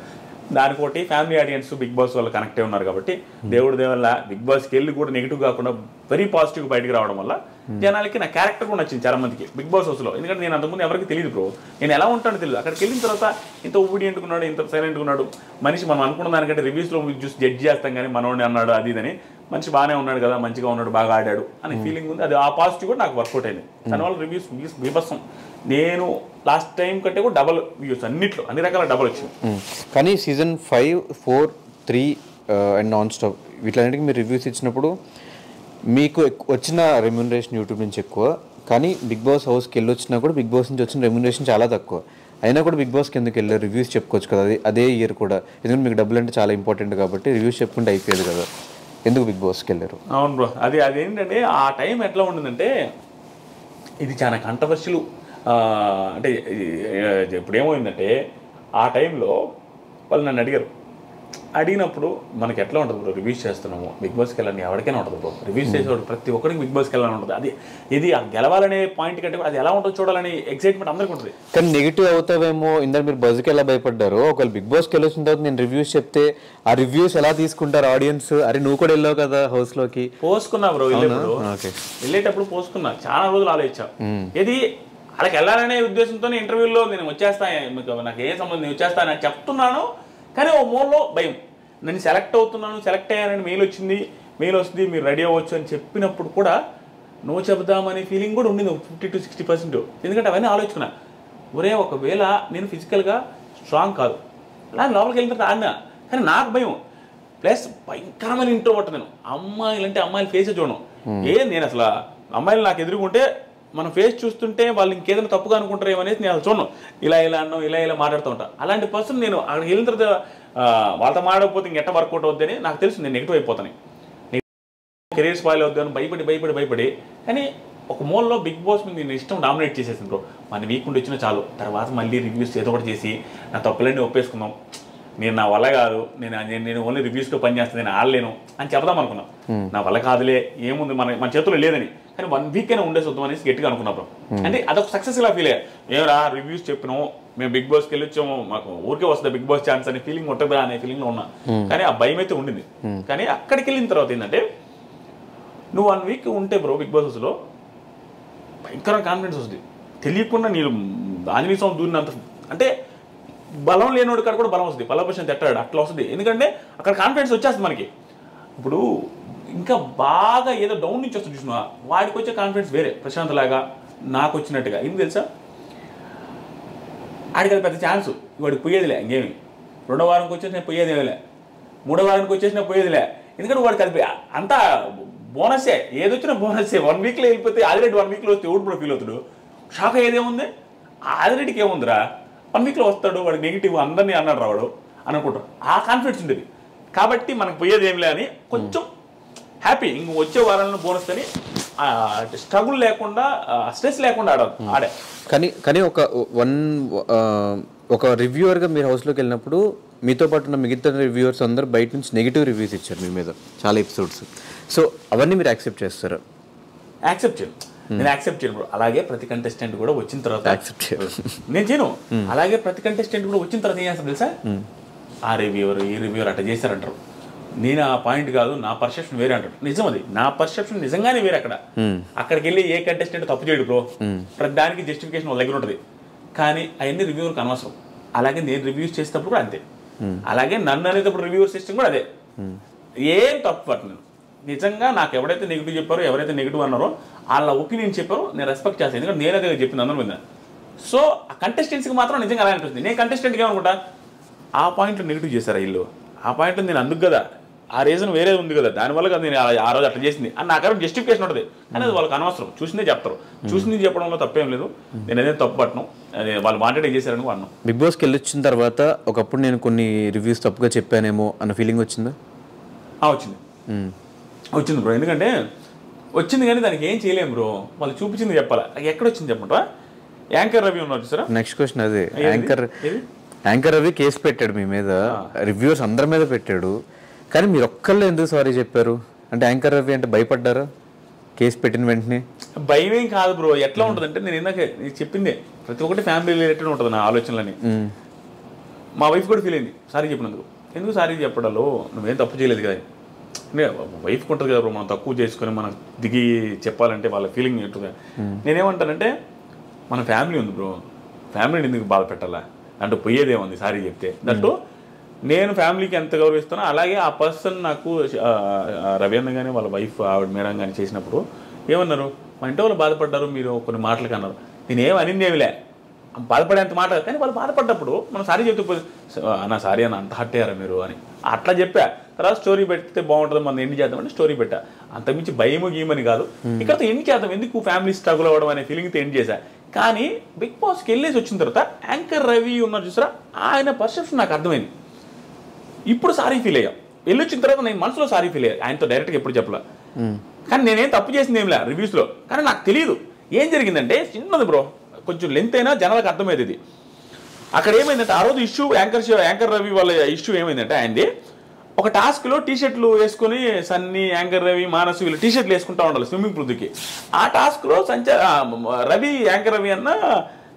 దానికోటి ఫ్యామిలీ ఆడియన్స్ బిగ్ బాస్ వాళ్ళు కనెక్ట్ ఉన్నారు కాబట్టి దేవుడి దేవల్ల బిగ్ బాస్కి వెళ్ళి కూడా నెగిటివ్ కాకుండా వెరీ పాజిటివ్ బయటకు రావడం వల్ల జనాలకి నా క్యారెక్టర్ కూడా నచ్చింది చాలా మందికి బిగ్ బాస్ హౌస్లో. ఎందుకంటే నేను అంతకుముందు ఎవరికి తెలియదు బ్రో, నేను ఎలా ఉంటానో తెలియదు. అక్కడికి వెళ్ళిన తర్వాత ఇంత ఒబీడియంట్గా ఉన్నాడు, ఇంత సైలెంట్గా ఉన్నాడు మనిషి, మనం అనుకున్న దానికంటే రివ్యూస్లో చూసి జడ్జ్ చేస్తాం కానీ మనోడిని అన్నాడు అది ఇదని, మనిషి బాగానే ఉన్నాడు కదా, మంచిగా ఉన్నాడు, బాగా ఆడాడు అనే ఫీలింగ్ ఉంది. అది ఆ పాజిటివ్ కూడా నాకు వర్కౌట్ అయింది. దానివల్ల రివ్యూస్ బీభత్సం. నేను లాస్ట్ టైం కంటే కూడా డబల్ వ్యూస్ అన్నిట్లో, అన్ని రకాల డబల్ వచ్చింది. కానీ సీజన్ 5, 4, 3 అండ్ నాన్ స్టాప్ వీటిలన్నిటికీ మీరు రివ్యూస్ ఇచ్చినప్పుడు మీకు వచ్చిన రెమ్యూనరేషన్ యూట్యూబ్ నుంచి ఎక్కువ, కానీ బిగ్ బాస్ హౌస్కి వెళ్ళి వచ్చినా కూడా బిగ్ బాస్ నుంచి వచ్చిన రెమ్యూనరేషన్ చాలా తక్కువ. అయినా కూడా బిగ్ బాస్కి ఎందుకు వెళ్ళారు, రివ్యూస్ చెప్పుకోవచ్చు కదా అదే ఇయర్ కూడా, ఎందుకంటే మీకు డబ్బులు అంటే చాలా ఇంపార్టెంట్ కాబట్టి రివ్యూస్ చెప్పుకుంటే అయిపోయేది కదా, ఎందుకు బిగ్ బాస్కి వెళ్ళారు? అవును బ్రో, అదేంటంటే ఆ టైం ఎట్లా ఉండిందంటే ఇది చాలా కంట్రవర్షియల్. అంటే ఇప్పుడు ఏమైందంటే ఆ టైంలో వాళ్ళు నన్ను అడిగినప్పుడు మనకి ఎట్లా ఉంటుంది బ్రో, రివ్యూస్ చేస్తున్నాము బిగ్ బాస్కి వెళ్ళాలని ఎవరికైనా ఉంటుంది బ్రో, రివ్యూస్ చేసేవాడు ప్రతి ఒక్కరికి బిగ్ బాస్కి వెళ్ళాలని ఉంటుంది. అది ఇది గెలవాలనే పాయింట్ కంటే అది ఎలా ఉంటుందో చూడాలని ఎక్సైట్మెంట్ అందరికీ ఉంటుంది. కానీ నెగిటివ్ అవుతావేమో, ఇందాక మీరు బజ్కి ఎలా భయపడ్డారు, ఒకవేళ బిగ్ బాస్కి వెళ్ళొచ్చిన తర్వాత నేను రివ్యూస్ చెప్తే ఆ రివ్యూస్ ఎలా తీసుకుంటారు ఆడియన్స్, అరే నువ్వు కూడా వెళ్ళావు కదా హౌస్లోకి. పోసుకున్నా బ్రో, వెళ్ళేటప్పుడు పోసుకున్నా, చాలా రోజులు ఆలోచించా. ఏది వాళ్ళకి వెళ్ళాలనే ఉద్దేశంతో ఇంటర్వ్యూలో నేను వచ్చేస్తాను, నాకు ఏ సంబంధం నేను వచ్చేస్తాను అని చెప్తున్నాను. కానీ ఓ మూలలో భయం, నేను సెలెక్ట్ అవుతున్నాను, సెలెక్ట్ అయ్యానని మెయిల్ వస్తుంది మీరు రెడీ అవ్వచ్చు అని చెప్పినప్పుడు కూడా నో చెబుదామనే ఫీలింగ్ కూడా ఉండింది 50 to 60%. ఎందుకంటే అవన్నీ ఆలోచుకున్నా, ఒరే ఒకవేళ నేను ఫిజికల్గా స్ట్రాంగ్ కాదు అలా లోపలికి వెళ్ళిన తర్వాత ఆడినా, కానీ నాకు భయం. ప్లస్ భయంకరమైన ఇంట్రోవర్ట్ నేను, అమ్మాయిలు ఫేసే చూడను. నేను అసలు అమ్మాయిలు నాకు ఎదురుకుంటే మనం ఫేస్ చూస్తుంటే వాళ్ళు ఇంకేదైనా తప్పుగా అనుకుంటారు ఏమనేసి నేను చూడను, ఇలా అన్నాం ఇలా మాట్లాడుతూ ఉంటాను. అలాంటి పర్సన్ నేను అక్కడికి వెళ్ళిన తర్వాత వాళ్ళతో మాడకపోతే ఇంకెట్ట వర్కౌట్ అవుద్దని నాకు తెలుసు, నేను నెగిటివ్ అయిపోతాను, కెరీర్ స్పాయిల్ అవుద్దాను భయపడి. కానీ ఒక మూలలో బిగ్ బాస్ మీద నేను ఇష్టం డామినేట్ చేసేసింది బ్రో. మన వీక్ ఉండి వచ్చినా చాలు, తర్వాత మళ్ళీ రివ్యూస్ ఏదో ఒకటి చేసి నా తప్పులన్నీ ఒప్పేసుకుందాం, నేను నా వల్ల కాదు, నేను ఓన్లీ రివ్యూస్లో పని చేస్తాను, నేను ఆడలేను అని చెప్దాం అనుకున్నాను. నా వల్ల కాదులే, ఏముంది మన చేతుల్లో లేదని, కానీ 1 వీక్ అయినా ఉండేసి వద్దాం అనేసి గట్టిగా అనుకున్నాం. అంటే అదొక సక్సెస్లా ఫీల్ అయ్యా. ఏమరా రివ్యూస్ చెప్పినాము, మేము బిగ్ బాస్కి వెళ్ళొచ్చాము, మాకు ఊరికే వస్తుంది బిగ్ బాస్ ఛాన్స్ అనే ఫీలింగ్ ఉంటుందా అనే ఫీలింగ్లో ఉన్నా. కానీ ఆ భయం అయితే ఉండింది. కానీ అక్కడికి వెళ్ళిన తర్వాత ఏంటంటే నువ్వు 1 వీక్ ఉంటే బ్రో బిగ్ బాస్ హౌస్లో భయంకర కాన్ఫిడెన్స్ వస్తుంది. తెలియకుండా నేను ఆంజనేయ స్వామి దూరినంత, అంటే బలం లేనివాడు కాడ కూడా బలం వస్తుంది, బలపరిచిన తిట్టాడు అట్లా వస్తుంది. ఎందుకంటే అక్కడ కాన్ఫిడెన్స్ వచ్చేస్తుంది మనకి. ఇప్పుడు ఇంకా బాగా ఏదో డౌన్ నుంచి వస్తుంది చూసినా, వాడికి వచ్చే కాన్ఫిడెన్స్ వేరే, ప్రశాంత్ లాగా నాకు వచ్చినట్టుగా. ఏం తెలుసా, ఆడికి అది పెద్ద ఛాన్స్, వాడికి పోయేదిలే ఇంకేమి, 2వ వారానికి వచ్చేసిన పోయేదేమిలే, 3వ వారానికి వచ్చేసిన పోయేదిలే. ఎందుకంటే వాడికి అది అంతా బోనస్సే, ఏదొచ్చినా బోనస్సే. 1 వీక్లో వెళ్ళిపోతే ఆదిరెడ్డి 1 వీక్లో వస్తే ఎవడు కూడా ఫీల్ అవుతాడు, షాక్ అయ్యేదేముంది, ఆదిరెడ్డికి ఏముందిరా 1 వీక్లో వస్తాడు, వాడికి నెగిటివ్ అందరినీ అన్నాడు రావాడు అనుకుంటాం. ఆ కాన్ఫిడెన్స్ ఉండేది కాబట్టి మనకు పోయేది ఏమిలే అని కొంచెం హ్యాపీ. ఇంక వచ్చే వారాలను బోనస్ అని స్ట్రగుల్ లేకుండా, స్ట్రెస్ లేకుండా ఆడే. కానీ ఒక రివ్యూవర్గా మీరు హౌస్లోకి వెళ్ళినప్పుడు మీతో పాటు ఉన్న మిగతా రివ్యూవర్స్ అందరూ బయట నుంచి నెగిటివ్ రివ్యూస్ ఇచ్చారు మీ మీద చాలా ఎపిసోడ్స్. సో అవన్నీ మీరు యాక్సెప్ట్ చేస్తారా? యాక్సెప్ట్ చేయను, నేను యాక్సెప్ట్ చేయను. అలాగే ప్రతి కంటెస్టెంట్ కూడా వచ్చిన తర్వాత యాక్సెప్ట్ చేయను, నేను చేయను. అలాగే ప్రతి కంటెస్టెంట్ కూడా వచ్చిన తర్వాత ఏం చేస్తాను తెలుసా, ఆ రివ్యూవర్ ఈ రివ్యూవర్ అట్లా చేశారంటారు, నేను ఆ పాయింట్ కాదు, నా పర్సెప్షన్ వేరే అంటాడు. నిజం, అది నా పర్సెప్షన్ నిజంగానే వేరే. అక్కడికి వెళ్ళి ఏ కంటెస్టెంట్ తప్పు చేయడు బ్రో, ప్రతి దానికి జస్టిఫికేషన్ వాళ్ళ దగ్గర ఉంటుంది. కానీ అవన్నీ రివ్యూవర్కి అనవసరం. అలాగే నేను రివ్యూస్ చేసేటప్పుడు కూడా అంతే, అలాగే నన్ను అనేటప్పుడు రివ్యూవర్ సిస్టమ్ కూడా అదే. ఏం తప్పు పట్టను, నిజంగా నాకు ఎవరైతే నెగిటివ్ చెప్పారో, ఎవరైతే నెగిటివ్ అన్నారో వాళ్ళ ఒపీనియన్ చెప్పారో నేను రెస్పెక్ట్ చేస్తాను, ఎందుకంటే నేను అదే చెప్పింది అందరి మీద. సో ఆ కంటెస్టెంట్స్కి మాత్రం నిజంగా అలా అనిపిస్తుంది. నేను కంటెస్టెంట్కి ఏమనుకుంటా, ఆ పాయింట్లో నెగిటివ్ చేశారా వీళ్ళు, ఆ పాయింట్లో నేను అందుకు కదా, ఆ రీజన్ వేరే ఉంది కదా, దానివల్ల కదా నేను ఆ రోజు అట్లా చేసింది అని నాకు జస్టిఫికేషన్ ఉంటుంది. కానీ అది వాళ్ళకి అనవసరం, చూసిందే చెప్తారు. చూసింది చెప్పడంలో తప్పేం లేదు, నేను అదే తప్పు పట్టను, అదే వాళ్ళు మాట్లాడే చేశారని అన్నాను. బిగ్ బాస్కి వెళ్ళొచ్చిన తర్వాత ఒకప్పుడు నేను కొన్ని రివ్యూస్ తప్పుగా చెప్పానేమో అన్న ఫీలింగ్ వచ్చిందా? వచ్చింది బ్రో. ఎందుకంటే వచ్చింది కానీ దానికి ఏం చేయలేము బ్రో, వాళ్ళు చూపించింది చెప్పాలా. ఎక్కడ వచ్చింది చెప్పంటా, యాంకర్ రవి ఉన్నారు చూసారా. నెక్స్ట్ క్వశ్చన్ అదే, యాంకర్ రవి కేసు పెట్టాడు మీ మీద, రివ్యూవర్స్ అందరి మీద పెట్టాడు. కానీ మీరు ఒక్కళ్ళు ఎందుకు సారీ చెప్పారు? అంటే యాంకర్ రవి అంటే భయపడ్డారా కేసు పెట్టిన వెంటనే? భయం ఏం కాదు బ్రో. ఎట్లా ఉంటుందంటే నేను ఇందాక చెప్పిందే, ప్రతి ఒక్కటి ఫ్యామిలీ రిలేటెడ్ ఉంటుంది నా ఆలోచనలని. మా వైఫ్ కూడా ఫీల్ అయింది సారీ చెప్పినందుకు. ఎందుకు సారీ చెప్పడాలో, నువ్వేం తప్పు చేయలేదు కదా. వైఫ్కి ఉంటుంది కదా బ్రో, మనం తక్కువ చేసుకొని మనం దిగి చెప్పాలంటే వాళ్ళ ఫీలింగ్ ఉంటుంది. నేనేమంటానంటే మన ఫ్యామిలీ ఉంది బ్రో, ఫ్యామిలీని ఎందుకు బాధ పెట్టాలా అంటే పోయేదేముంది సారీ చెప్తే. దట్టు నేను ఫ్యామిలీకి ఎంత గౌరవిస్తానో అలాగే ఆ పర్సన్ నాకు రవీంద్ర కానీ వాళ్ళ వైఫ్ ఆవిడ మేడం కానీ చేసినప్పుడు ఏమన్నారు, మా ఇంటి వాళ్ళు బాధపడ్డారు మీరు కొన్ని మాటలకి అన్నారు. నేనేం అనిందేమిలే, బాధపడేంత మాట. కానీ వాళ్ళు బాధపడ్డప్పుడు మనం సారీ చెప్తే అన్న సారీ అన్న అంత హట్ అయ్యారా మీరు అని అట్లా చెప్పా. తర్వాత స్టోరీ పెడితే బాగుంటుంది, మనం ఎండ్ చేద్దామంటే స్టోరీ పెట్టా. అంతకుమించి భయము గీమని కాదు, ఇక్కడతో ఎండ్ చేద్దాం, ఎందుకు ఫ్యామిలీ స్ట్రగుల్ అవ్వడం అనే ఫీలింగ్తో ఎండ్ చేశా. కానీ బిగ్ బాస్కి వెళ్ళేసి వచ్చిన తర్వాత యాంకర్ రవి ఉన్నారు చూసారా, ఆయన పర్సెప్షన్ నాకు అర్థమైంది. ఇప్పుడు సారీ ఫీల్ అయ్యా. వెళ్ళొచ్చిన తర్వాత నేను మనసులో సారీ ఫీల్ అయ్యా, ఆయనతో డైరెక్ట్గా ఎప్పుడు చెప్పలే. కానీ నేనేం తప్పు చేసింది ఏమిలే రివ్యూస్లో. కానీ నాకు తెలియదు ఏం జరిగిందంటే, చిన్నది బ్రో, కొంచెం లెంత్ అయినా జనాలకు అర్థమైంది. ఇది అక్కడ ఏమైందంటే ఆ రోజు ఇష్యూ యాంకర్ రవి వాళ్ళ ఇష్యూ ఏమైందంటే, ఆయనది ఒక టాస్క్లో టీషర్ట్లు వేసుకొని సన్నీ, యాంకర్ రవి, మానసు వీళ్ళు టీషర్ట్లు వేసుకుంటా ఉండాలి స్విమ్మింగ్ పూల్కి. ఆ టాస్క్లో రవి యాంకర్ రవి అన్న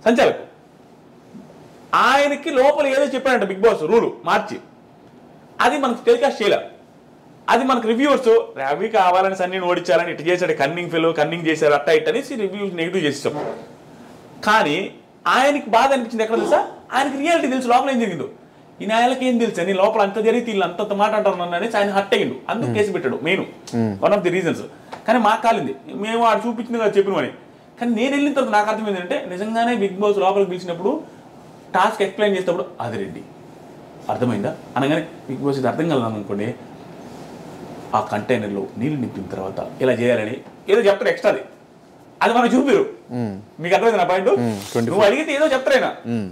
సంచాలకు ఆయనకి లోపల ఏదో చెప్పాడంట బిగ్ బాస్ రూలు మార్చి, అది మనకు టెలికాస్ట్ చేయలే. అది మనకు రివ్యూవర్స్ రవి కావాలని సన్నీని ఓడించాలని ఇటు చేశాడు, కన్నింగ్ చేశారు అట్ట ఇట్ అనేసి రివ్యూస్ నెగిటివ్ చేసాం. కానీ ఆయనకి బాధ అనిపించింది ఎక్కడ తెలుసా, ఆయనకి రియాలిటీ తెలుసు లోపల ఏం జరిగిందో. ఈ నాయలకి ఏం తెలుసు అని లోపల అంత జరిగితే వీళ్ళు అంత మాట అంటారు నన్ను అనేసి ఆయన హట్ అయ్యిండు. అందుకు కేసు పెట్టాడు main one of the reasons. కానీ మాకు కాలింది, మేము ఆడు చూపించింది కదా చెప్పినమని. కానీ నేను వెళ్ళిన తర్వాత నాకు అర్థం ఏంటంటే, నిజంగానే బిగ్ బాస్ లోపలికి పిలిచినప్పుడు టాస్క్ ఎక్స్ప్లెయిన్ చేసేటప్పుడు అది రెడ్డి అర్థమైందా అనగానే బిగ్ బాస్ ఇది అర్థం కలదాం అనుకోండి, ఆ కంటైనర్లో నీళ్ళు నింపిన తర్వాత ఇలా చేయాలని ఏదో చెప్తారు ఎక్స్ట్రాది, అది మనం చూపిరు. మీకు అర్థమైంది నా పాయింట్? నువ్వు అడిగితే ఏదో చెప్తారైనా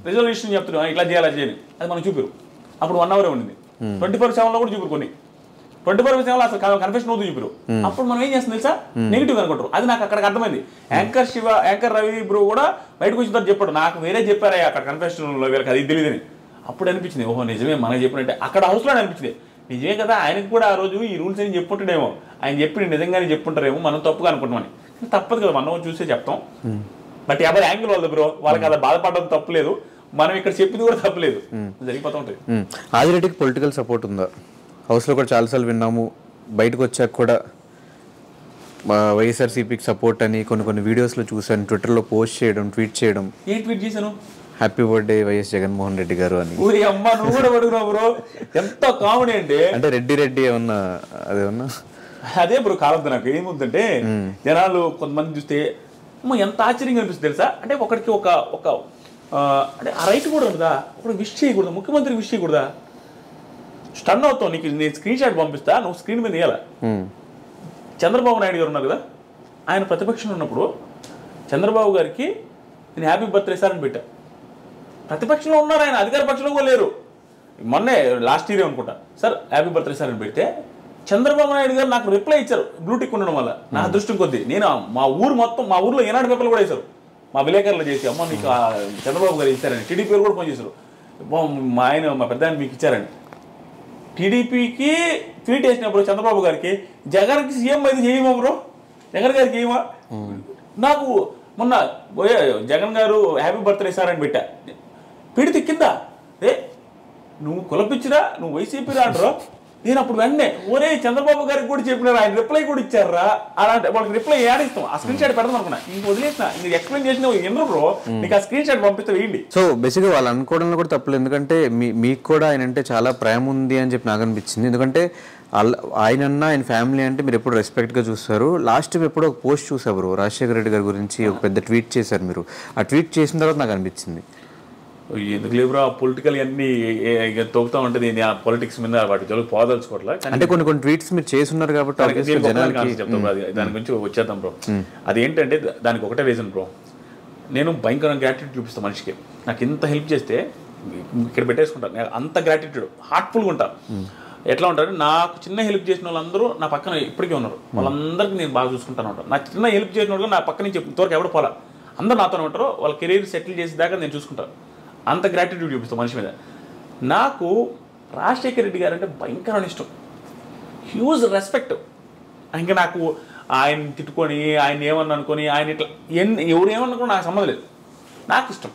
రిజల్యూషన్ చెప్తున్నా ఇట్లా చేయాలి చేయని, అది మనం చూపిరు. అప్పుడు 1 hour ఉండింది, 24/7 కూడా చూపిరు. కొన్ని 24/7 అసలు కన్ఫెషన్ అవుతుంది చూపిరు. అప్పుడు మనం ఏం చేస్తుంది తెలుసా, నెగిటివ్ అనుకుంటారు. అది నాకు అక్కడికి అర్థమైంది. యాంకర్ రవి బ్రో కూడా బయటకు వచ్చిన తర్వాత చెప్పాడు, నాకు వేరే చెప్పారా అక్కడ కన్ఫెషన్లో వీళ్ళకి అది తెలియదని. అప్పుడు అనిపించింది, ఓహో నిజమే మనకి చెప్పినట్టే. అక్కడ హౌస్లో అనిపించింది నిజమే కదా, ఆయనకు కూడా ఆ రోజు ఈ రూల్స్ అని చెప్పుంటాడేమో, ఆయన చెప్పి నిజంగానే చెప్పుంటారేమో, మనం తప్పుగా అనుకుంటామని. తప్పదు కదా, మనం చూసే చెప్తాం. బట్ ఎవరి యాంగిల్ వాళ్ళది బ్రో, వాళ్ళకి అలా బాధపడడం తప్పులేదు, మనం ఇక్కడ చెప్పింది కూడా తప్పులేదు, జరిగిపోతూ ఉంటుంది. ఆదిరెడ్డికి పొలిటికల్ సపోర్ట్ ఉందా? హౌస్లో కూడా చాలాసార్లు విన్నాము, బయటకు వచ్చాక కూడా వైఎస్ఆర్సీపీకి సపోర్ట్ అని కొన్ని వీడియోస్లో చూశాను, ట్విట్టర్లో పోస్ట్ చేయడం, ట్వీట్ చేయడం. ఏం ట్వీట్ చేశాను? Happy birthday YS Jaganmohan Reddy గారు అని. ఊరి అమ్మ నువ్వు కూడా పడుకున్నావు బ్రో, ఎంత కామెడీ అంటే రెడ్డి ఏమన్నా అదేమన్నా అదే బ్రో కావద్దు. నాకు ఏముందంటే జనాలు కొంతమంది చూస్తే ఎంత ఆశ్చర్యంగా అనిపిస్తుంది తెలుసా, అంటే ఒకడికి ఒక అంటే ఆ రైట్ కూడా ఉందా, ఒకటి విష్ చేయకూడదా, ముఖ్యమంత్రికి విష్ చేయకూడదా? స్టన్ అవుతావు. నీకు నేను స్క్రీన్ షాట్ పంపిస్తా, నువ్వు స్క్రీన్ మీద వేయాల. చంద్రబాబు నాయుడు గారు ఉన్నారు కదా, ఆయన ప్రతిపక్షంలో ఉన్నప్పుడు చంద్రబాబు గారికి నేను హ్యాపీ బర్త్డే సార్ అని పెట్టా. ప్రతిపక్షంలో ఉన్నారు ఆయన, అధికార పక్షంలో కూడా లేరు. మొన్నే లాస్ట్ ఇయర్ అనుకుంటా, సార్ హ్యాపీ బర్త్డే సార్ అని పెడితే చంద్రబాబు నాయుడు గారు నాకు రిప్లై ఇచ్చారు బ్లూటిక్ ఉండడం వల్ల. నా అదృష్టం కొద్దీ నేను మా ఊర్లో ఏనాడు పేపర్లు కూడా వేశారు, మా విలేకరులు చేసి అమ్మ నీకు చంద్రబాబు గారు ఇచ్చారని. టీడీపీ కూడా ఫోన్ చేశారు, మా పెద్ద ఆయన మీకు ఇచ్చారని. టీడీపీకి ట్వీట్ వేసినప్పుడు చంద్రబాబు గారికి జగన్కి సీఎం అయితే చేయమా బ్రో, జగన్ గారికి చేయమా? నాకు మొన్న జగన్ గారు హ్యాపీ బర్త్డే సార్ అని పెట్టా, పెడితే కింద నువ్వు కులపిచ్చిరా, నువ్వు వైసీపీ రాండ్రో. నేను అప్పుడు వెంటనే ఓరే చంద్రబాబు గారికి కూడా చెప్పినారు, ఆయన రిప్లై కూడా ఇచ్చారా, అలాంటి వాళ్ళకి రిప్లై ఏడిస్తాం. ఆ స్క్రీన్ షాట్ పెడదాం అనుకున్నా, ఇంక వదిలేసిన, ఇంక ఎక్స్ప్లెయిన్ చేసిన ఎందుకు బ్రో నీకు ఆ స్క్రీన్ షాట్ పంపిస్తే వేయండి. సో బేసిక్గా వాళ్ళు అనుకోవడంలో కూడా తప్పలేదు, ఎందుకంటే మీకు కూడా ఆయన అంటే చాలా ప్రేమ ఉంది అని చెప్పి నాకు అనిపించింది. ఎందుకంటే ఆయన ఫ్యామిలీ అంటే మీరు ఎప్పుడు రెస్పెక్ట్గా చూస్తారు. లాస్ట్ టైం ఎప్పుడో ఒక పోస్ట్ చూసారు రాజశేఖర రెడ్డి గారి గురించి, ఒక పెద్ద ట్వీట్ చేశారు మీరు. ఆ ట్వీట్ చేసిన తర్వాత నాకు అనిపించింది ఎందుకు లేబురా పొలిటికల్ అన్ని తోగుతా ఉంటుంది, నేను ఆ పొలిటిక్స్ మీద వాటి జోలికి పోదలుచుకోవట్లే. అంటే కొన్ని ట్వీట్స్ మీరు చేస్తున్నారు కాబట్టి చెప్తాం బ్రో, దాని గురించి వచ్చేద్దాం బ్రో. అదేంటంటే దానికి ఒకటే రీజన్ బ్రో, నేను భయంకరంగా గ్రాటిట్యూడ్ చూపిస్తాను మనిషికి. నాకు ఎంత హెల్ప్ చేస్తే ఇక్కడ పెట్టేసుకుంటాను, అంత గ్రాటిట్యూడ్ హార్ట్ఫుల్గా ఉంటాను. ఎట్లా ఉంటారు, నాకు చిన్న హెల్ప్ చేసిన వాళ్ళందరూ నా పక్కన ఇప్పటికే ఉన్నారు, వాళ్ళందరికీ నేను బాగా చూసుకుంటాను ఉంటాను. నాకు చిన్న హెల్ప్ చేసిన వాళ్ళు నా పక్క నుంచి ఇంతవరకు ఎవరు పోలా, అందరూ నాతో ఉంటారు, వాళ్ళ కెరీర్ సెటిల్ చేసేదాకా నేను చూసుకుంటాను. అంత గ్రాటిట్యూడ్ చూపిస్తాను మనిషి మీద. నాకు రాజశేఖర రెడ్డి గారు అంటే భయంకరమైన ఇష్టం. Huge respect. ఇంకా నాకు ఆయన తిట్టుకొని ఆయన ఏమన్నా అనుకొని ఆయన ఇట్లా ఎవరు ఏమనుకున్నా నాకు సంబంధం లేదు, నాకు ఇష్టం.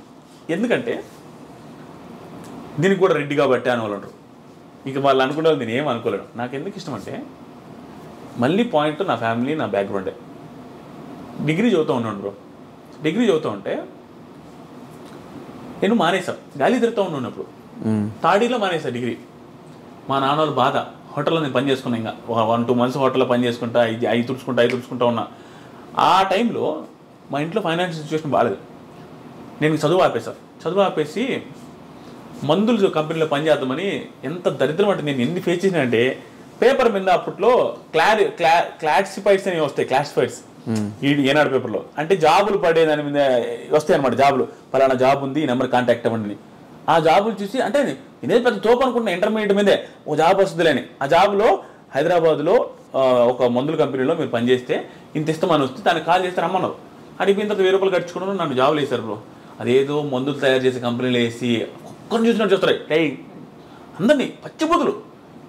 ఎందుకంటే దీనికి కూడా రెడ్డి కాబట్టి అని వాళ్ళు అంటారు. ఇక వాళ్ళు అనుకునే వాళ్ళు నేను ఏం అనుకోలేను. నాకు ఎందుకు ఇష్టం అంటే మళ్ళీ పాయింట్ నా ఫ్యామిలీ, నా బ్యాక్గ్రౌండే. డిగ్రీ చదువుతూ ఉన్నాను బ్రో. డిగ్రీ చదువుతూ ఉంటే నేను మానేసా, గాలి తిరుగుతూ ఉన్నప్పుడు థర్డ్ ఇయర్లో మానేసా డిగ్రీ. మా నాన్న వాళ్ళు బాధ. హోటల్లో నేను పని చేసుకున్నా, ఇంకా 1-2 months హోటల్లో పని చేసుకుంటా, అవి తుడుచుకుంటా ఉన్నా. ఆ టైంలో మా ఇంట్లో ఫైనాన్షియల్ సిచ్యువేషన్ బాగాలేదు. నేను చదువు ఆపేసి మందులు కంపెనీలో పని చేద్దామని, ఎంత దరిద్రం అంటే నేను ఎన్ని ఫేస్ చేసినా అంటే, పేపర్ మీద అప్పట్లో క్లాసిఫైడ్స్ అనేవి వస్తాయి, క్లాసిఫైడ్స్ ఏనాడు పేపర్లో, అంటే జాబులు పడే దాని మీద వస్తాయి అనమాట. జాబులు పలానా జాబ్ ఉంది, ఈ నెంబర్ కాంటాక్ట్ అవ్వండి. ఆ జాబులు చూసి అంటే నేనే పెద్ద తోపు అనుకుంటున్నా, ఇంటర్మీడియట్ మీదే ఒక జాబ్ వస్తుందిలేని. ఆ జాబ్లో హైదరాబాద్లో ఒక మందుల కంపెనీలో మీరు పనిచేస్తే ఇంత ఇస్తామని వస్తే దానికి కాల్ చేస్తే రమ్మన్నారు. అడిగిన తర్వాత 1000 రూపాయలు ఖర్చుకున్నాను, నన్ను జాబులు వేశారు బ్రో. అదేదో మందులు తయారు చేసే కంపెనీలు వేసి ఒక్కరిని చూసినట్టు చూస్తారు. అందరినీ పచ్చిబుద్ధులు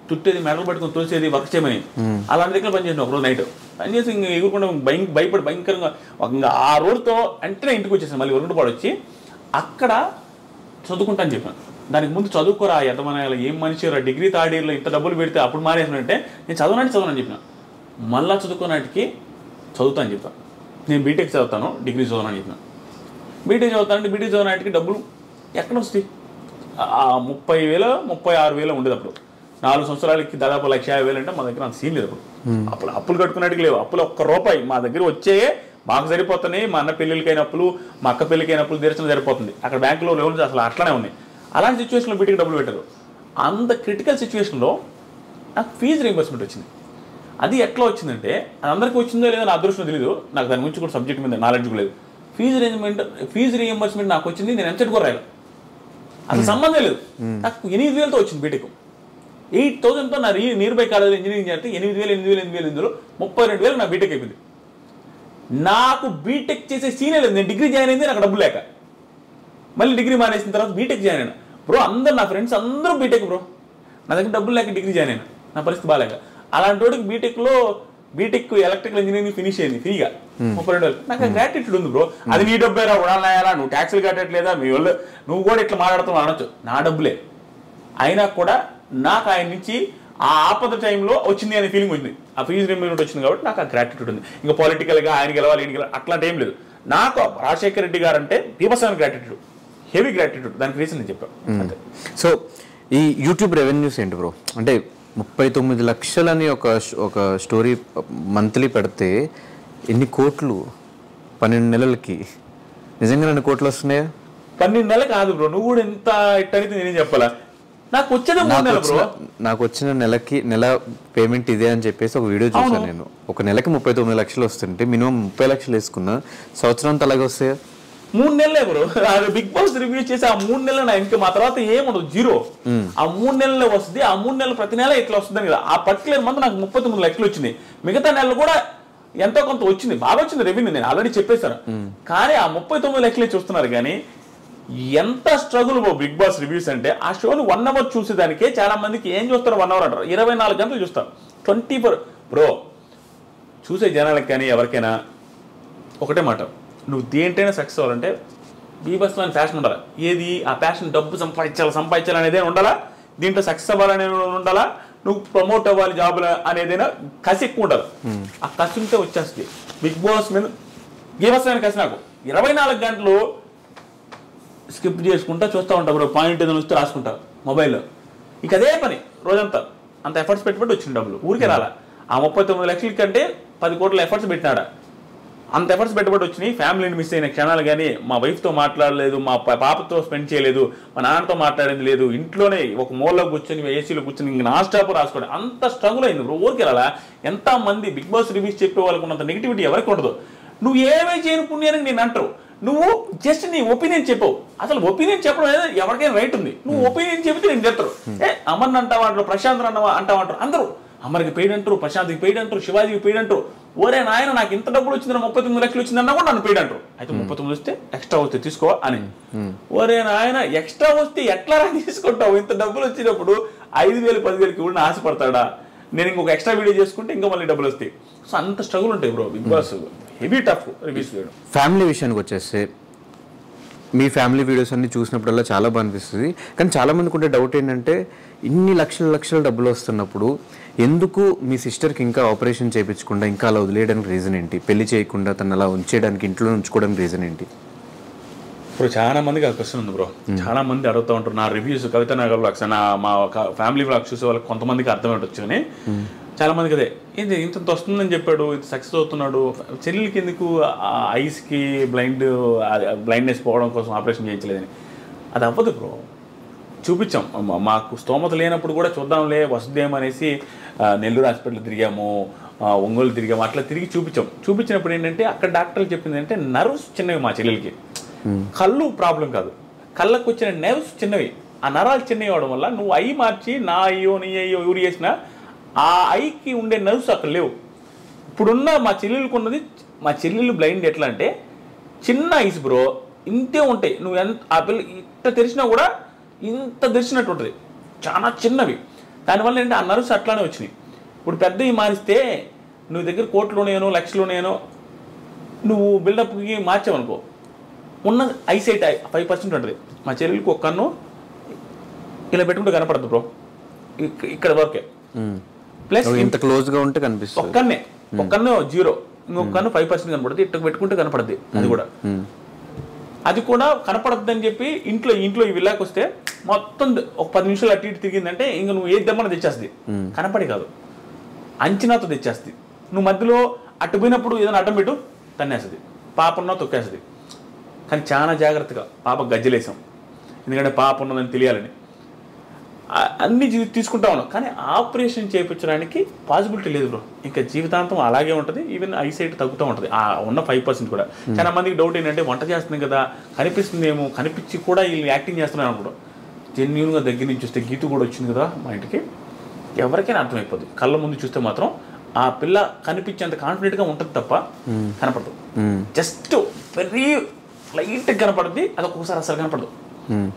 చుట్టేది, మెడలు పట్టుకుని తోసేది, వర్క్ చేయమని. అలాంటి దగ్గర పనిచేసిన ఒకరోజు నైట్ పనిచేసి ఇంకా ఎగురుకుండా భయపడి భయంకరంగా ఇంకా ఆ రోజుతో వెంటనే ఇంటికి వచ్చేసాను. మళ్ళీ ఒరుగుడుపాడు వచ్చి అక్కడ చదువుకుంటా అని చెప్పాను. దానికి ముందు చదువుకోరా ఎంతమంది ఏం మనిషి రా, డిగ్రీ థర్డ్ ఇయర్లో ఇంత డబ్బులు పెడితే అప్పుడు మానేసినంటే నేను చదవనని చెప్పిన. మళ్ళీ చదువుకోనాటికి చదువుతా అని చెప్పాను. నేను బీటెక్ చదువుతాను, డిగ్రీ చదవనని చెప్పిన. బీటెక్ చదువుతానంటే బీటెక్ చదవనాటికి డబ్బులు ఎక్కడ వస్తాయి? 30,000 36,000 ఉండేది అప్పుడు. 4 సంవత్సరాలకి దాదాపు 1,50,000 అంటే మా దగ్గర అంత సీన్ లేదు అప్పుడు. అప్పులు కట్టుకున్నట్టుగా లేవు. అప్పులు ₹1 మా దగ్గర వచ్చేయే మాకు సరిపోతున్నాయి. మా అన్న పెళ్ళిళ్ళకైన అప్పులు, మా అక్క పెళ్ళికైన అప్పులు తీర్చడం సరిపోతుంది. అక్కడ బ్యాంకులో లోన్స్ అసలు అట్లానే ఉన్నాయి. అలాంటి సిచ్యువేషన్లో బీటెక్ డబ్బులు పెట్టారు. అంత క్రిటికల్ సిచ్యువేషన్లో నాకు ఫీజు రీయింబర్స్మెంట్ వచ్చింది. అది ఎట్లా వచ్చిందంటే, అది అందరికీ వచ్చిందో లేదో నా అదృష్టం తెలియదు, నాకు దాని గురించి కూడా సబ్జెక్ట్ మీద నాలెడ్జ్ లేదు. ఫీజు రీయింబర్స్మెంట్ నాకు వచ్చింది. నేను ఎంసెట్ కూడా రాయాలి, అసలు సంబంధం లేదు. నాకు 8,000తో వచ్చింది బీటెక్. 8,000తో నా నియర్ బై కాలేజ్ ఇంజనీరింగ్ చేస్తే 8,000 ఇందులో 32,000 నా బీటెక్ అయిపోయింది. నాకు బీటెక్ చేసే సీనే లేదు. నేను డిగ్రీ జాయిన్ అయింది నాకు డబ్బు లేక, మళ్ళీ డిగ్రీ మానేసిన తర్వాత బీటెక్ జాయిన్ అయినా బ్రో. అందరు నా ఫ్రెండ్స్ అందరూ బీటెక్ బ్రో. నా దగ్గర డబ్బులు లేక డిగ్రీ జాయిన్ అయినా, నా పరిస్థితి బాగాలేక. అలాంటి వాడికి బీటెక్ ఎలక్ట్రికల్ ఇంజనీరింగ్ ఫినిష్ అయింది ఫ్రీగా 32,000. నాకు గ్రాటిట్యూడ్ ఉంది బ్రో. అది నీ డబ్బేరా, ఉడాలనాయాలా, నువ్వు ట్యాక్సులు కట్టట్లేదా, మీ వాళ్ళు నువ్వు కూడా ఇట్లా మాట్లాడుతావు అనొచ్చు. నా డబ్బులే అయినా కూడా నాకు ఆయన నుంచి ఆ ఆపద టైంలో వచ్చింది అనే ఫీలింగ్ వచ్చింది. ఆ ఫీజు రీయింబర్స్మెంట్ వచ్చింది కాబట్టి నాకు ఆ గ్రాటిట్యూడ్ ఉంది. ఇంకా పొలిటికల్గా ఆయన గెలవాలి ఈయన గెలవాలి అట్లాంటి ఏం లేదు. నాకు రాజశేఖర రెడ్డి గారు అంటే బీభత్సమైన గ్రాటిట్యూడ్, హెవీ గ్రాటిట్యూడ్. దానికి రీజన్ నేను చెప్పాను అంతే. సో ఈ యూట్యూబ్ రెవెన్యూస్ ఏంటి బ్రో? అంటే 39 లక్షలని ఒక స్టోరీ మంత్లీ పెడితే ఎన్ని కోట్లు 12 నెలలకి? నిజంగా ఎన్ని కోట్లు వస్తున్నాయా? 12 నెలలు కాదు బ్రో, నువ్వు కూడా ఎంత ఇట్టయితే నేనేం చెప్పాలా. నాకు వచ్చేది 3 నెలలు బ్రో. నాకు వచ్చిన నెల పేమెంట్ ఇదే అని చెప్పేసి ఒక వీడియో చూసాను నేను. ఒక నెలకి 39 లక్షలు వస్తుంటే మినిమం 30 లక్షలు వేసుకున్నా, సంవత్సరం అంతా అలాగే వస్తాయా? 3 నెలలే బ్రో. బిగ్ బాస్ రివ్యూ చేసి ఆ 3 నెలలు ఇంకా మా తర్వాత ఏముండదు, జీరో. ఆ 3 నెలలే వస్తుంది. ఆ 3 నెలలు ప్రతి నెల ఇట్లా వస్తుంది కదా. ఆ పర్టికులర్ మంత్ నాకు 39 లక్షలు వచ్చింది. మిగతా నెలలు కూడా ఎంతో కొంత వచ్చింది, బాగా వచ్చింది రెవెన్యూ, నేను ఆల్రెడీ చెప్పేశాను. కానీ ఆ 39 లక్షలే చూస్తున్నారు. కానీ ఎంత స్ట్రగుల్ బిగ్ బాస్ రివ్యూస్ అంటే, ఆ షోని 1 hour చూసేదానికే చాలా మందికి ఏం చూస్తారు 1 hour అంటారు, 24 గంటలు చూస్తారు. 24 బ్రో. చూసే జనాలకు కానీ ఎవరికైనా ఒకటే మాట, నువ్వు దేంటైనా సక్సెస్ అవ్వాలంటే బీభత్సం అని ప్యాషన్ ఉండాలి. ఏది ఆ ప్యాషన్? డబ్బు సంపాదించాలి అనేదే ఉండాలా, దీంట్లో సక్సెస్ అవ్వాలనే ఉండాలా, నువ్వు ప్రమోట్ అవ్వాలి జాబులు అనేదైనా కసి ఎక్కువ ఉండాలి. ఆ కసి ఉంటే వచ్చేస్తుంది. బిగ్ బాస్ మీద బీభత్సమైన కసి నాకు. 24 గంటలు స్కిప్ చేసుకుంటా చూస్తూ ఉంటావు బ్రో. పాయింట్ ఏదైనా వస్తే రాసుకుంటా మొబైల్లో. ఇక అదే పని రోజంతా. అంత ఎఫర్ట్స్ పెట్టుబడి వచ్చింది డబ్బులు, ఊరికే రాలా. ఆ 39 లక్షల కంటే 10 కోట్ల ఎఫర్ట్స్ పెట్టినాడా. అంత ఎఫర్ట్స్ పెట్టుబడి వచ్చినాయి. ఫ్యామిలీని మిస్ అయిన క్షణాలు కానీ, మా వైఫ్తో మాట్లాడలేదు, మా పాపతో స్పెండ్ చేయలేదు, మా నాన్నతో మాట్లాడింది లేదు, ఇంట్లోనే ఒక మూలలో కూర్చొని ఏసీలో కూర్చొని ఇంక నాన్ స్టాప్ రాసుకోండి. అంత స్ట్రగుల్ అయింది బ్రో. ఊరికి రాలా. ఎంతమంది బిగ్ బాస్ రివ్యూస్ చెప్పే వాళ్ళకు ఉన్నంత నెగిటివిటీ ఎవరికి ఉండదు. నువ్వు ఏమై చేయని పుణ్యానికి నేను అంటారు, నువ్వు జస్ట్ నీ ఒపీనియన్ చెప్పవు. అసలు ఒపీనియన్ చెప్పడం అనేది ఎవరికైనా రైట్ ఉంది. నువ్వు ఒపీనియన్ చెబితే నేను చెప్తారు. అమర్ని అంటావంటారు, ప్రశాంత్ అంటావంటారు, అందరూ అమర్కి పెయిడ్ అంటారు, ప్రశాంత్కి పెయిడ్ అంటారు, శివాజీకి పెయిడ్ అంటారు. ఓరే నాయన నాకు ఇంత డబ్బులు వచ్చింది, 39 లక్షలు వచ్చిందన్నా కూడా నన్ను పెయిడ్ అంటారు. అయితే 39 వస్తే ఎక్స్ట్రా వస్తే తీసుకో అని. ఓరే నాయన ఎక్స్ట్రా వస్తే ఎట్లా తీసుకుంటావు? ఇంత డబ్బులు వచ్చినప్పుడు 5,000 10,000కి కూడా ఆశపడతాడా? నేను ఇంకొక ఎక్స్ట్రా వీడియో చేసుకుంటే ఇంకా మళ్ళీ డబ్బులు వస్తాయి. సో అంత స్ట్రగుల్ ఉంటాయి bro Bigg Boss. Heavy tough reviews చేయడం. ఫ్యామిలీ విషయానికి వచ్చేస్తే మీ ఫ్యామిలీ వీడియోస్ అన్ని చూసినప్పుడల్లా చాలా బాగా అనిపిస్తుంది. కానీ చాలామందికి ఉండే డౌట్ ఏంటంటే ఇన్ని లక్షల డబ్బులు వస్తున్నప్పుడు ఎందుకు మీ సిస్టర్కి ఇంకా ఆపరేషన్ చేయించకుండా ఇంకా అలా వదిలేయడానికి రీజన్ ఏంటి? పెళ్లి చేయకుండా తను అలా ఉంచేయడానికి ఇంట్లో ఉంచుకోవడానికి రీజన్ ఏంటి? ఇప్పుడు చాలా మందికి ఆ క్వశ్చన్ ఉంది బ్రో. చాలా మంది అడుగుతూ ఉంటారు. నా రివ్యూస్ కవిత నగర్ బ్లాగ్స్ మా ఫ్యామిలీ బ్లాగ్స్ చూసే వాళ్ళకి కొంతమందికి అర్థమవుతుంది. కానీ చాలా మందికి అదే ఏంటి ఇంత వస్తుందని చెప్పాడు, ఇంత సక్సెస్ అవుతున్నాడు, చెల్లెలకి ఎందుకు ఐస్కి బ్లైండ్నెస్ పోవడం కోసం ఆపరేషన్ చేయించలేదని. అది అవ్వదు బ్రో. చూపించాం, మాకు స్తోమత లేనప్పుడు కూడా చూద్దాంలే వస్తుందేమనేసి నెల్లూరు హాస్పిటల్ తిరిగాము, ఒంగోలు తిరిగాము, అట్లా తిరిగి చూపించినప్పుడు ఏంటంటే అక్కడ డాక్టర్లు చెప్పింది అంటే నర్వ్స్ చిన్నవి మా చెల్లెలకి, కళ్ళు ప్రాబ్లం కాదు, కళ్ళకు వచ్చిన నర్వ్స్ చిన్నవి, ఆ నరాలు చిన్నవి అవడం వల్ల నువ్వు ఐ మార్చి నా అయ్యో నీ అయ్యో ఎవరు చేసినా ఆ ఐకి ఉండే నర్వ్స్ అక్కడ లేవు. ఇప్పుడున్న మా చెల్లెలకు ఉన్నది, మా చెల్లెలు బ్లైండ్ ఎట్లా అంటే చిన్న ఐస్ బ్రో, ఇంతే ఉంటాయి. నువ్వు ఎంత ఆ పిల్ల ఇంత తెరిచినా కూడా ఇంత తెరిచినట్టు ఉంటుంది, చాలా చిన్నవి. దానివల్ల ఏంటంటే ఆ నర్వ్స్ అట్లానే వచ్చినాయి. ఇప్పుడు పెద్దవి మారిస్తే నువ్వు దగ్గర కోట్లోనేనో లక్షలోనేనో నువ్వు బిల్డప్కి మార్చావనుకో, ఉన్న ఐసైట్ 5% ఉంటుంది. మా చెల్లెలకి ఒక కన్ను ఇలా పెట్టుకుంటే కనపడదు బ్రో, ఇక్కడ వరకే. ప్లస్ ఇంత క్లోజ్గా ఉంటే కనిపిస్తుంది. ఒక కన్ను 0, ఇంకొక కన్ను 5% కనపడుతుంది. ఇట్లా పెట్టుకుంటే కనపడుద్ది. అది కూడా కనపడద్దు అని చెప్పి ఇంట్లో ఈ విల్లాకి వస్తే మొత్తం ఒక 10 నిమిషాలు అటు ఇటు తిరిగిందంటే ఇంక నువ్వు ఏది దమ్మని తెచ్చేస్తుంది. కనపడి కాదు, అంచనాతో తెచ్చేస్తుంది. నువ్వు మధ్యలో అటు పోయినప్పుడు ఏదైనా అడ్డం పెట్టు తన్నేస్తుంది, పాపన్నా తొక్కేస్తుంది. కానీ చాలా జాగ్రత్తగా పాప గజ్జలేసాం, ఎందుకంటే పాప ఉన్నదని తెలియాలని అన్ని తీసుకుంటా ఉన్నాం. కానీ ఆపరేషన్ చేయించడానికి పాసిబిలిటీ లేదు బ్రో. ఇంకా జీవితాంతం అలాగే ఉంటుంది. ఈవెన్ ఐసైట్ తగ్గుతూ ఉంటుంది ఆ ఉన్న 5% కూడా. చాలా మందికి డౌట్ ఏంటంటే వంట చేస్తుంది కదా కనిపిస్తుందేమో, కనిపించి కూడా వీళ్ళు యాక్టింగ్ చేస్తున్నారు అనుకుంటాం. జెన్యున్గా దగ్గర నుంచి చూస్తే గీతు కూడా వచ్చింది కదా మా ఇంటికి, ఎవరికైనా అర్థమైపోద్ది. కళ్ళ ముందు చూస్తే మాత్రం ఆ పిల్ల కనిపించేంత కాన్ఫిడెంట్గా ఉంటుంది తప్ప కనపడదు. జస్ట్ వెరీ లైట్గా కనపడుద్ది, అది ఒక్కొక్కసారి అసలు కనపడదు.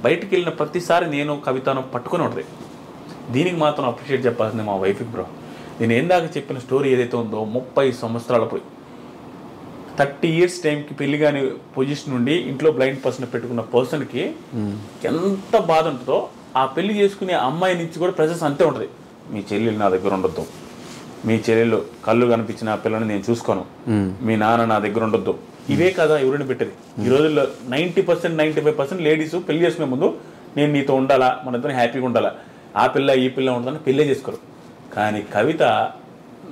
బయటికి వెళ్ళిన ప్రతిసారి నేను కవితను పట్టుకొని ఉంటుంది. దీనికి మాత్రం అప్రిషియేట్ చెప్పాల్సింది మా వైఫ్కి బ్రో. నేను ఏందాక చెప్పిన స్టోరీ ఏదైతే ఉందో 30 సంవత్సరాలప్పుడు 30 years టైంకి పెళ్లి కాని పొజిషన్ నుండి ఇంట్లో బ్లైండ్ పర్సన్ పెట్టుకున్న పర్సన్కి ఎంత బాధ ఉంటుందో ఆ పెళ్లి చేసుకునే అమ్మాయి నుంచి కూడా ప్రెసెన్స్ అంతే ఉంటుంది. మీ చెల్లెలు నా దగ్గర ఉండొద్దు, మీ చెల్లెలు కళ్ళు కనిపించిన ఆ పిల్లని నేను చూసుకోను, మీ నాన్న నా దగ్గర ఉండొద్దు, ఇవే కదా ఎవరిని పెట్టేది. ఈ రోజుల్లో 90% 95% లేడీస్ పెళ్లి చేసుకునే ముందు నేను నీతో ఉండాలా, మన ఇద్దరు హ్యాపీగా ఉండాలా, ఆ పిల్ల ఈ పిల్ల ఉంటుందని పెళ్ళే చేసుకోరు. కానీ కవిత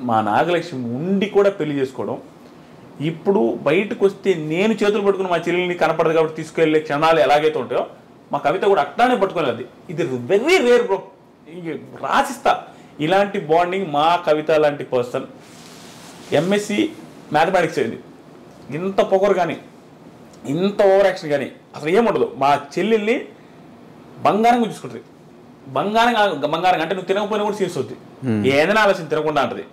మా నాగలక్ష్మి ఉండి కూడా పెళ్లి చేసుకోవడం, ఇప్పుడు బయటకు వస్తే నేను చేతులు పట్టుకుని మా చెల్లెల్ని కనపడదు కాబట్టి తీసుకెళ్లే క్షణాలు ఎలాగైతే ఉంటాయో మా కవిత కూడా అట్లానే పట్టుకోలేదు. ఇది వెరీ రేర్ బ్రో. రాసిస్తా ఇలాంటి బాండింగ్. మా కవిత లాంటి పర్సన్ MSc మ్యాథమెటిక్స్ అయింది, ఇంత పొగరు కానీ ఇంత ఓవర్ యాక్షన్ కానీ అసలు ఏముండదు. మా చెల్లెల్ని బంగారంగా చూసుకుంటుంది. బంగారం అంటే నువ్వు తినకపోయినా కూడా తీరుస్తుంది, ఏదైనా ఆలోచన తినకుండా అంటది.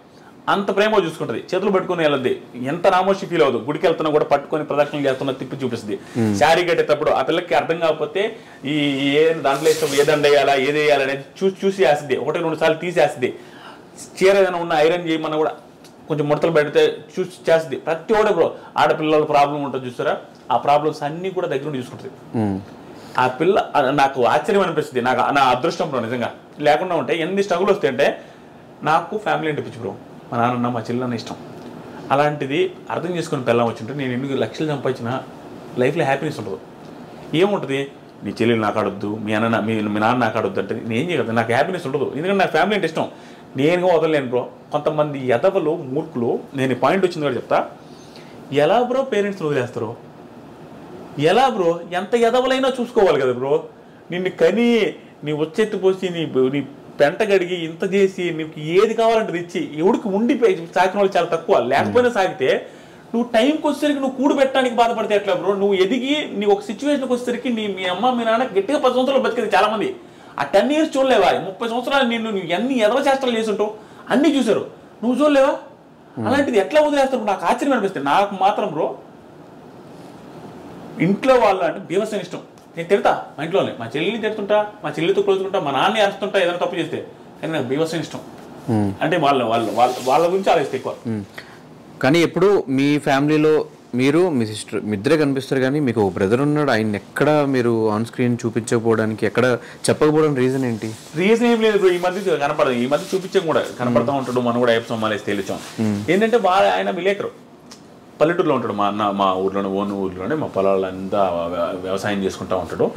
అంత ప్రేమ చూసుకుంటుంది. చేతులు పట్టుకుని వెళ్ళద్ది, ఎంత రామోషి ఫీల్ అవ్వదు. గుడికి వెళ్తున్నా కూడా పట్టుకొని ప్రదక్షిణలు చేస్తున్నా తిప్పి చూపిస్తుంది. శారీ కట్టేటప్పుడు ఆ పిల్లకి అర్థం కాకపోతే ఈ దాంట్లో ఇష్టం ఏదండ వేయాలా ఏది వేయాలనేది చూసి వేస్తుంది. 1-2 సార్లు తీసేస్తుంది. చీర ఏదైనా ఉన్న ఐరన్ చేయమన్నా కూడా కొంచెం ముడతలు పెడితే చూసి చేస్తుంది. ప్రతి ఒక్కడే బ్రో ఆడపిల్లల ప్రాబ్లం ఉంటుంది చూస్తారా, ఆ ప్రాబ్లమ్స్ అన్నీ కూడా దగ్గర నుండి చూసుకుంటుంది. ఆ పిల్ల నాకు ఆశ్చర్యం అనిపిస్తుంది. నా అదృష్టం బ్రో నిజంగా. లేకుండా ఉంటే ఎన్ని స్ట్రగుల్ వస్తాయంటే నాకు ఫ్యామిలీ అంటే పిచ్చి బ్రో. మా నాన్న మా చెల్లెన్న ఇష్టం. అలాంటిది అర్థం చేసుకుని పిల్లం వచ్చింటే నేను ఎన్ని లక్షలు సంపాదించిన లైఫ్లో హ్యాపీనెస్ ఉండదు. ఏముంటుంది, నీ చెల్లెలు నాకు ఆడొద్దు, మీ నాన్న నాకు ఆడొద్దు అంటే నేను ఏం చేయగలను, నాకు హ్యాపీనెస్ ఉండదు. ఎందుకంటే నాకు ఫ్యామిలీ అంటే ఇష్టం. నేనుగా వదలలేను బ్రో. కొంతమంది ఎదవలు మూర్ఖులు, నేను పాయింట్ వచ్చింది కూడా చెప్తా, ఎలా బ్రో పేరెంట్స్ని వదిలేస్తారు? ఎలా బ్రో? ఎంత ఎదవలైనా చూసుకోవాలి కదా బ్రో. నిన్ను కని నీ వచ్చెత్తి పోసి నీ పెంట గడిగి ఇంత చేసి నీకు ఏది కావాలంటే తెచ్చి ఎవడికి ఉండిపోయి సాకిన వాళ్ళు చాలా తక్కువ. లేకపోయినా సాగితే నువ్వు టైంకి వచ్చేసరికి నువ్వు కూడు పెట్టడానికి బాధపడితే ఎట్లా బ్రో? నువ్వు ఎదిగి నీ ఒక సిచ్యువేషన్కి వచ్చేసరికి మీ అమ్మ మీ నాన్న గట్టిగా 10 సంవత్సరాలు బతికేది చాలా మంది. ఆ 10 years చూడలేవా? 30 సంవత్సరాలు నువ్వు ఎన్ని ఎదవ చేష్టలు చేసుంటావు అన్నీ చూసారు, నువ్వు చూడలేవా? అలాంటిది ఎట్లా వదిలేస్తారు? నాకు ఆశ్చర్యం అనిపిస్తుంది. నాకు మాత్రం బ్రో ఇంట్లో వాళ్ళు అంటే బీభత్సం ఇష్టం. నేను తిడతా మా ఇంట్లోనే, మా చెల్లిని తిడుతుంటా, మా చెల్లితో క్లోజ్కుంటా, మా నాన్న అరుస్తుంటా ఏదైనా తప్పు చేస్తే. కానీ నాకు బీభత్సం ఇష్టం. అంటే వాళ్ళ గురించి ఆలోచిస్తే ఎక్కువ. కానీ ఎప్పుడు మీ ఫ్యామిలీలో మీరు మీ సిస్టర్ మీ ఇద్దరే కనిపిస్తారు, కానీ మీకు ఒక బ్రదర్ ఉన్నాడు, ఆయన ఎక్కడ మీరు ఆన్ స్క్రీన్ చూపించకపోవడానికి, ఎక్కడ చెప్పకపోవడానికి రీజన్ ఏంటి? రీజన్ ఏం లేదు, ఈ మధ్య కనపడదు, ఈ మధ్య చూపించం కూడా కనపడతా ఉంటాడు. మనం కూడా అయ్యప్ప సోమాలేసి తెలిసాం. ఏంటంటే ఆయన విలేకరు, పల్లెటూరులో ఉంటాడు. మా అన్న మా ఊర్లోనే, ఓన్ ఊర్లోనే మా పొలాలంతా వ్యవసాయం చేసుకుంటా ఉంటాడు.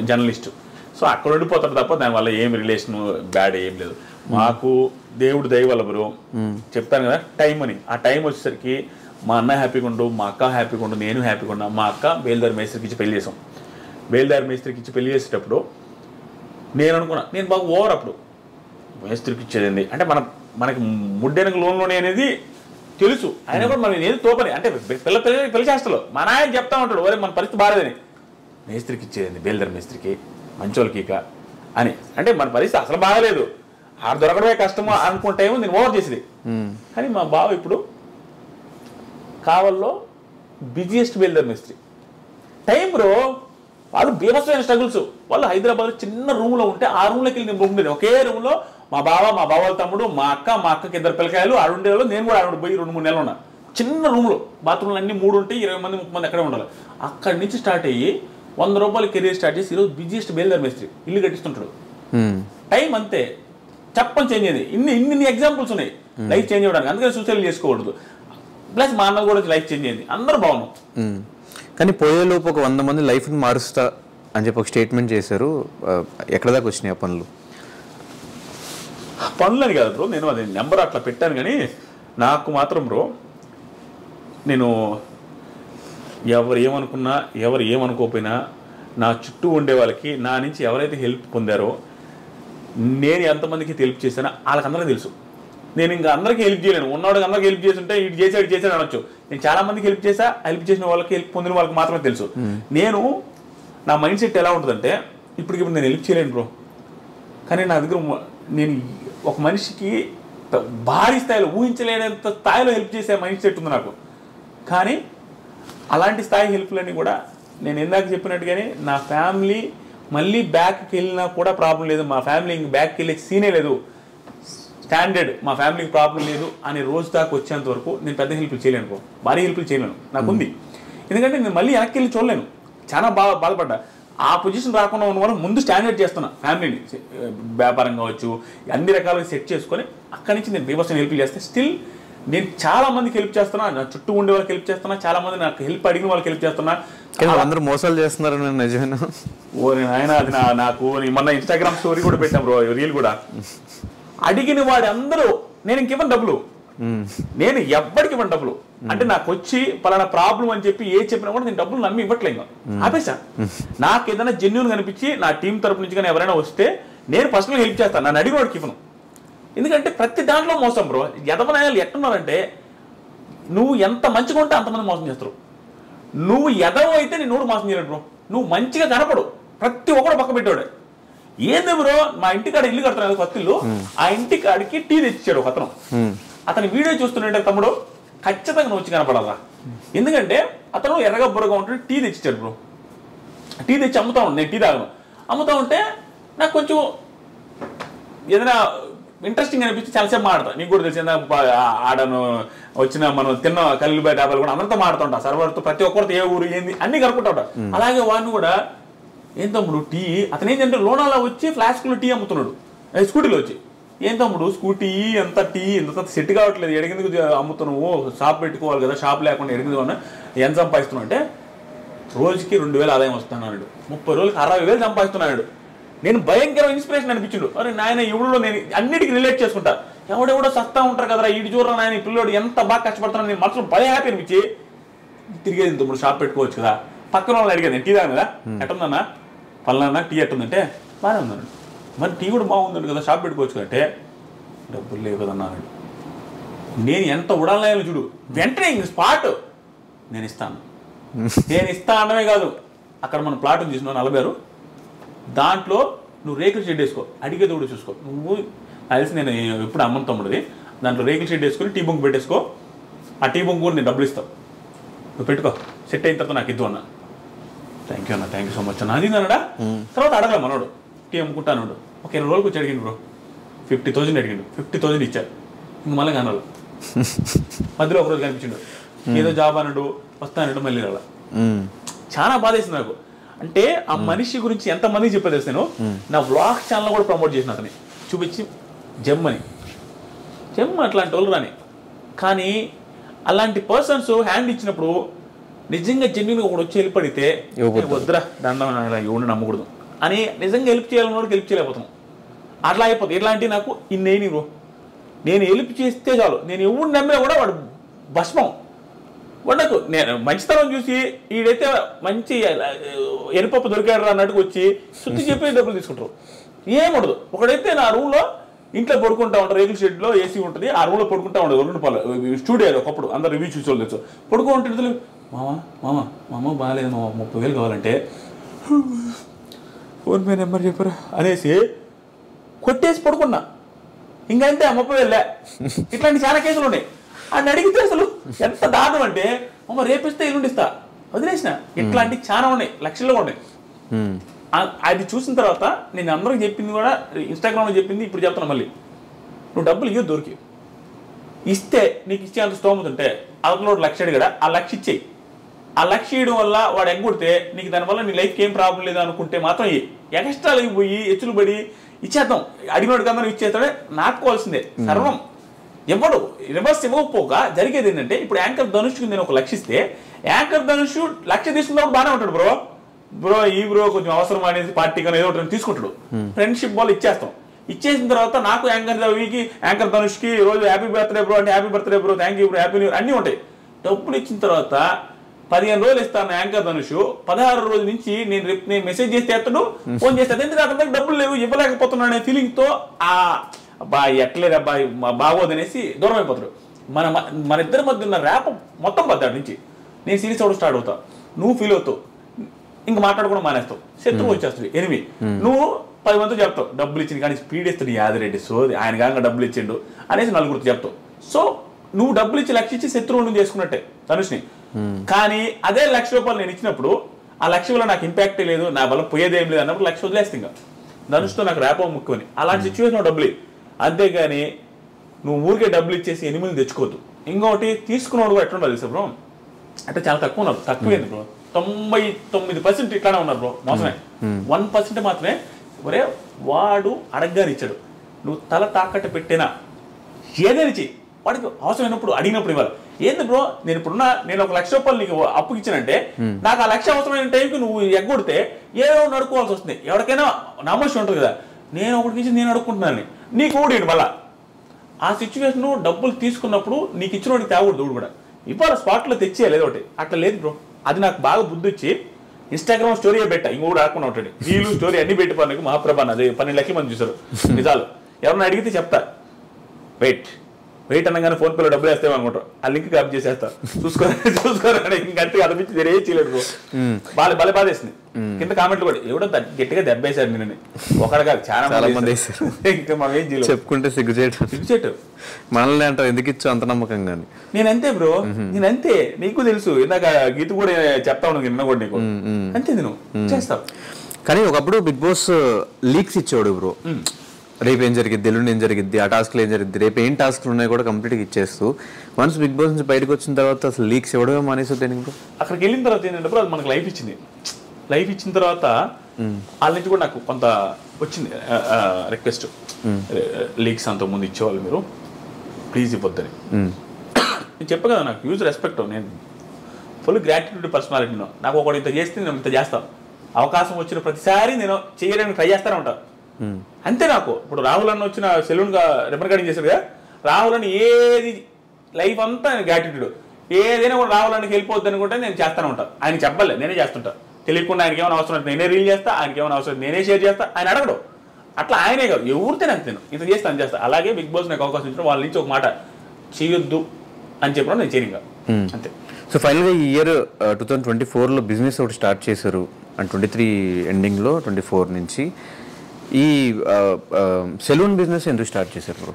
జర్నలిస్ట్. సో అక్కడ ఉండిపోతాడు తప్ప దానివల్ల ఏం రిలేషన్ బ్యాడ్ ఏం లేదు. మాకు దేవుడు దయ వల్ల బ్రో చెప్తాను కదా టైం అని. ఆ టైం వచ్చేసరికి మా అన్న హ్యాపీగా ఉండు, మా అక్క హ్యాపీగా ఉండు, నేను హ్యాపీగా ఉన్నా. మా అక్క బేల్దారి మేస్త్రికి ఇచ్చి పెళ్లి చేసాం. బేల్దారి మేస్త్రికి ఇచ్చి పెళ్లి చేసేటప్పుడు నేను అనుకున్నా, నేను బాగా ఓవర్ అప్పుడు మేస్త్రికి ఇచ్చేది అంటే మనకి ముడ్డెనక లోన్లోనే అనేది తెలుసు. ఆయన కూడా మనం ఏది తోపని అంటే పిల్ల చేస్తలో మా నాయన చెప్తా ఉంటాడు, ఒరే మన పరిస్థితి బాగాలేదని. మేస్త్రికి ఇచ్చేది బేల్దారి మేస్త్రికి మంచోళ్ళకి ఇక అని. అంటే మన పరిస్థితి అసలు బాగాలేదు, ఆడ దొరకడమే కష్టమో అనుకుంటేమో నేను ఓవర్ చేసేది. కానీ మా బావ ఇప్పుడు కావల్లో బిజియెస్ట్ బేల్దారి మేస్త్రి. టైం బ్రో, వాళ్ళు బీభత్సమైన స్ట్రగుల్స్. వాళ్ళు హైదరాబాద్లో చిన్న రూమ్లో ఉంటే ఆ రూమ్లోకి వెళ్ళి నేను ఉండేది. ఒకే రూమ్లో మా బావ తమ్ముడు, మా అక్కకి 2 పిల్లకాయలు, ఆడుండేవాళ్ళు. నేను కూడా ఆవిడ పోయి 2-3 నెలలు ఉన్నా. చిన్న రూమ్లో బాత్రూమ్లు అన్ని 3 ఉంటాయి, 20 మంది 30 మంది అక్కడే ఉండాలి. అక్కడి నుంచి స్టార్ట్ అయ్యి 100 రూపాయలు కెరీర్ స్టార్ట్ చేసి ఈరోజు బిజియెస్ట్ బేల్దారి మేస్త్రి, ఇల్లు కట్టిస్తుంటాడు. టైం అంతే, చెప్పని చేంజ్ అయింది. ఇన్ని ఎగ్జాంపుల్స్ ఉన్నాయి లైఫ్ చేంజ్ అవ్వడానికి. అందుకని సూసైడ్ చేసుకోకూడదు. ప్లస్ మా అన్న కూడా లైఫ్ చేంజ్ అయింది, అందరూ బాగున్నాం. కానీ పోయేలోపు ఒక 100 మంది లైఫ్ని మారుస్తా అని చెప్పి ఒక స్టేట్మెంట్ చేశారు. ఎక్కడ దాకా వచ్చినాయి ఆ పనులు అని కాదు బ్రో, నేను అది నెంబర్ అట్లా పెట్టాను. కానీ నాకు మాత్రం బ్రో, నేను ఎవరు ఏమనుకున్నా ఎవరు ఏమనుకోకపోయినా నా చుట్టూ ఉండే వాళ్ళకి నా నుంచి ఎవరైతే హెల్ప్ పొందారో, నేను ఎంతమందికి హెల్ప్ చేశానో వాళ్ళకందరికీ తెలుసు. నేను ఇంకా అందరికీ హెల్ప్ చేయలేను. ఉన్నవాడికి అందరికీ హెల్ప్ చేస్తుంటే ఇటు చేశాడు అనొచ్చు. నేను చాలా మందికి హెల్ప్ చేశా, హెల్ప్ చేసిన వాళ్ళకి హెల్ప్ పొందిన వాళ్ళకి మాత్రమే తెలుసు. నేను నా మైండ్ సెట్ ఎలా ఉంటుందంటే, ఇప్పటికిప్పుడు నేను హెల్ప్ చేయలేను బ్రో, కానీ నా దగ్గర నేను ఒక మనిషికి భారీ స్థాయిలో ఊహించలేనంత స్థాయిలో హెల్ప్ చేసే మైండ్ సెట్ ఉంది నాకు. కానీ అలాంటి స్థాయి హెల్ప్లన్నీ కూడా నేను ఇందాక చెప్పినట్టుగానే నా ఫ్యామిలీ మళ్ళీ బ్యాక్కి వెళ్ళినా కూడా ప్రాబ్లం లేదు. మా ఫ్యామిలీ ఇంక బ్యాక్కి వెళ్ళే సీనే లేదు. స్టాండర్డ్ మా ఫ్యామిలీకి ప్రాబ్లం లేదు అని రోజు దాకా వచ్చేంత వరకు నేను పెద్ద హెల్ప్లు చేయలేను, భారీ హెల్ప్లు చేయలేను. నాకు ఉంది, ఎందుకంటే నేను మళ్ళీ వెనక్కి వెళ్ళి చూడలేను. చాలా బాధపడ్డా. ఆ పొజిషన్ రాకుండా ఉన్న వాళ్ళు ముందు స్టాండర్డ్ చేస్తున్నా ఫ్యామిలీని, వ్యాపారం కావచ్చు, అన్ని రకాలుగా సెట్ చేసుకొని అక్కడి నుంచి నేను బీభత్సంగా హెల్ప్ చేస్తే స్టిల్ నేను చాలా మందికి హెల్ప్ చేస్తున్నా. నా చుట్టూ ఉండే వాళ్ళకి హెల్ప్ చేస్తున్నా, చాలా మంది నాకు హెల్ప్ అడిగిన వాళ్ళకి హెల్ప్ చేస్తున్నా. అందరూ మోసాలు చేస్తున్నారు నిజమేనా? ఆయన అది నాకు మొన్న ఇన్స్టాగ్రామ్ స్టోరీ కూడా పెట్టాం బ్రో, రీల్ కూడా. అడిగిన వాడు అందరూ నేను ఇంకివ్వను డబ్బులు, నేను ఎవ్వడికి ఇవ్వను డబ్బులు. అంటే నాకు వచ్చి పలానా ప్రాబ్లం అని చెప్పి ఏ చెప్పినా కూడా నేను డబ్బులు నమ్మి ఇవ్వట్లేదు, ఆపేసా. నాకు ఏదైనా జెన్యూన్ కనిపించి నా టీం తరపు నుంచి కానీ ఎవరైనా వస్తే నేను పర్సనల్గా హెల్ప్ చేస్తాను, నన్ను అడిగిన వాడికి ఇవ్వను. ఎందుకంటే ప్రతి దాంట్లో మోసం బ్రో. ఎదవనాయాలు ఎట్టున్నారంటే, నువ్వు ఎంత మంచిగా ఉంటే అంతమంది మోసం చేస్తారు. నువ్వు ఎదవ అయితే నేను మోసం చేయలేడు బ్రో. నువ్వు మంచిగా కనపడు, ప్రతి ఒక్కడు పక్క పెట్టాడు. ఏంది బ్రో, మా ఇంటికాడ ఇల్లు కడుతున్నాడు కొత్త ఇల్లు, ఆ ఇంటికాడికి టీ తెచ్చిచ్చాడు ఒక అతను. అతని వీడియో చూస్తుంటే తమ్ముడు ఖచ్చితంగా నువ్వు వచ్చి కనపడాలా. ఎందుకంటే అతను ఎర్రగా బుర్రగా ఉంటుంటే టీ తెచ్చిచ్చాడు బ్రో. టీ తెచ్చి అమ్ముతా ఉండే, నేను టీ తాగను. అమ్ముతా ఉంటే నాకు కొంచెం ఏదైనా ఇంట్రెస్టింగ్ అనిపించి చాలాసేపు మాడతా. నీకు కూడా తెలిసిందా, ఆడను వచ్చిన మనం తిన్న కల్లుబాయి డాబాలు కూడా అందరితో మాడుతుంటా, సర్వర్తో ప్రతి ఒక్కరితో ఏ ఊరు ఏంది అన్ని కనుక్కుంటా ఉంటా. అలాగే వాడిని కూడా ఏం తమ్ముడు టీ, అతను ఏంటంటే లోనాలో వచ్చి ఫ్లాస్క్లో టీ అమ్ముతున్నాడు స్కూటీలో వచ్చి. ఏం తమ్ముడు స్కూటీ ఎంత టీ ఎంత సెట్ కావట్లేదు, ఎడిగిందుకు అమ్ముతున్నావు, షాప్ పెట్టుకోవాలి కదా, షాప్ లేకుండా ఎడిగింది అన్న ఎంత సంపాదిస్తున్నావు అంటే రోజుకి 2,000 ఆదాయం వస్తున్నాడు, 30 రోజులకి 60,000 సంపాదిస్తున్నాడు. నేను భయంకర ఇన్స్పిరేషన్ అనిపించిండు. అరే నాయన ఎవడో, నేను అన్నిటికీ రిలేట్ చేసుకుంటా. ఎవడెవడో సస్తా ఉంటారు కదరా, ఇటు చూడరా నాయన పిల్లడు ఎంత బాగా కష్టపడుతున్నాను, నేను మనసులో భయం హ్యాపీ అనిపించి తిరిగేది. తమ్ముడు షాప్ పెట్టుకోవచ్చు కదా. పక్కన వాళ్ళని అడిగేది, టీ తాను కదా, ఎట్టుందన్నా పలానా టీ ఎట్టుందంటే బాగానే ఉందన్నాడు. మరి టీ కూడా బాగుందండి కదా, షాప్ పెట్టుకోవచ్చు అంటే డబ్బులు లేవు కదా అన్నాడు. నేను ఎంత ఉడాలనాయాలో చూడు, వెంటనే ఇంక స్పాట్ నేను ఇస్తాను. నేను ఇస్తా అనమే కాదు, అక్కడ మన ప్లాట్ చూసినావు 40 దాంట్లో నువ్వు రేకుల షెడ్ వేసుకో, అడిగే తోడు చూసుకో. నువ్వు తెలిసి నేను ఎప్పుడు అమ్మను తమ్ముడిది, దాంట్లో రేకుల షెడ్ వేసుకొని టీ బొంగు పెట్టేసుకో, ఆ టీ బొంగు కూడా నేను డబ్బులు ఇస్తావు, నువ్వు పెట్టుకో, సెట్ అయిన తర్వాత నాకు ఇద్దు అన్నా. థ్యాంక్ యూ అన్న, థ్యాంక్ యూ సో మచ్ అన్న. అది అన్నాడా. తర్వాత అడగలే మనోడు, టీ అమ్ముకుంటాను ఒక 20 రోజులకు వచ్చి అడిగింది బ్రో. 50,000 అడిగిండు, 50,000 ఇచ్చారు. ఇంక మళ్ళీ కనాలి. మధ్యలో ఒకరోజు కనిపించిండు, ఏదో జాబ్ అన్నాడు, వస్తానడు, మళ్ళీ రాల. చాలా బాధ వేసింది నాకు. అంటే ఆ మనిషి గురించి ఎంతమందికి చెప్పేది తెలుసు. నేను నా వ్లాగ్ ఛానల్ కూడా ప్రమోట్ చేసిన అతని చూపించి జెమ్ అట్లాంటి వాళ్ళు రాని. కానీ అలాంటి పర్సన్స్ హ్యాండ్ ఇచ్చినప్పుడు నిజంగా జెన్యున్గా ఒకటి వచ్చి హెల్ప్ అడిగితే వద్దురా దండం ఇలా ఎవరిని నమ్మకూడదు అని నిజంగా హెల్ప్ చేయాలని కూడా హెల్ప్ చేయలేకపోతున్నాం. అట్లా అయిపోతుంది. ఇట్లాంటి నాకు ఇన్నేని బ్రో, నేను హెల్ప్ చేస్తే చాలు, నేను ఎవరిని నమ్మినా కూడా వాడు భస్మం. వాడు నేను మంచితనం చూసి వీడైతే మంచి ఎరుపప్పు దొరికాడు అన్నట్టుకు వచ్చి శుద్ధి చెప్పి డబ్బులు తీసుకుంటారు. ఏముండదు. ఒకడైతే నా రూమ్లో ఇంట్లో పడుకుంటా ఉంటారు, రేకుల షెడ్లో ఏసీ ఉంటుంది, ఆ రూమ్లో పడుకుంటా ఉండదు. 2 రూపాయలు స్టూడియోలో ఒకప్పుడు అందరు రివ్యూ చూసేవాళ్ళు తెలుసు. పడుకుంటే మామ బాగాలేదు మామ 30,000 కావాలంటే ఫోన్పే నెంబర్ చెప్పరా అనేసి కొట్టేసి పడుకున్నా. ఇంకంతే 30,000. ఇట్లాంటి చాలా కేసులు ఉన్నాయి. అని అడిగితే అసలు ఎంత దారుణం అంటే అమ్మ రేపిస్తే ఎల్లుండిస్తా వదిలేసిన. ఇట్లాంటివి చాలా ఉన్నాయి, లక్షల్లో ఉన్నాయి. అది చూసిన తర్వాత నేను అందరికి చెప్పింది కూడా ఇన్స్టాగ్రామ్లో చెప్పింది, ఇప్పుడు చెప్తున్నా మళ్ళీ. నువ్వు డబ్బులు ఇవ్వదు దొరికి ఇస్తే నీకు ఇచ్చే అంత స్తోమత ఉంటే అవతల 1,00,000 అడిగాడా, ఆ 1,00,000 ఇచ్చేయి. ఆ 1,00,000 ఇవ్వడం వల్ల వాడు ఎగ్గొడితే నీకు దానివల్ల నీ లైఫ్కి ఏం ప్రాబ్లం లేదు అనుకుంటే మాత్రం ఎక్స్ట్రాలకి పోయి ఎచ్చులు పడి ఇచ్చేద్దాం. అడిగినోడికి అందరూ ఇచ్చేస్తాడే నాటుకోవాల్సిందే సర్వం. ఎవడు రివర్స్ ఇవ్వకపోగా జరిగేది ఏంటంటే, ఇప్పుడు యాంకర్ ధనుష్కి నేను 1,00,000 ఇస్తే యాంకర్ ధనుష్ 1,00,000 తీసుకున్నప్పుడు బాగానే ఉంటాడు. బ్రో కొంచెం అవసరం అనేది పార్టీగా ఏదో ఒకటి తీసుకుంటాడు. ఫ్రెండ్షిప్ వాళ్ళు ఇచ్చేస్తాం. ఇచ్చేసిన తర్వాత నాకు యాంకర్ ధనుష్కి రోజు హ్యాపీ బర్త్డే బ్రో అంటే happy birthday bro, thank you bro, happy new year అన్నీ ఉంటాయి. డబ్బులు ఇచ్చిన తర్వాత 15 రోజులు ఇస్తాను యాంకర్ ధనుష్. 16 రోజుల నుంచి నేను మెసేజ్ చేస్తే ఎత్తడు, ఫోన్ చేస్తే ఎందుకు అతనికి డబ్బులు లేవు ఇవ్వలేకపోతున్నాడు అనే ఫీలింగ్తో ఎట్లేదు అబ్బాయి బాగోదనేసి దూరం అయిపోతాడు. మన ఇద్దరి మధ్య ఉన్న ర్యాప్ మొత్తం పద్దాడి నుంచి నేను సీరియస్ అవ్వడం స్టార్ట్ అవుతా. నువ్వు ఫీల్ అవుతావు, ఇంకా మాట్లాడుకోవడం మానేస్తావు, శత్రువు వచ్చేస్తుంది ఎనిమి. నువ్వు 10 మందితో చెప్తావు డబ్బులు ఇచ్చింది కానీ స్పీడ్ ఇస్తాడు యాదిరెడ్డి, సో ఆయన కాక డబ్బులు ఇచ్చిండు అనేసి 4గురితో చెప్తావు. సో నువ్వు డబ్బులు ఇచ్చి 1,00,000 ఇచ్చి శత్రువును చేసుకున్నట్టే ధనుష్ని. కానీ అదే 1,00,000 రూపాయలు నేను ఇచ్చినప్పుడు ఆ 1,00,000 వల్ల నాకు ఇంపాక్టే లేదు, నా వల్ల పోయేదేం లేదు అన్నప్పుడు 1,00,000 వదిలేస్తే ఇంకా ధనుష్తో నాకు ర్యాప్ ముఖ్యమని. అలాంటి సిచ్యువేషన్ డబ్బులు. అంతేగాని నువ్వు ఊరికే డబ్బులు ఇచ్చేసి ఎనిమిది తెచ్చుకోవద్దు. ఇంకొకటి తీసుకున్నాడు కూడా ఎట్లా తెలుసా బ్రో, అంటే చాలా తక్కువ ఉన్నారు. తక్కువేంది బ్రో, 99% ఇట్లానే ఉన్నారు బ్రో. మోసమే 1% మాత్రమే ఒరే వాడు అడగ్గాని ఇచ్చాడు, నువ్వు తల తాకట్టు పెట్టినా ఏదైనా వాడికి అవసరమైనప్పుడు అడిగినప్పుడు ఇవ్వాలి. ఏంది బ్రో నేను 1,00,000 రూపాయలు నీకు అప్పుకి ఇచ్చానంటే నాకు ఆ 1,00,000 అవసరమైన టైంకి నువ్వు ఎగ్గొడితే ఏదో నడుకోవాల్సి వస్తుంది. ఎవరికైనా నమ్మకం ఉంటుంది కదా, నేను ఒకటికి ఇచ్చి నేను అడుక్కుంటున్నాను నీకు ఊడి మళ్ళా. ఆ సిచ్యువేషన్ డబ్బులు తీసుకున్నప్పుడు నీకు ఇచ్చిన వాడికి తేవకూడదు ఊడు కూడా, ఇవాళ స్పాట్లో తెచ్చేయాలి ఏదో ఒకటి. అట్లా లేదు బ్రో, అది నాకు బాగా బుద్ధి వచ్చి ఇన్స్టాగ్రామ్ స్టోరీ పెట్టా, ఇంకోటి ఆడుకున్నా ఉంటాడు వీళ్ళు స్టోరీ అన్ని పెట్టి పనికి మహాప్రభాన్ అది 12 లక్షల మంది చూసారు నిజాలు. ఎవరన్నా అడిగితే చెప్తా వెయిట్ అనగానే ఫోన్ పేలో డబ్బులు వేస్తాం అనుకుంటారు, ఆ లింక్ కాపీ చేసేస్తా చూసుకోరా ఇంకంటే అనిపించి వేరే చేయలేదు బ్రో. బాగా బాధేసింది. కింద కామెంట్లు కూడా ఎవడో గట్టిగా దెబ్బేశారు నేను ఒకటి కాదు చాలా మంది ఇంకా మనం ఏం చేయలేదు. చెప్పుకుంటే సిగ్గుచేటు మనల్ని అంటారు ఎందుకు ఇచ్చు అంత నమ్మకంగా. నేనంతే బ్రో, నేనంతే. నీకు తెలుసు ఇందాక గీత కూడా చెప్తా ఉన్నాను నిన్న కూడా నీకు అంతే నేను చేస్తా. కానీ ఒకప్పుడు బిగ్ బాస్ లీక్స్ ఇచ్చేవాడు బ్రో, రేపు ఏం జరిగిద్ది, ఎల్లుండి ఏం జరిగిద్ది, ఆ టాస్క్లు ఏం జరిగిద్ది, రేపు ఏం టాస్క్లు ఉన్నాయి కూడా కంప్లీట్గా ఇచ్చేస్తూ వన్స్ బిగ్ బాస్ నుంచి బయటకు వచ్చిన తర్వాత అసలు లీక్స్ ఇవ్వడమే మానేసి దేనికి. అక్కడికి వెళ్ళిన తర్వాత ఏంటంటే అది మనకు లైఫ్ ఇచ్చింది. లైఫ్ ఇచ్చిన తర్వాత వాళ్ళ నుంచి కూడా నాకు కొంత వచ్చింది రిక్వెస్ట్, లీక్స్ అంత ముందు ఇచ్చేవాళ్ళు మీరు ప్లీజ్ ఇవ్వద్దని. నేను చెప్పా కదా నాకు యూజ్ రెస్పెక్ట్, నేను ఫుల్ గ్రాటిట్యూడ్ పర్సనాలిటీను. నాకు ఒకటి ఇంత చేస్తే నేను ఇంత చేస్తాను, అవకాశం వచ్చిన ప్రతిసారి నేను చేయడానికి ట్రై చేస్తానే ఉంటాను అంతే. నాకు ఇప్పుడు రాహుల్ అన్న వచ్చిన సెలూన్గా రిబన్ కటింగ్ చేశారు కదా, రాహుల్ అని ఏది లైఫ్ అంతా నేను గ్రాటిట్యూడ్, ఏదైనా కూడా రాహుల్ అన్నకి వెళ్ళిపోద్ది అనుకుంటే నేను చేస్తానే ఉంటాను. ఆయన చెప్పలే నేనే చేస్తుంటా, తెలియకుండా ఆయనకి ఏమైనా అవసరం నేనే రీల్ చేస్తా, ఆయనకి ఏమైనా అవసరం నేనే షేర్ చేస్తా, ఆయన అడగడు. అట్లా ఆయనే కాదు ఎవరితే నాకు నేను ఇంత చేస్తా అని చేస్తా. అలాగే బిగ్ బాస్ నాకు అవకాశం ఇచ్చిన వాళ్ళ నుంచి ఒక మాట చేయొద్దు అని చెప్పడం నేను చేయను అంతే. సో ఫైనల్గా ఈ ఇయర్ 2024లో బిజినెస్ ఒకటి స్టార్ట్ చేశారు అండ్ 23 ఎండింగ్లో 24 నుంచి ఈ సెలూన్ బిజినెస్ ఎందుకు స్టార్ట్ చేశారు బ్రో?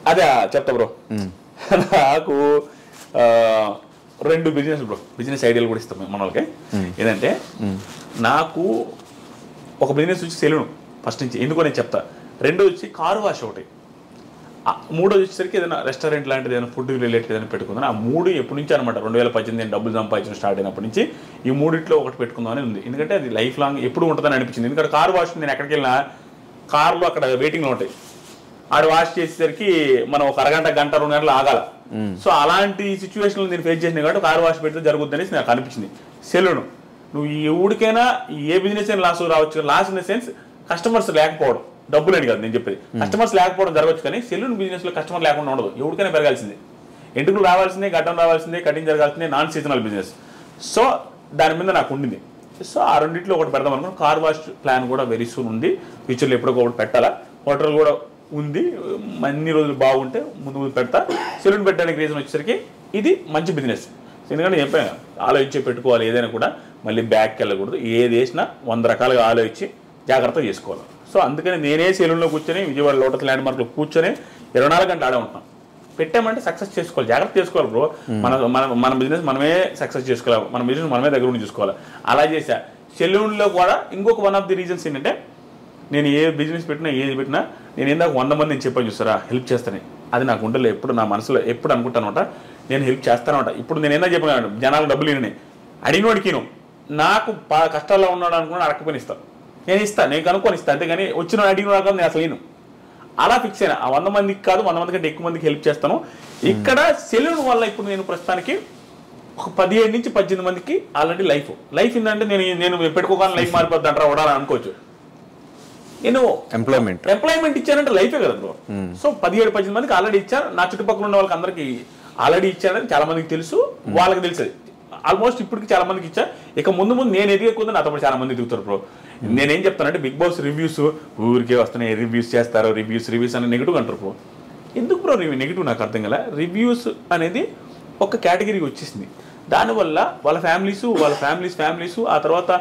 అదే చెప్తా బ్రో. నాకు 2 బిజినెస్ బ్రో, బిజినెస్ ఐడియాలు కూడా ఇస్తాం మన వాళ్ళకి. ఏదంటే నాకు ఒక బిజినెస్ వచ్చి సెలూన్ ఫస్ట్ నుంచి ఎందుకో నేను చెప్తా. రెండోది వచ్చి కారు వాష్ ఒకటి, మూడోది వచ్చేసరికి ఏదైనా రెస్టారెంట్ లాంటిది ఏదైనా ఫుడ్ రిలేటెడ్ ఏదైనా పెట్టుకుందాం. ఆ మూడు ఎప్పటి నుంచి అనమాట 2018 నేను డబ్బులు సంపాదించడం స్టార్ట్ అయినప్పటి నుంచి ఈ మూడిట్లో ఒకటి పెట్టుకుందామని ఉంది. ఎందుకంటే అది లైఫ్ లాంగ్ ఎప్పుడు ఉంటుందని అనిపించింది. ఎందుకంటే కారు వాష్ నేను ఎక్కడికి వెళ్ళినా కార్లో అక్కడ వెయిటింగ్లో ఉంటాయి, ఆడు వాష్ చేసేసరికి మనం ఒక అరగంట గంట 2 గంటలు ఆగాల. సో అలాంటి సిచ్యువేషన్లో నేను ఫేస్ చేసిన కాబట్టి కారు వాష్ పెడితే జరుగుతుంది అనేసి నాకు అనిపించింది. సెలూన్ నువ్వు ఎవరికైనా ఏ బిజినెస్ అయినా లాస్ రావచ్చు. Loss in the sense customers లేకపోవడం, డబ్బులు అని కాదు నేను చెప్పేది, కస్టమర్స్ లేకపోవడం జరగచ్చు. కానీ సెలూన్ బిజినెస్లో కస్టమర్ లేకుండా ఉండదు, ఎవరికైనా పెరగాల్సిందే, ఎంటుకలు రావాల్సిందే, గడ్డం రావాల్సిందే, కటింగ్ జరగాల్సిందే, నాన్ సీజనల్ బిజినెస్. సో దాని మీద నాకు ఉండింది. సో ఆ రెండింటిలో ఒకటి పెడదాం అనుకున్నాను. కార్ వాష్ ప్లాన్ కూడా వెరీ సూన్ ఉంది, ఫ్యూచర్లో ఎప్పుడో ఒకటి పెట్టాలా. హోటల్ కూడా ఉంది, అన్ని రోజులు బాగుంటే ముందు పెడతా. సెలూన్ పెట్టడానికి రీజన్ వచ్చేసరికి ఇది మంచి బిజినెస్. ఎందుకంటే చెప్పాను ఆలోచించి పెట్టుకోవాలి, ఏదైనా కూడా మళ్ళీ బ్యాక్కి వెళ్ళకూడదు, ఏది వేసినా 100 రకాలుగా ఆలోచించి జాగ్రత్తగా చేసుకోవాలి. సో అందుకని నేనే సెలూన్లో కూర్చొని విజయవాడ లోటస్ ల్యాండ్ మార్క్లో కూర్చొని 24 గంటలు ఆడే ఉంటున్నాను. పెట్టామంటే సక్సెస్ చేసుకోవాలి, జాగ్రత్త చేసుకోవాలి బ్రో. మన బిజినెస్ మనమే సక్సెస్ చేసుకోవాలి, మన బిజినెస్ మనమే దగ్గర ఉండి చూసుకోవాలి. అలా చేసా. సెలూన్లో కూడా ఇంకొక వన్ ఆఫ్ ది రీజన్స్ ఏంటంటే నేను ఏ బిజినెస్ పెట్టినా ఏది పెట్టినా నేను ఏందాక 100 మంది నేను చెప్పాను చూస్తారా హెల్ప్ చేస్తాను, అది నాకు ఉండలే. ఎప్పుడు నా మనసులో ఎప్పుడు అనుకుంటానమాట నేను హెల్ప్ చేస్తానమాట. ఇప్పుడు నేను ఏందా చెప్పాను, జనాలు డబ్బులు ఇవ్వని అడిగినోడికి నాకు కష్టాల్లో ఉన్నాడు అనుకుని అడగకపోయిన ఇస్తాను, నేను ఇస్తాను, నేను కనుక్కొని ఇస్తాను. అంతేగాని వచ్చిన అడిగిన కాదు నేను అసలు అలా ఫిక్స్ అయినా. ఆ 100 మందికి కాదు 100 మంది కంటే ఎక్కువ మందికి హెల్ప్ చేస్తాను. ఇక్కడ సెలూన్ వల్ల ఇప్పుడు నేను ప్రస్తుతానికి ఒక 17 నుంచి 18 మందికి ఆల్రెడీ లైఫ్ ఏంటంటే నేను పెట్టుకోగానే లైఫ్ మారిపోద్ది అంటారా వడాలని అనుకోవచ్చు. నేను ఎంప్లాయ్మెంట్ ఇచ్చానంటే లైఫే కదా బ్రో. సో 17-18 మందికి ఆల్రెడీ ఇచ్చాను. నా చుట్టుపక్కల ఉన్న వాళ్ళకి అందరికి ఆల్రెడీ ఇచ్చానని చాలా మందికి తెలుసు, వాళ్ళకి తెలుసు. ఆల్మోస్ట్ ఇప్పటికి చాలా మందికి ఇచ్చా. ఇక ముందు నేను ఎదిగే కొద్ది నాతో పాటు చాలా మంది దిగుతారు బ్రో. నేనేం చెప్తానంటే బిగ్ బాస్ రివ్యూస్ ఊరికే వస్తున్నాయి, రివ్యూస్ చేస్తారు, రివ్యూస్ అని నెగిటివ్ అంటారు బ్రో. ఎందుకు బ్రో నెగిటివ్ నాకు అర్థం కదా. రివ్యూస్ అనేది ఒక కేటగిరీకి వచ్చేసింది. దానివల్ల వాళ్ళ ఫ్యామిలీస్ ఆ తర్వాత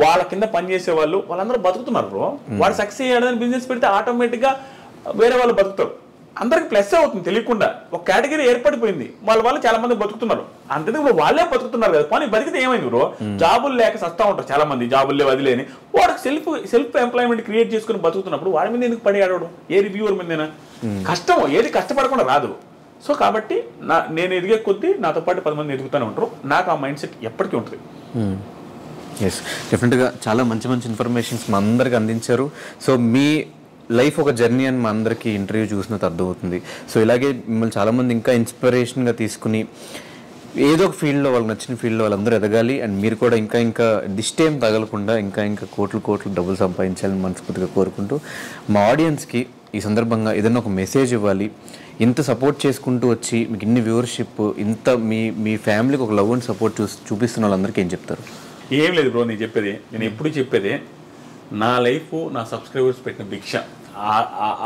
వాళ్ళ కింద పనిచేసే వాళ్ళందరూ బతుకుతున్నారు బ్రో. వాళ్ళు సక్సెస్ అయ్యాడని బిజినెస్ పెడితే ఆటోమేటిక్గా వేరే వాళ్ళు బతుకుతారు, అందరికి ప్లస్ అవుతుంది. తెలియకుండా ఒక కేటగిరీ ఏర్పడిపోయింది, వాళ్ళు చాలా మంది బతుకుతున్నారు. అంతే వాళ్ళే బతుకుతున్నారు కదా. పని బతికితే ఏమైంది బ్రో, జాబులు లేక సస్తా ఉంటారు చాలా మంది, జాబులు లేవు వదిలేని. వాడికి సెల్ఫ్ ఎంప్లాయ్మెంట్ క్రియేట్ చేసుకుని బతుకుతున్నప్పుడు వాడి మీద ఎందుకు పడి ఆడవడం, ఏ రివ్యూవర్ మీదైనా కష్టం, ఏది కష్టపడకుండా రాదు. సో కాబట్టి నేను ఎదిగే కొద్దీ నాతో పాటు 10 మంది ఎదుగుతూనే ఉంటారు. నాకు ఆ మైండ్ సెట్ ఎప్పటికీ ఉంటుంది. ఎస్, డెఫినెట్గా చాలా మంచి ఇన్ఫర్మేషన్స్ మా అందరికి అందించారు. సో మీ లైఫ్ ఒక జర్నీ అని మా అందరికీ ఇంటర్వ్యూ చూసినట్టు అర్థమవుతుంది. సో ఇలాగే మిమ్మల్ని చాలామంది ఇంకా ఇన్స్పిరేషన్గా తీసుకుని ఏదో ఒక ఫీల్డ్లో వాళ్ళకి నచ్చిన ఫీల్డ్లో వాళ్ళందరూ ఎదగాలి. అండ్ మీరు కూడా ఇంకా దిష్టేం తగలకుండా ఇంకా కోట్లు డబ్బులు సంపాదించాలని మనస్ఫూర్తిగా కోరుకుంటూ మా ఆడియన్స్కి ఈ సందర్భంగా ఏదైనా ఒక మెసేజ్ ఇవ్వాలి. ఇంత సపోర్ట్ చేసుకుంటూ వచ్చి మీకు ఇన్ని వ్యూవర్షిప్, ఇంత మీ ఫ్యామిలీకి ఒక లవ్ అండ్ సపోర్ట్ చూపిస్తున్న వాళ్ళందరికీ ఏం చెప్తారు? ఏం లేదు బ్రో, నేను ఎప్పుడు చెప్పేదే నా లైఫ్ నా సబ్స్క్రైబర్స్ పెట్టిన భిక్ష.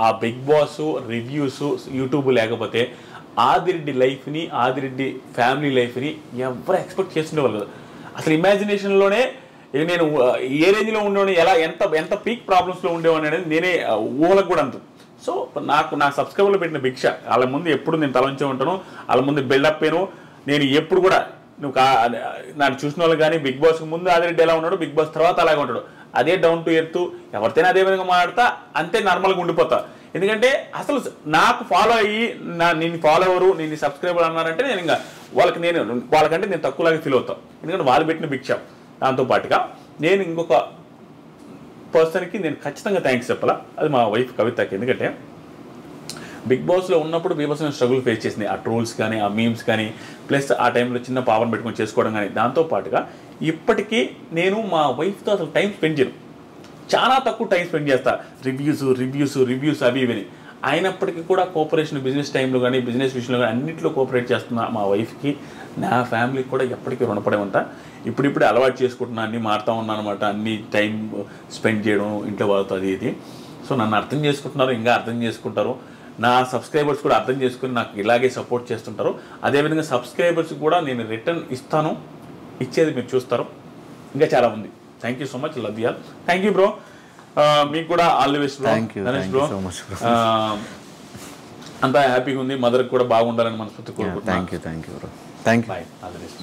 ఆ బిగ్ బాస్ రివ్యూస్ యూట్యూబ్ లేకపోతే ఆదిరెడ్డి లైఫ్ని, ఆదిరెడ్డి ఫ్యామిలీ లైఫ్ని ఎవరు ఎక్స్పెక్ట్ చేస్తుండేవాళ్ళు కదా. అసలు ఇమాజినేషన్లోనే నేను ఏ రేంజ్లో ఉండేవాడిని, ఎంత పీక్ ప్రాబ్లమ్స్లో ఉండేవాడిని అనేది నేనే ఊహలకు కూడా అంత. సో నా సబ్స్క్రైబర్లో పెట్టిన భిక్ష. వాళ్ళ ముందు ఎప్పుడు నేను తలంచే ఉంటాను, వాళ్ళ ముందు బిల్డప్ అయ్యాను. నేను ఎప్పుడు కూడా నువ్వు నన్ను చూసిన వాళ్ళు కానీ బిగ్ బాస్కి ముందు ఆదిరెడ్డి ఎలా ఉన్నాడు, బిగ్ బాస్ తర్వాత అలాగే ఉంటాడు, అదే డౌన్ టు ఎర్త్, ఎవరితైనా అదే విధంగా మాట్లాడతా, అంతే నార్మల్గా ఉండిపోతా. ఎందుకంటే అసలు నాకు ఫాలో అయ్యి నేను ఫాలోవరు, నేను సబ్స్క్రైబర్ అన్నారంటే నేను ఇంకా వాళ్ళకంటే నేను తక్కువలాగా ఫీల్ అవుతాను. ఎందుకంటే వాళ్ళు పెట్టిన భిక్ష. దాంతోపాటుగా నేను ఇంకొక పర్సన్కి నేను ఖచ్చితంగా థ్యాంక్స్ చెప్పాలా, అది మా వైఫ్ కవితకి. ఎందుకంటే బిగ్ బాస్లో ఉన్నప్పుడు బీభత్సమైన స్ట్రగుల్ ఫేస్ చేసింది. ఆ ట్రోల్స్ కానీ, ఆ మీమ్స్ కానీ, ప్లస్ ఆ టైంలో చిన్న పావర్ పెట్టుకొని చేసుకోవడం కానీ. దాంతోపాటుగా ఇప్పటికీ నేను మా వైఫ్తో అసలు టైం స్పెండ్ చేయను, చాలా తక్కువ టైం స్పెండ్ చేస్తా. రివ్యూస్ అవి ఇవని. అయినప్పటికీ కూడా కోఆపరేషన్ బిజినెస్ టైంలో కానీ, బిజినెస్ విషయంలో కానీ అన్నింటిలో కోఆపరేట్ చేస్తున్నా మా వైఫ్కి, నా ఫ్యామిలీకి కూడా ఎప్పటికీ రుణపడే ఉంటా. ఇప్పుడిప్పుడే అలవాటు చేసుకుంటున్నా, అన్నీ మారుతూ ఉన్నాను అనమాట. అన్ని టైం స్పెండ్ చేయడం ఇంట్లో వాళ్ళతో అది ఇది. సో నన్ను అర్థం చేసుకుంటున్నారు, ఇంకా అర్థం చేసుకుంటారు. నా సబ్స్క్రైబర్స్ కూడా అర్థం చేసుకుని నాకు ఇలాగే సపోర్ట్ చేస్తుంటారు. అదేవిధంగా సబ్స్క్రైబర్స్ కూడా నేను రిటర్న్ ఇస్తాను, ఇచ్చేది మీరు చూస్తారు. ఇంకా చాలా ఉంది. Thank you so much, love you all. Thank you bro, మీకు కూడా all the best bro. Bro అంతా హ్యాపీగా ఉంది, మదర్కి కూడా బాగుండాలని మనస్ఫూర్తి కోరుకుంటున్నాను. Thank you bro, thank you. All the best.